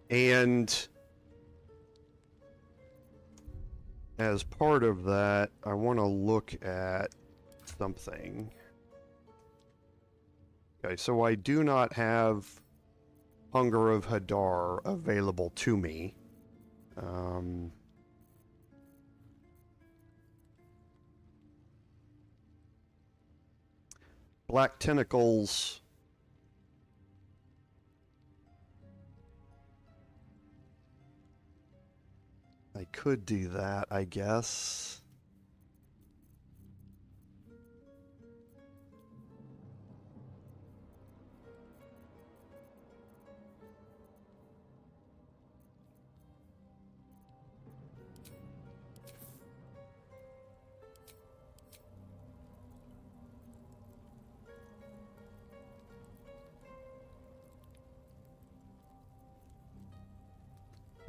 And as part of that, I want to look at something. Okay, so I do not have Hunger of Hadar available to me. Black Tentacles. I could do that, I guess.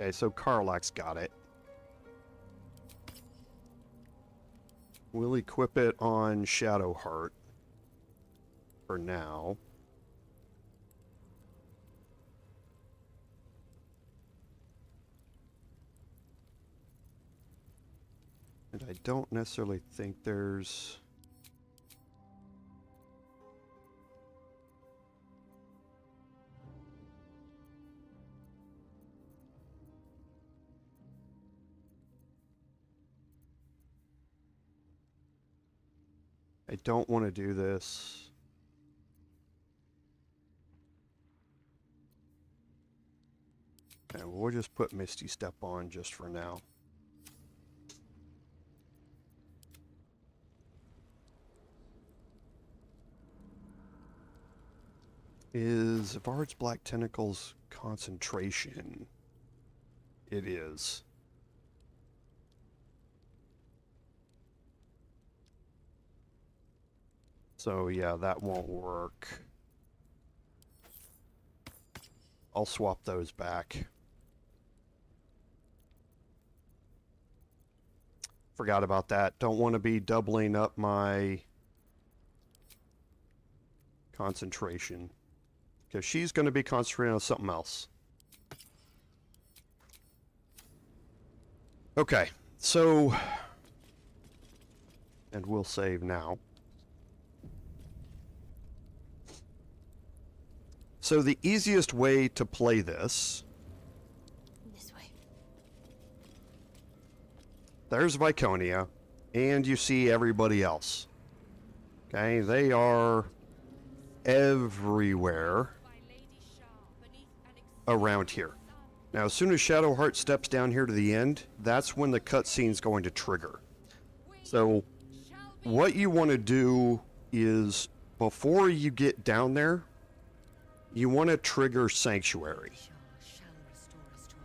Okay, so Karlach's got it. We'll equip it on Shadowheart for now. And I don't necessarily think there's... I don't want to do this. Okay, well, we'll just put Misty Step on just for now. Is Bard's Black Tentacles concentration? It is. So yeah, that won't work. I'll swap those back. Forgot about that. Don't want to be doubling up my concentration, because she's going to be concentrating on something else. Okay, so, and we'll save now. So the easiest way to play this... This way. There's Viconia, and you see everybody else. Okay, they are everywhere around here. Now, as soon as Shadowheart steps down here to the end, that's when the cutscene's going to trigger. So, what you want to do is, before you get down there, you want to trigger Sanctuary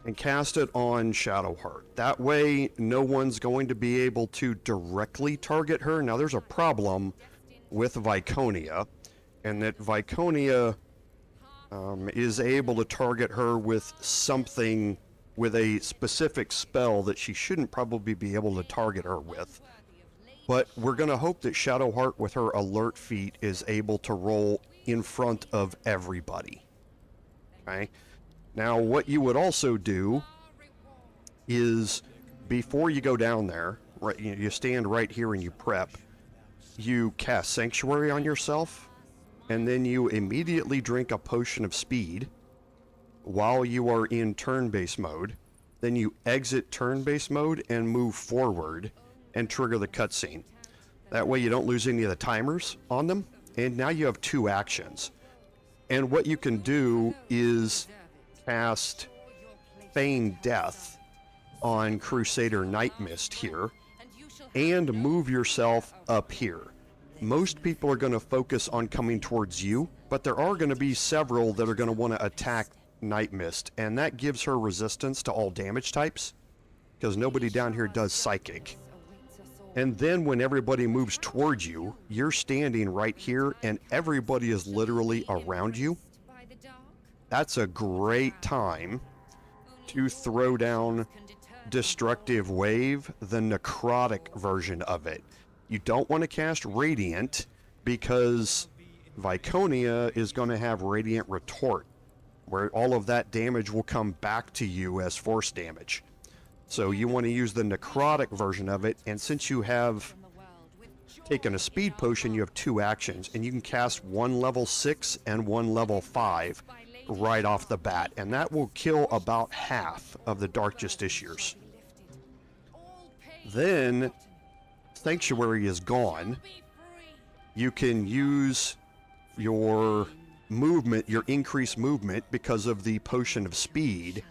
and cast it on Shadowheart. That way, no one's going to be able to directly target her. Now, there's a problem with Viconia, and that Viconia is able to target her with something, with a specific spell that she shouldn't probably be able to target her with. But we're going to hope that Shadowheart with her alert feat is able to roll in front of everybody. Okay? Now, what you would also do is, before you go down there, right, you stand right here and you prep, you cast Sanctuary on yourself, and then you immediately drink a potion of speed while you are in turn-based mode. Then you exit turn-based mode and move forward and trigger the cutscene. That way you don't lose any of the timers on them, and now you have 2 actions. And what you can do is cast Feign Death on Crusader Nightmist here, and move yourself up here. Most people are going to focus on coming towards you, but there are going to be several that are going to want to attack Nightmist, and that gives her resistance to all damage types, because nobody down here does psychic. And then when everybody moves towards you, you're standing right here, and everybody is literally around you. That's a great time to throw down Destructive Wave, the necrotic version of it. You don't want to cast Radiant, because Viconia is going to have Radiant Retort, where all of that damage will come back to you as force damage. So you want to use the necrotic version of it, and since you have taken a speed potion, you have 2 actions, and you can cast 1 level 6 and 1 level 5 right off the bat, and that will kill about half of the Dark Justiciars. Then Sanctuary is gone. You can use your movement, your increased movement, because of the potion of speed,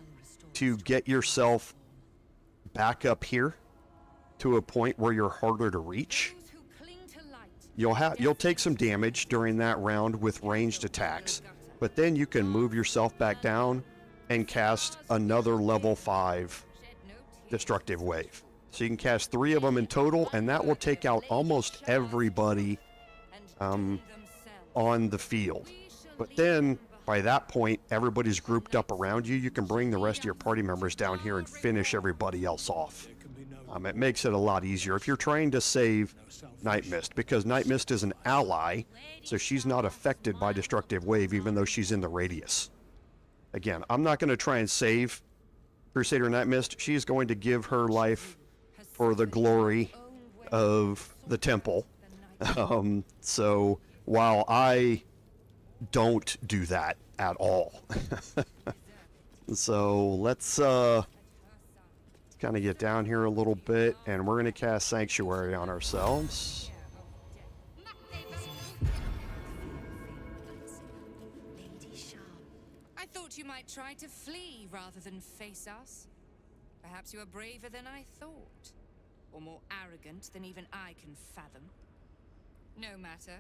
to get yourself back up here to a point where you're harder to reach. You'll take some damage during that round with ranged attacks, but then you can move yourself back down and cast another level 5 Destructive Wave. So you can cast 3 of them in total, and that will take out almost everybody on the field. But then, by that point, everybody's grouped up around you. You can bring the rest of your party members down here and finish everybody else off. It makes it a lot easier if you're trying to save Nightmist, because Nightmist is an ally, so she's not affected by Destructive Wave, even though she's in the radius. Again, I'm not going to try and save Crusader Nightmist. She's going to give her life for the glory of the temple. So while I don't do that at all. So let's kind of get down here a little bit, and we're going to cast Sanctuary on ourselves. I thought you might try to flee rather than face us. Perhaps you are braver than I thought, or more arrogant than even I can fathom. No matter.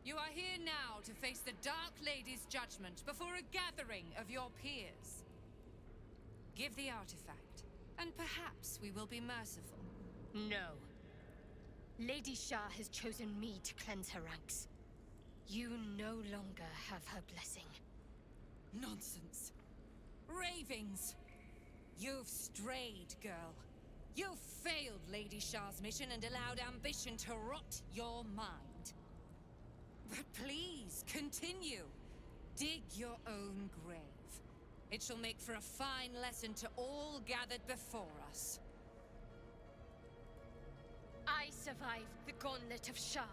You are here now to face the Dark Lady's judgment before a gathering of your peers. Give the artifact, and perhaps we will be merciful. No. Lady Shar has chosen me to cleanse her ranks. You no longer have her blessing. Nonsense. Ravings. You've strayed, girl. You've failed Lady Shar's mission and allowed ambition to rot your mind. But please, continue. Dig your own grave. It shall make for a fine lesson to all gathered before us. I survived the gauntlet of Shar.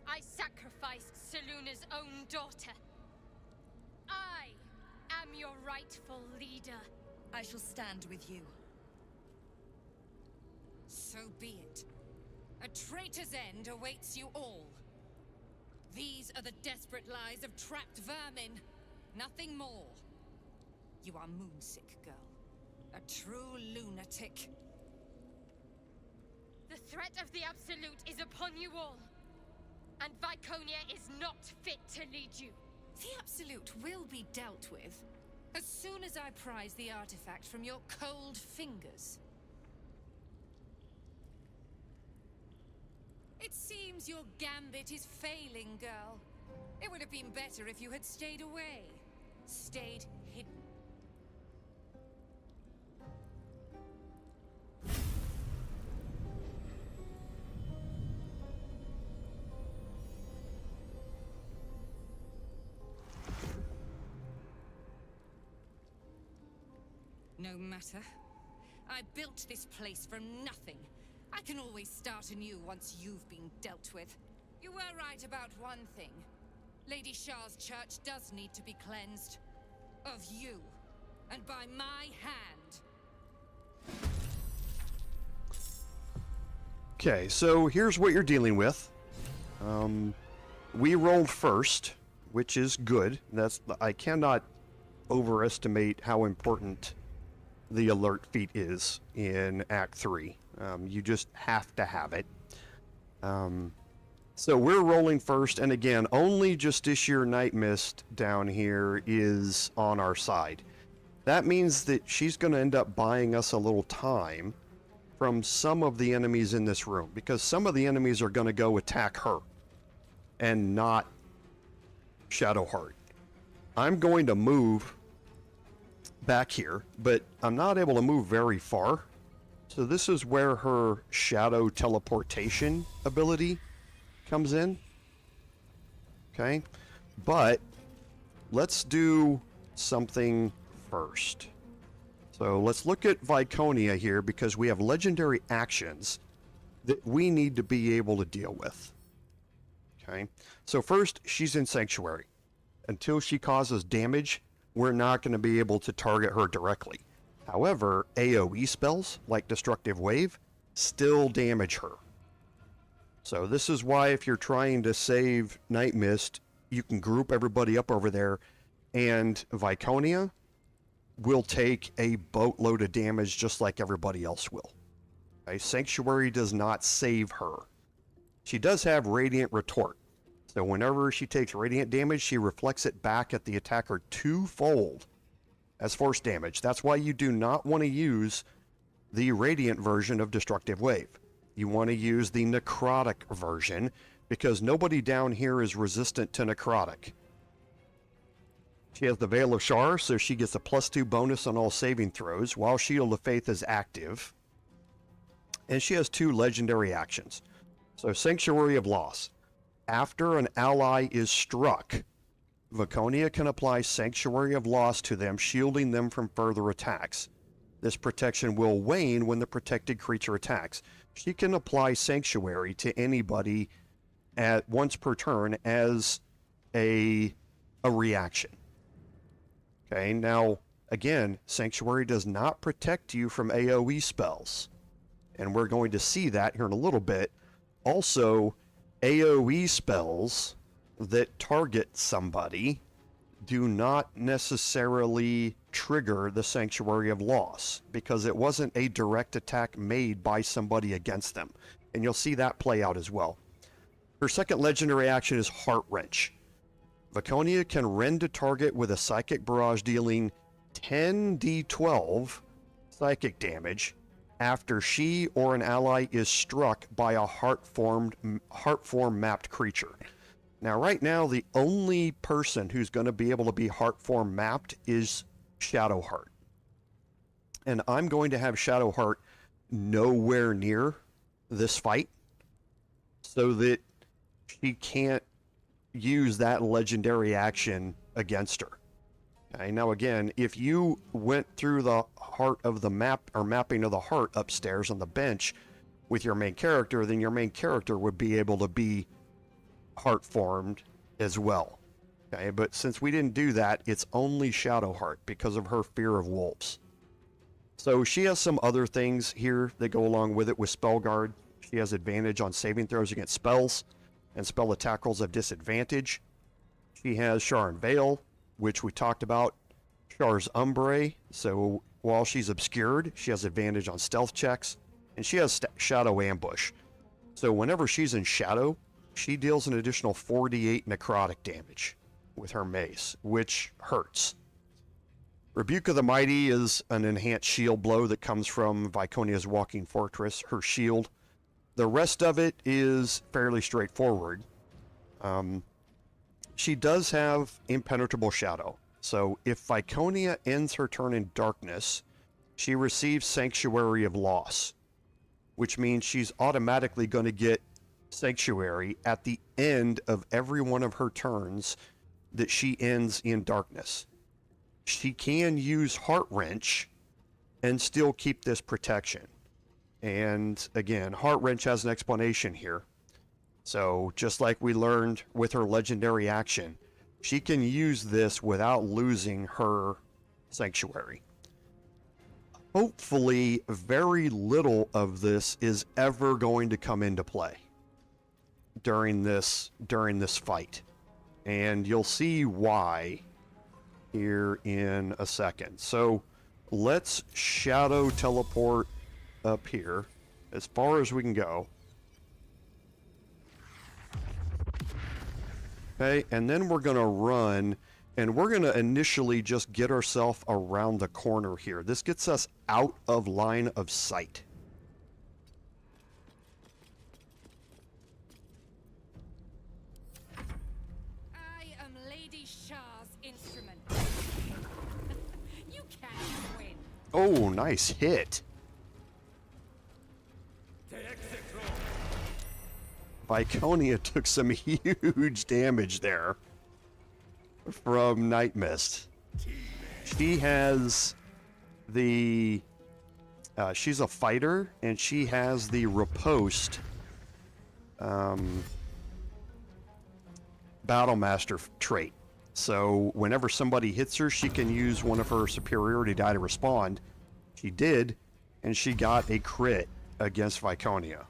I sacrificed Seluna's own daughter. I am your rightful leader. I shall stand with you. So be it. A traitor's end awaits you all. These are the desperate lies of trapped vermin. Nothing more. You are moonsick, girl. A true lunatic. The threat of the Absolute is upon you all. And Viconia is not fit to lead you. The Absolute will be dealt with as soon as I prize the artifact from your cold fingers. It seems seems your gambit is failing, girl. It would have been better if you had stayed away. Stayed hidden. No matter. I built this place from nothing. I can always start anew once you've been dealt with. You were right about one thing. Lady Shar's church does need to be cleansed. Of you. And by my hand. Okay, so here's what you're dealing with. We rolled first, which is good. I cannot overestimate how important the alert feat is in Act 3. You just have to have it. So we're rolling first, and again, only Justiciar Night Mist down here is on our side. That means that she's going to end up buying us a little time from some of the enemies in this room, because some of the enemies are going to go attack her and not Shadowheart. I'm going to move back here, but I'm not able to move very far. So this is where her shadow teleportation ability comes in. Okay, but let's do something first. So let's look at Viconia here, because we have legendary actions that we need to be able to deal with. Okay, so first, she's in Sanctuary. Until she causes damage, we're not going to be able to target her directly. However, AoE spells, like Destructive Wave, still damage her. So this is why if you're trying to save Night Mist, you can group everybody up over there, and Viconia will take a boatload of damage just like everybody else will. Okay? Sanctuary does not save her. She does have Radiant Retort. So whenever she takes radiant damage, she reflects it back at the attacker twofold as force damage. That's why you do not want to use the radiant version of Destructive Wave. You want to use the necrotic version, because nobody down here is resistant to necrotic. She has the Veil of Shar, so she gets a +2 bonus on all saving throws, while Shield of Faith is active. And she has 2 legendary actions. So Sanctuary of Loss. After an ally is struck, Viconia can apply Sanctuary of Loss to them, shielding them from further attacks. This protection will wane when the protected creature attacks. She can apply Sanctuary to anybody at once per turn as a reaction. Okay, now, again, Sanctuary does not protect you from AoE spells. And we're going to see that here in a little bit. Also, AoE spells that target somebody do not necessarily trigger the Sanctuary of Loss, because it wasn't a direct attack made by somebody against them. And you'll see that play out as well. Her second legendary action is Heart Wrench. Viconia can rend a target with a Psychic Barrage, dealing 10d12 psychic damage after she or an ally is struck by a heart form mapped creature. Now, right now, the only person who's going to be able to be heart form mapped is Shadowheart. And I'm going to have Shadowheart nowhere near this fight so that she can't use that legendary action against her. Okay, now again, if you went through the heart of the map, or mapping of the heart upstairs on the bench with your main character, then your main character would be able to be heart formed as well. Okay, but since we didn't do that, it's only Shadowheart because of her fear of wolves. So she has some other things here that go along with it. With Spell Guard, she has advantage on saving throws against spells, and spell attack rolls have disadvantage. She has Shar and Veil, which we talked about. Shar's Umbre, so while she's obscured, she has advantage on stealth checks. And she has Shadow Ambush. So whenever she's in shadow, she deals an additional 4d8 necrotic damage with her mace, which hurts. Rebuke of the Mighty is an enhanced shield blow that comes from Viconia's Walking Fortress, her shield. The rest of it is fairly straightforward. She does have impenetrable shadow. So if Viconia ends her turn in darkness, she receives Sanctuary of Loss, which means she's automatically going to get Sanctuary at the end of every one of her turns that she ends in darkness. She can use Heart Wrench and still keep this protection. And again, Heart Wrench has an explanation here. So just like we learned with her legendary action, she can use this without losing her Sanctuary. Hopefully, very little of this is ever going to come into play during this fight. And you'll see why here in a second. So let's shadow teleport up here as far as we can go. Okay, and then we're going to run, and we're going to initially just get ourselves around the corner here. This gets us out of line of sight. I am Lady Shar's instrument. You can't win. Oh, nice hit. Viconia took some huge damage there from Night Mist. She has the... she's a fighter, and she has the riposte Battlemaster trait. So whenever somebody hits her, she can use one of her superiority die to respond. She did, and she got a crit against Viconia.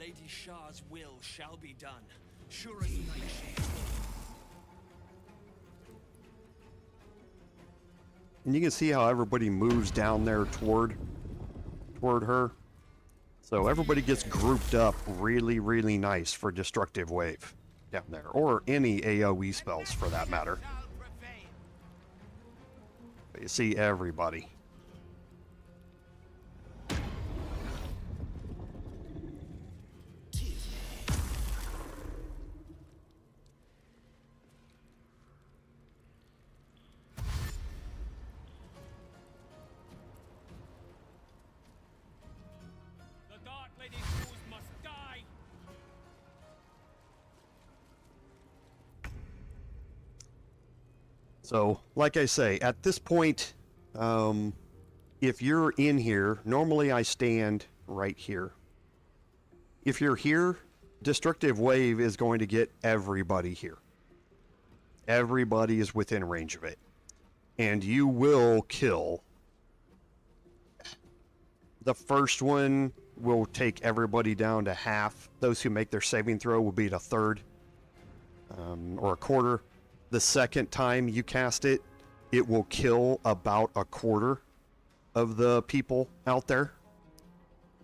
Lady Shar's will shall be done. Surely I shall. And you can see how everybody moves down there toward her. So everybody gets grouped up really, really nice for Destructive Wave down there. Or any AoE spells for that matter. But you see everybody. So, like I say, at this point, if you're in here, normally I stand right here. If you're here, Destructive Wave is going to get everybody here. Everybody is within range of it. And you will kill. The first one will take everybody down to half. Those who make their saving throw will be at a third or a quarter. The second time you cast it, it will kill about a quarter of the people out there.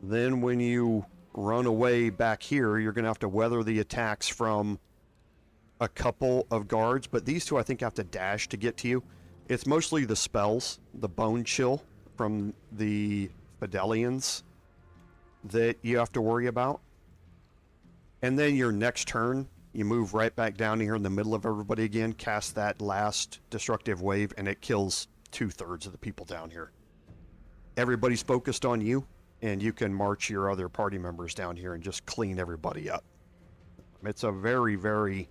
Then when you run away back here, you're going to have to weather the attacks from a couple of guards, but these two I think have to dash to get to you. It's mostly the spells, the Bone Chill from the Fidelians that you have to worry about. And then your next turn, you move right back down here in the middle of everybody again, cast that last Destructive Wave, and it kills 2/3 of the people down here. Everybody's focused on you, and you can march your other party members down here and just clean everybody up. It's a very, very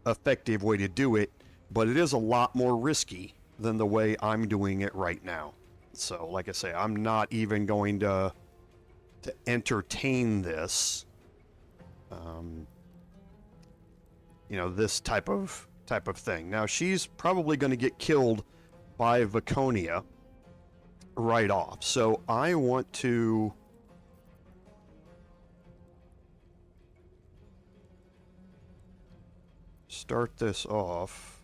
effective way to do it, but it is a lot more risky than the way I'm doing it right now. So, like I say, I'm not even going to entertain this. You know, this type of thing. Now, she's probably going to get killed by Viconia right off. So I want to start this off.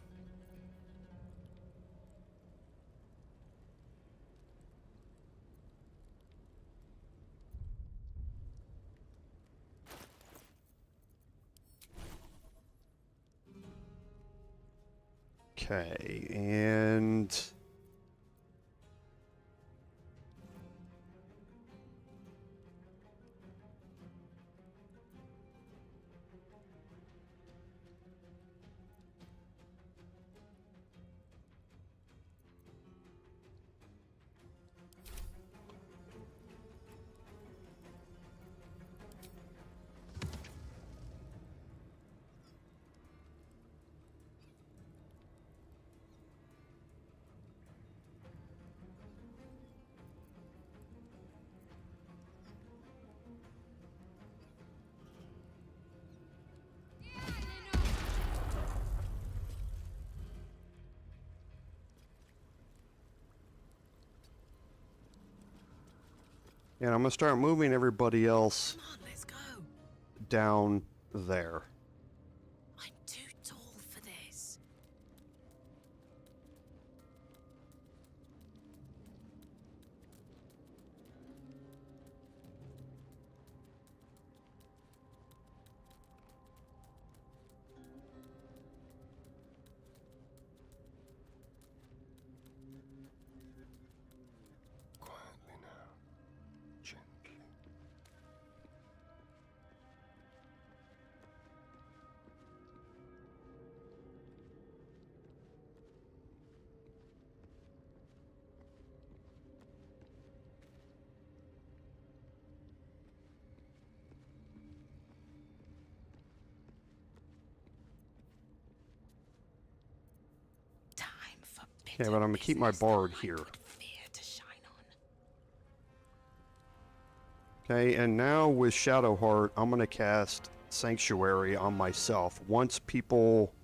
Okay, and I'm gonna start moving everybody else down there. I'm too tall for this. Quietly now. Gently. Okay, but I'm gonna keep my bard here. Okay, and now with Shadowheart, I'm gonna cast Sanctuary on myself once people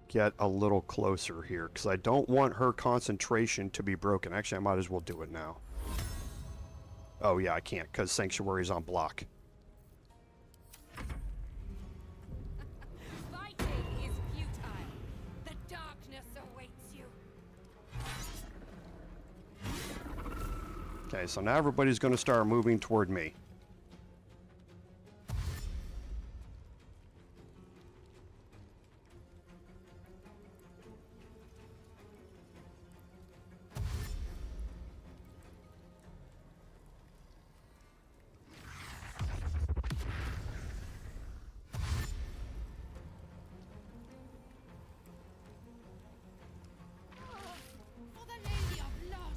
get a little closer here, because I don't want her concentration to be broken. Actually, I might as well do it now. Oh yeah, I can't, because Sanctuary is on block. Fighting is futile. The darkness awaits you. Okay, so now everybody's gonna start moving toward me. For the Lady of Loss.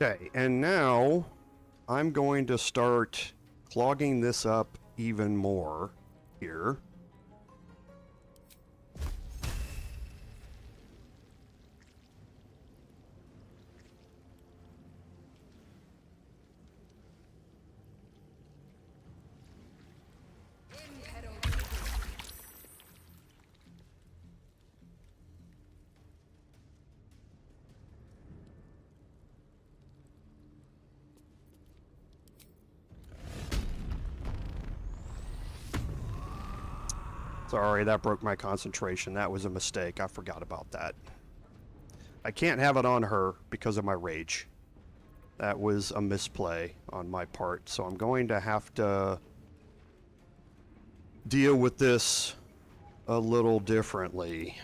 Okay, and now I'm going to start clogging this up even more here. Sorry, that broke my concentration. That was a mistake. I forgot about that. I can't have it on her because of my rage. That was a misplay on my part. So I'm going to have to deal with this a little differently.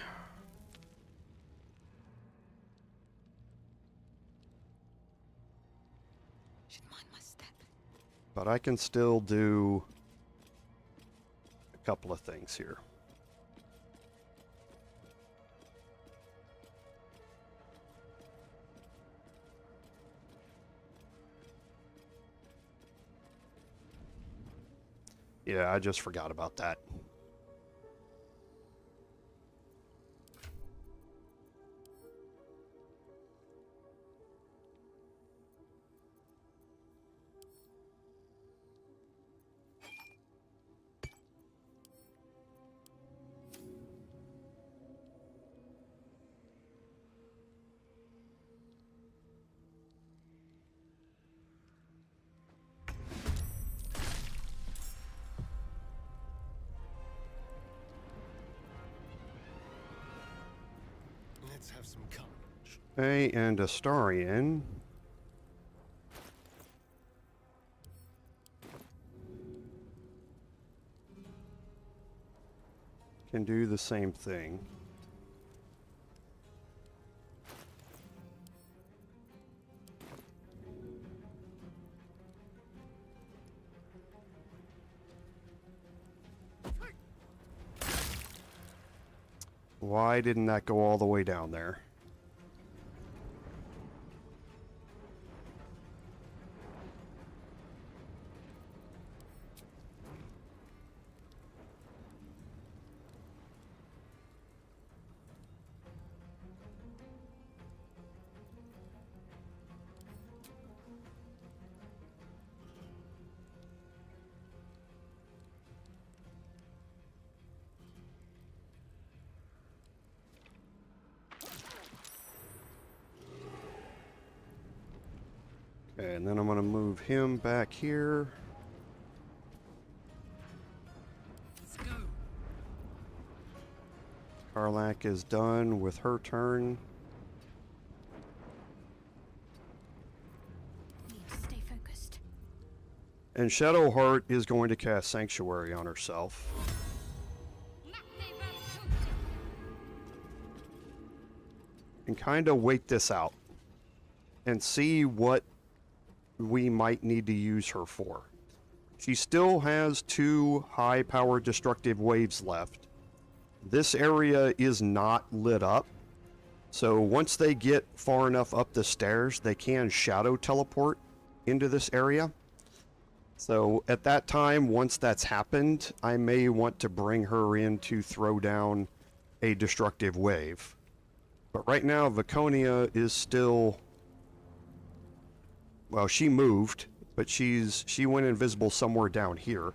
Should mind my step. But I can still do a couple of things here. Yeah, I just forgot about that. Let's have some carnage. Okay, and Astarian. Can do the same thing. Why didn't that go all the way down there? Okay, and then I'm going to move him back here. Let's go. Karlak is done with her turn. Need to stay focused. And Shadowheart is going to cast Sanctuary on herself. And kind of wait this out. And see what we might need to use her for. She still has 2 high-power destructive waves left. This area is not lit up. So once they get far enough up the stairs, they can shadow teleport into this area. So at that time, once that's happened, I may want to bring her in to throw down a destructive wave. But right now, Viconia is still... Well, she moved, but she went invisible somewhere down here.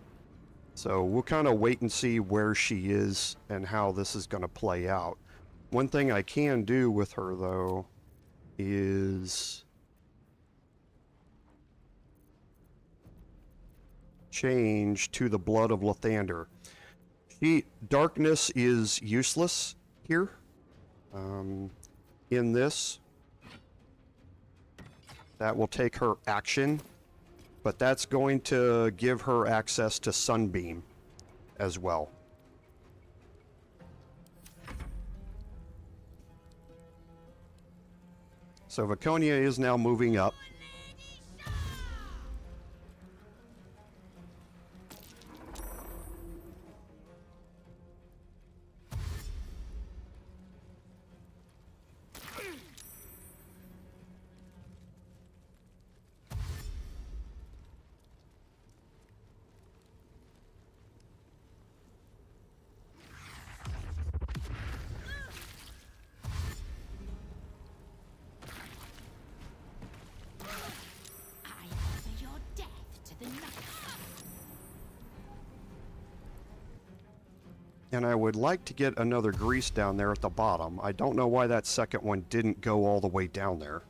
So we'll kind of wait and see where she is and how this is going to play out. One thing I can do with her, though, is change to the Blood of Lathander. Darkness is useless here. In this, that will take her action, but that's going to give her access to Sunbeam as well. So Viconia is now moving up. And I would like to get another grease down there at the bottom. I don't know why that second one didn't go all the way down there.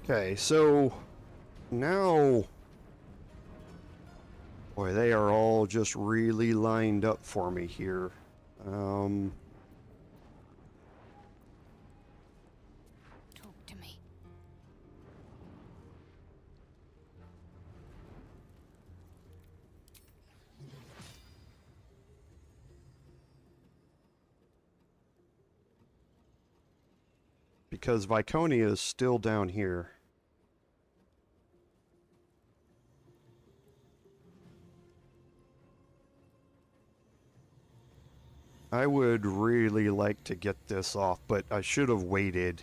Okay, so now, boy, they are all just really lined up for me here. Talk to me. Because Viconia is still down here. I would really like to get this off, but I should have waited.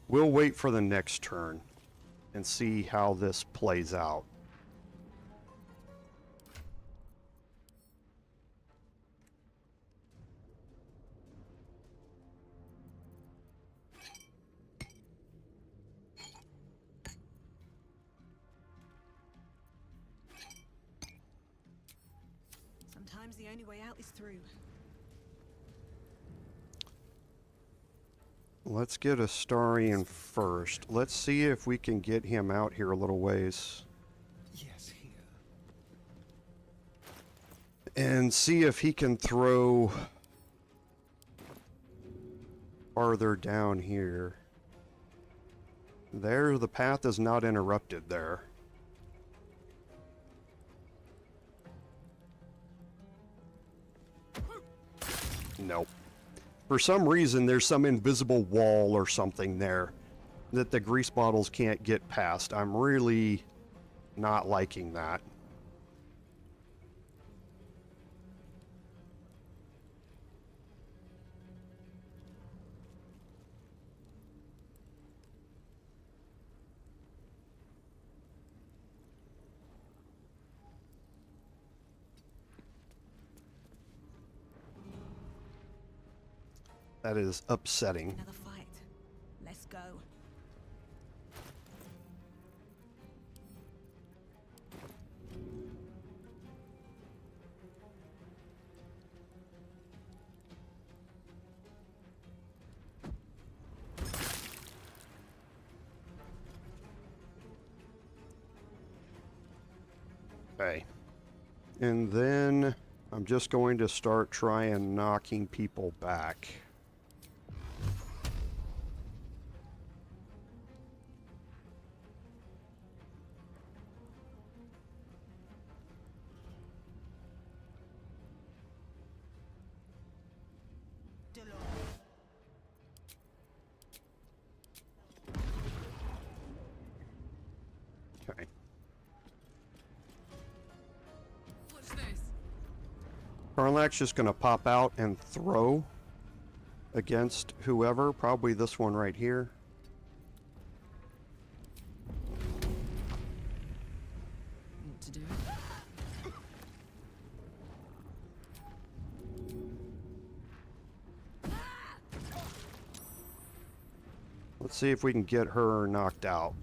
We'll wait for the next turn and see how this plays out. Sometimes the only way out is through. Let's get Astarion first. Let's see if we can get him out here a little ways. Yes, here. And see if he can throw farther down here. There, the path is not interrupted there. Nope. For some reason, there's some invisible wall or something there that the grease bottles can't get past. I'm really not liking that. That is upsetting. Another fight. Let's go. Okay. And then I'm just going to start trying knocking people back. Okay. What's this? Karlach's just going to pop out and throw against whoever, probably this one right here. What to do? Let's see if we can get her knocked out.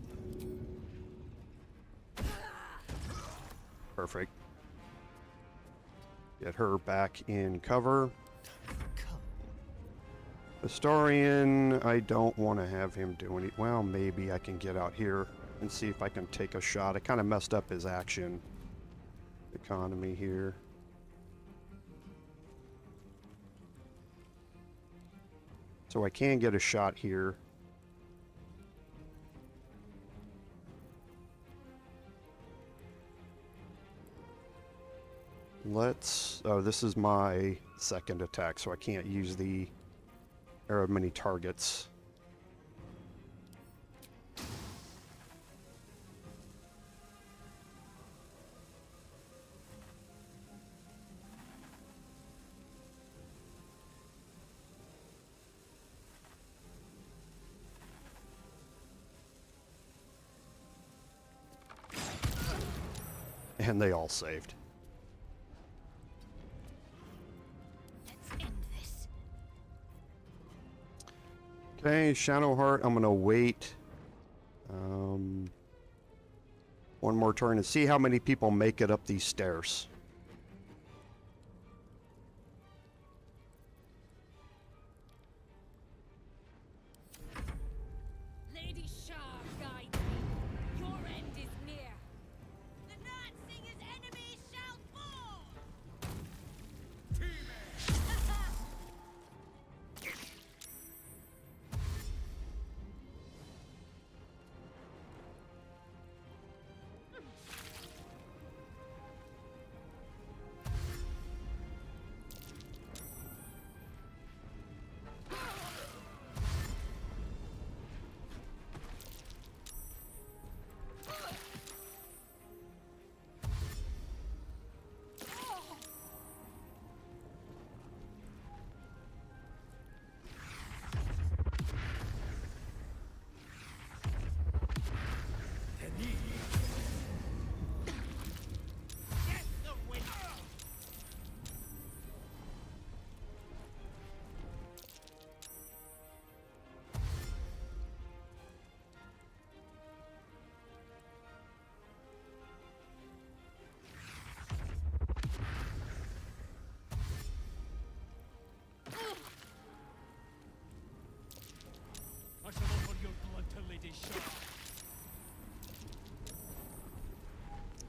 Perfect. Get her back in cover. Astarion, I don't want to have him do any... Well, maybe I can get out here and see if I can take a shot. I kind of messed up his action economy here. So I can get a shot here. Let's... Oh, this is my second attack, so I can't use the arrow of many targets. And they all saved. Okay, Shadowheart, I'm gonna wait one more turn and see how many people make it up these stairs. mighty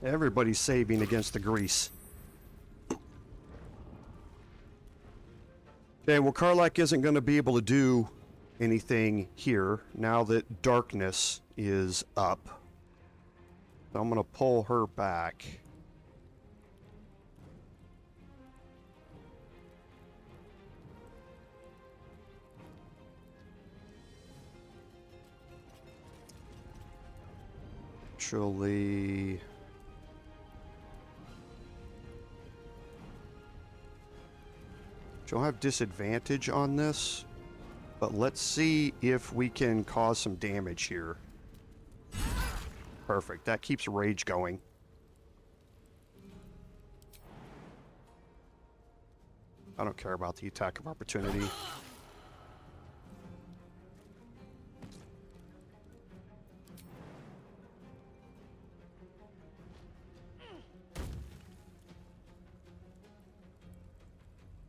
Shar. Everybody's saving against the grease. Okay, well, Karlach isn't going to be able to do anything here now that darkness is up. So I'm going to pull her back. Actually, she'll have disadvantage on this, but let's see if we can cause some damage here. Perfect. That keeps rage going. I don't care about the attack of opportunity.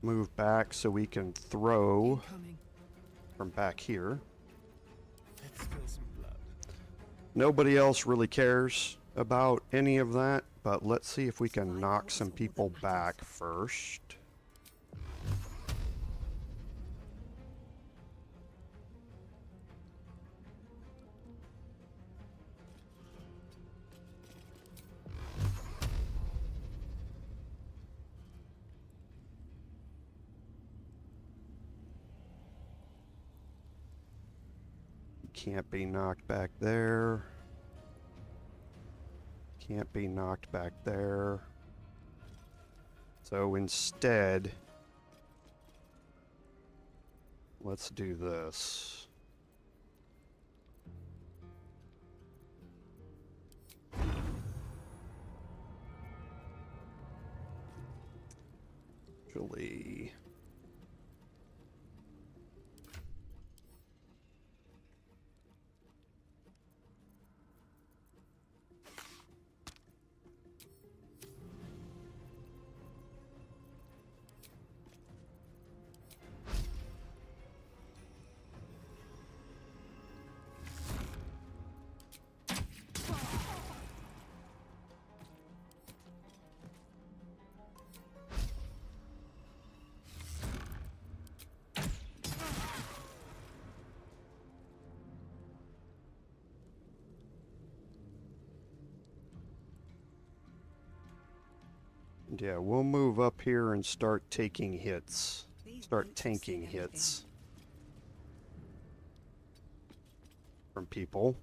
Move back so we can throw from back here. Let's spill some blood. Nobody else really cares about any of that, but let's see if we can knock some people back first. Can't be knocked back there. Can't be knocked back there. So instead, let's do this. Actually, yeah, we'll move up here and start taking hits. Start tanking hits from people.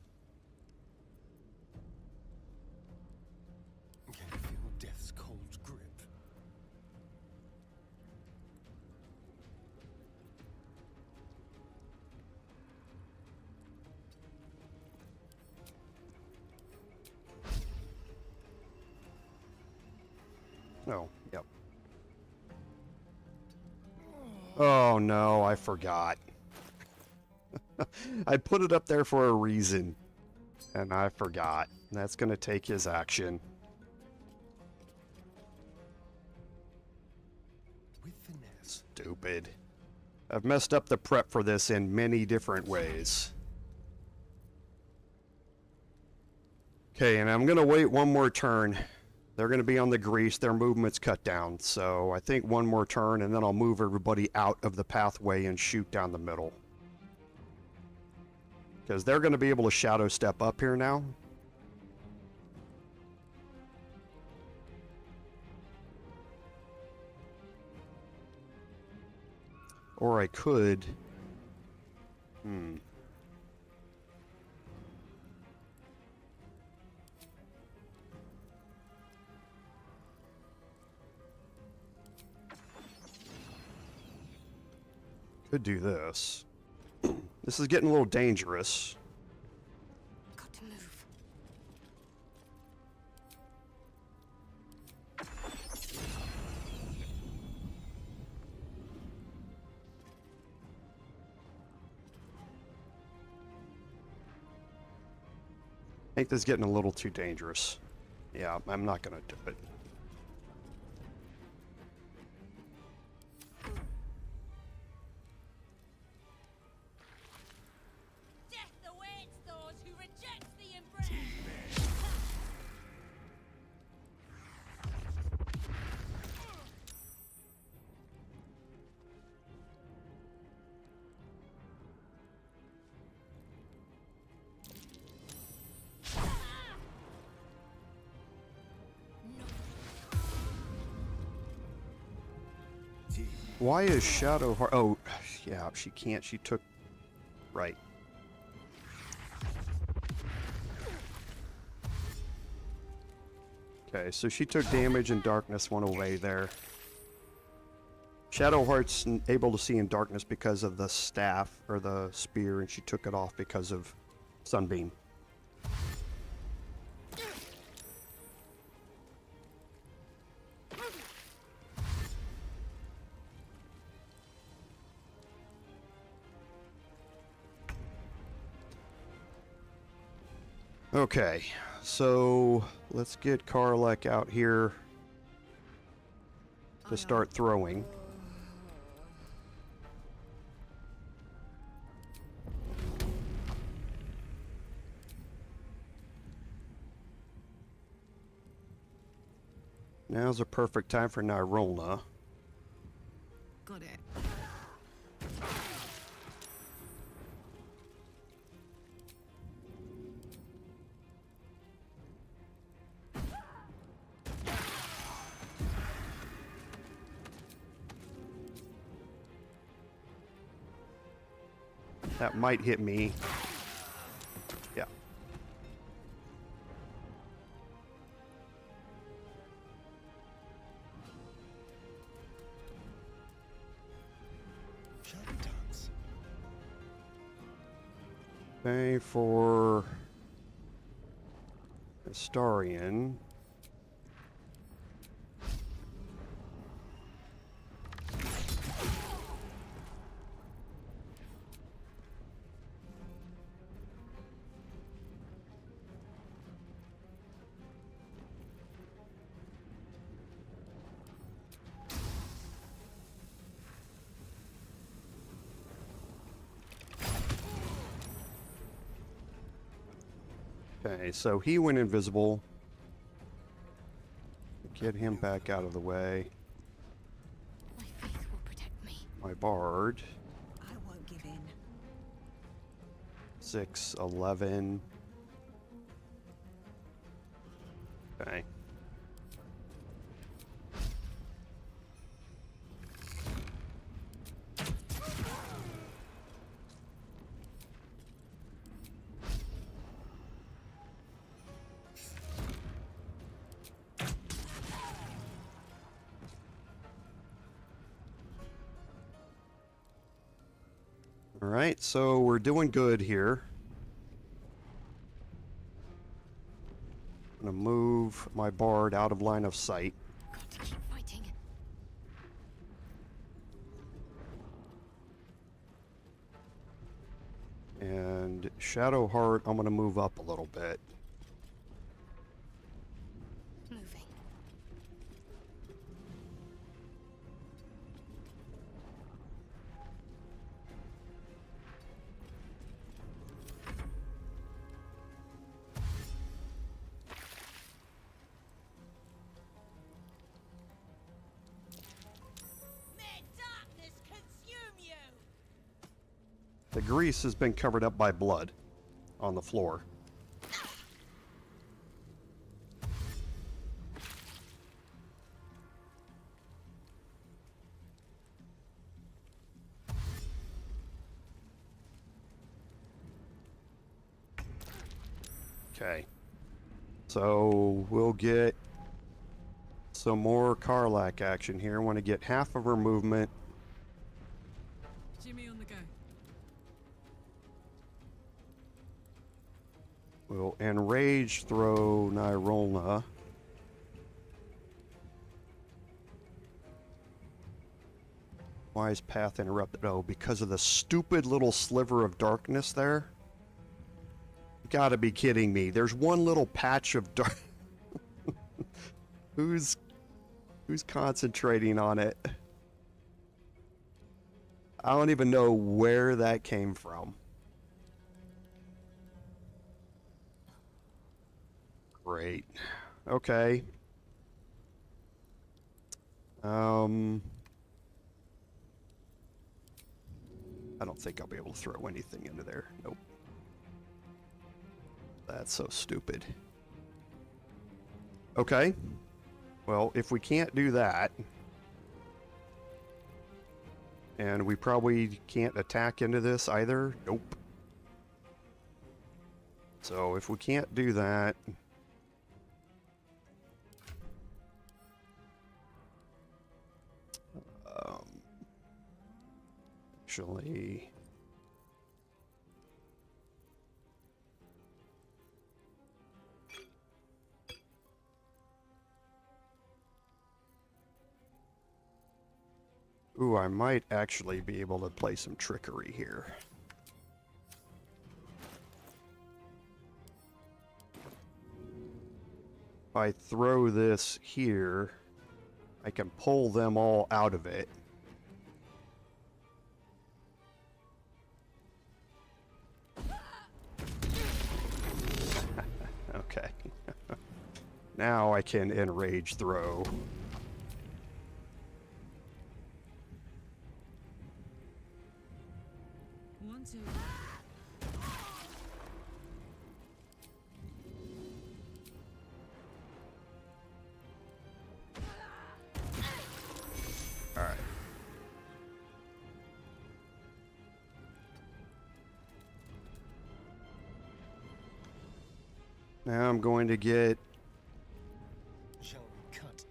Can you feel death's cold grip? Oh, yep. Oh no, I forgot. I put it up there for a reason, and I forgot. That's going to take his action. With finesse. Stupid. I've messed up the prep for this in many different ways. Okay, and I'm going to wait one more turn. They're going to be on the grease. Their movement's cut down. So I think one more turn, and then I'll move everybody out of the pathway and shoot down the middle. Because they're going to be able to shadow step up here now. Or I could... Could do this. This is getting a little dangerous. Got to move. I think this is getting a little too dangerous. Yeah, I'm not gonna do it. Why is Shadowheart? Oh, yeah, she can't. She took... Right. Okay, so she took damage and darkness went away there. Shadowheart's able to see in darkness because of the staff, or the spear, and she took it off because of Sunbeam. Okay, so let's get Karlach out here to start throwing. Now's a perfect time for Nyrolna. Got it. That might hit me. Yeah. Okay, for Astarion. Okay, so he went invisible. Get him back out of the way. My faith will protect me. My bard. I won't give in. 6, 11. Okay. Alright, so we're doing good here. I'm gonna move my bard out of line of sight. Got to keep fighting. And Shadowheart, I'm gonna move up a little bit. Moving. The grease has been covered up by blood on the floor. Okay. So we'll get some more Karlach action here. I want to get half of her movement. Jimmy on the go. We'll enrage throw Nyrolna. Why is path interrupted? Oh, because of the stupid little sliver of darkness there? You gotta be kidding me. There's one little patch of dark. Who's concentrating on it? I don't even know where that came from. Great. Okay. I don't think I'll be able to throw anything into there. Nope. That's so stupid. Okay. Well, if we can't do that, And we probably can't attack into this either. Nope. So if we can't do that... actually... Ooh, I might actually be able to play some trickery here. If I throw this here, I can pull them all out of it. Okay. Now I can enrage throw. Alright. Now I'm going to get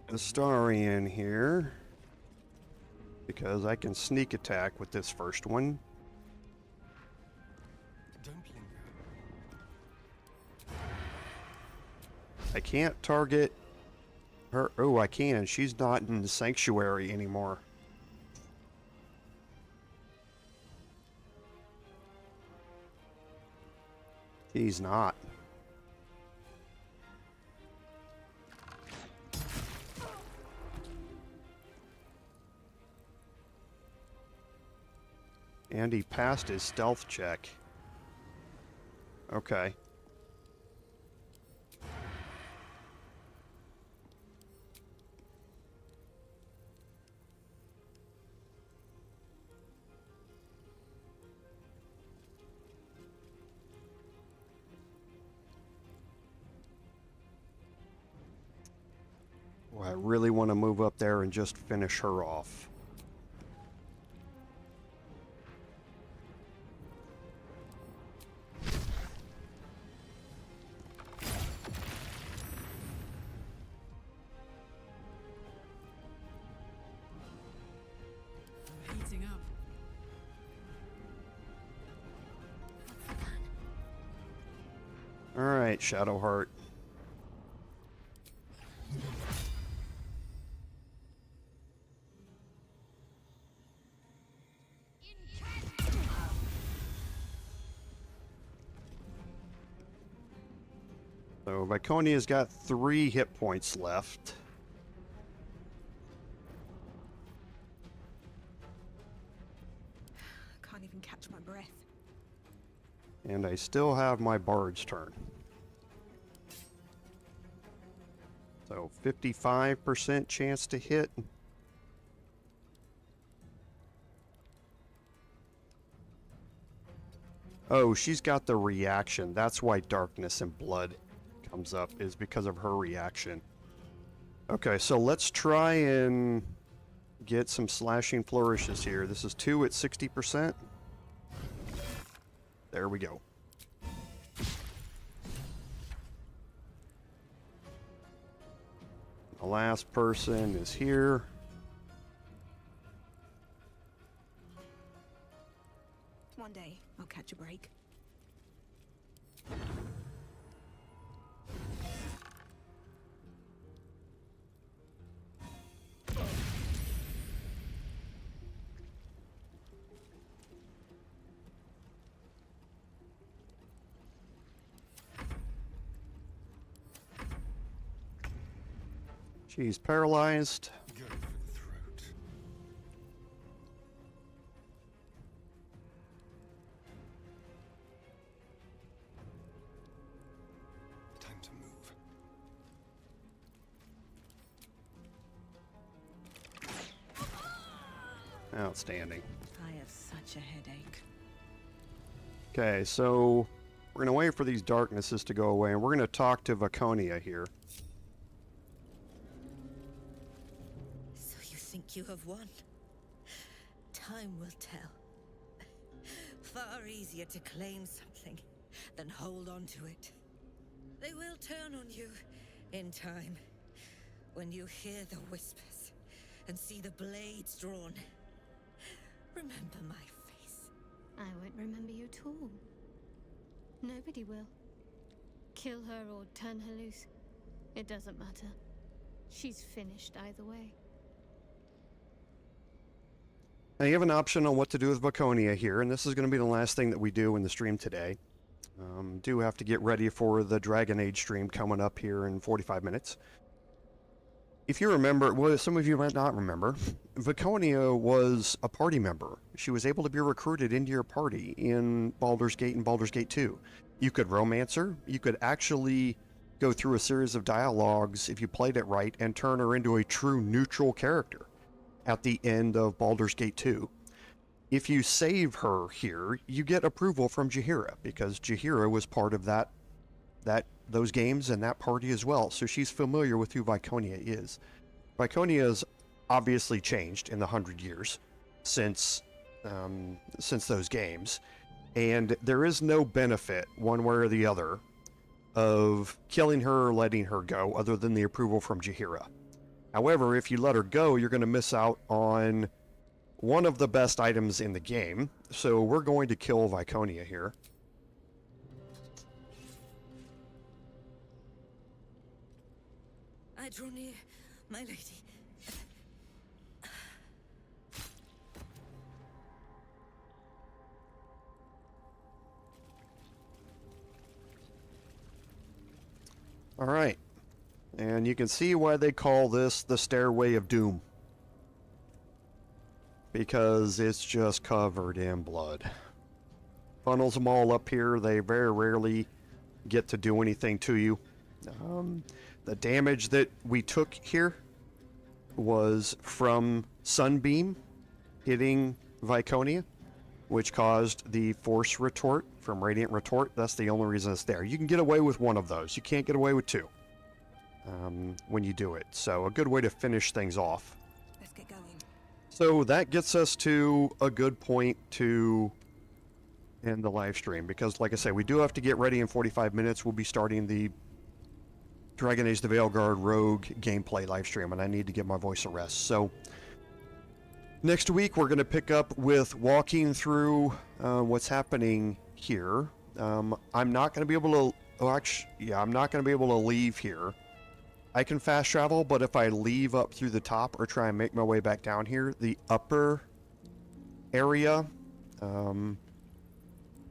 the Starian here, because I can sneak attack with this first one. I can't target her. Oh, I can. She's not in the sanctuary anymore. He's not. And he passed his stealth check. Okay. Well, I really want to move up there and just finish her off. Heating up. All right, Shadowheart. So Viconia's got 3 hit points left. Can't even catch my breath. And I still have my bard's turn. So 55% chance to hit. Oh, she's got the reaction. That's why darkness and blood comes up, is because of her reaction. Okay, so let's try and get some slashing flourishes here. This is 2 at 60%. There we go. The last person is here. One day, I'll catch a break. She's paralyzed. Go for the throat. Time to move. Outstanding. I have such a headache. Okay, so we're going to wait for these darknesses to go away, and we're going to talk to Viconia here. So you think you have won? Time will tell. Far easier to claim something than hold on to it. They will turn on you in time. When you hear the whispers and see the blades drawn. Remember my face. I won't remember you at all. Nobody will. Kill her or turn her loose. It doesn't matter. She's finished either way. Now you have an option on what to do with Viconia here, and this is going to be the last thing that we do in the stream today. Do have to get ready for the Dragon Age stream coming up here in 45 minutes. If you remember, well, some of you might not remember, Viconia was a party member. She was able to be recruited into your party in Baldur's Gate and Baldur's Gate 2. You could romance her. You could actually go through a series of dialogues if you played it right and turn her into a true neutral character at the end of Baldur's Gate 2. If you save her here, you get approval from Jaheira, because Jaheira was part of those games and that party as well, so she's familiar with who Viconia is. Viconia has obviously changed in the 100 years since those games, and there is no benefit, one way or the other, of killing her or letting her go, other than the approval from Jaheira. However, if you let her go, you're going to miss out on one of the best items in the game, so we're going to kill Viconia here. I draw near, my lady. All right, and you can see why they call this the Stairway of Doom. Because it's just covered in blood. Funnels them all up here. They very rarely get to do anything to you. The damage that we took here was from Sunbeam hitting Viconia, which caused the Force Retort from Radiant Retort. That's the only reason it's there. You can get away with one of those. You can't get away with two when you do it. So a good way to finish things off. Let's get going. So that gets us to a good point to end the live stream, because like I say, we do have to get ready in 45 minutes. We'll be starting the Dragon Age the Veilguard Rogue gameplay live stream, and I need to give my voice a rest. So next week we're going to pick up with walking through what's happening here. I'm not going to be able to, I'm not going to be able to leave here. I can fast travel, but if I leave up through the top or try and make my way back down here, the upper area,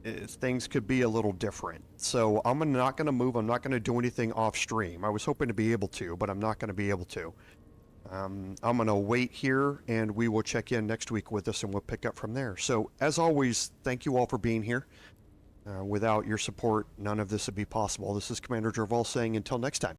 things could be a little different. So I'm not going to move. I'm not going to do anything off stream. I was hoping to be able to, but I'm not going to be able to. I'm going to wait here, and we will check in next week with us, and we'll pick up from there. So as always, thank you all for being here. Without your support, none of this would be possible. This is Commander Jerval saying until next time.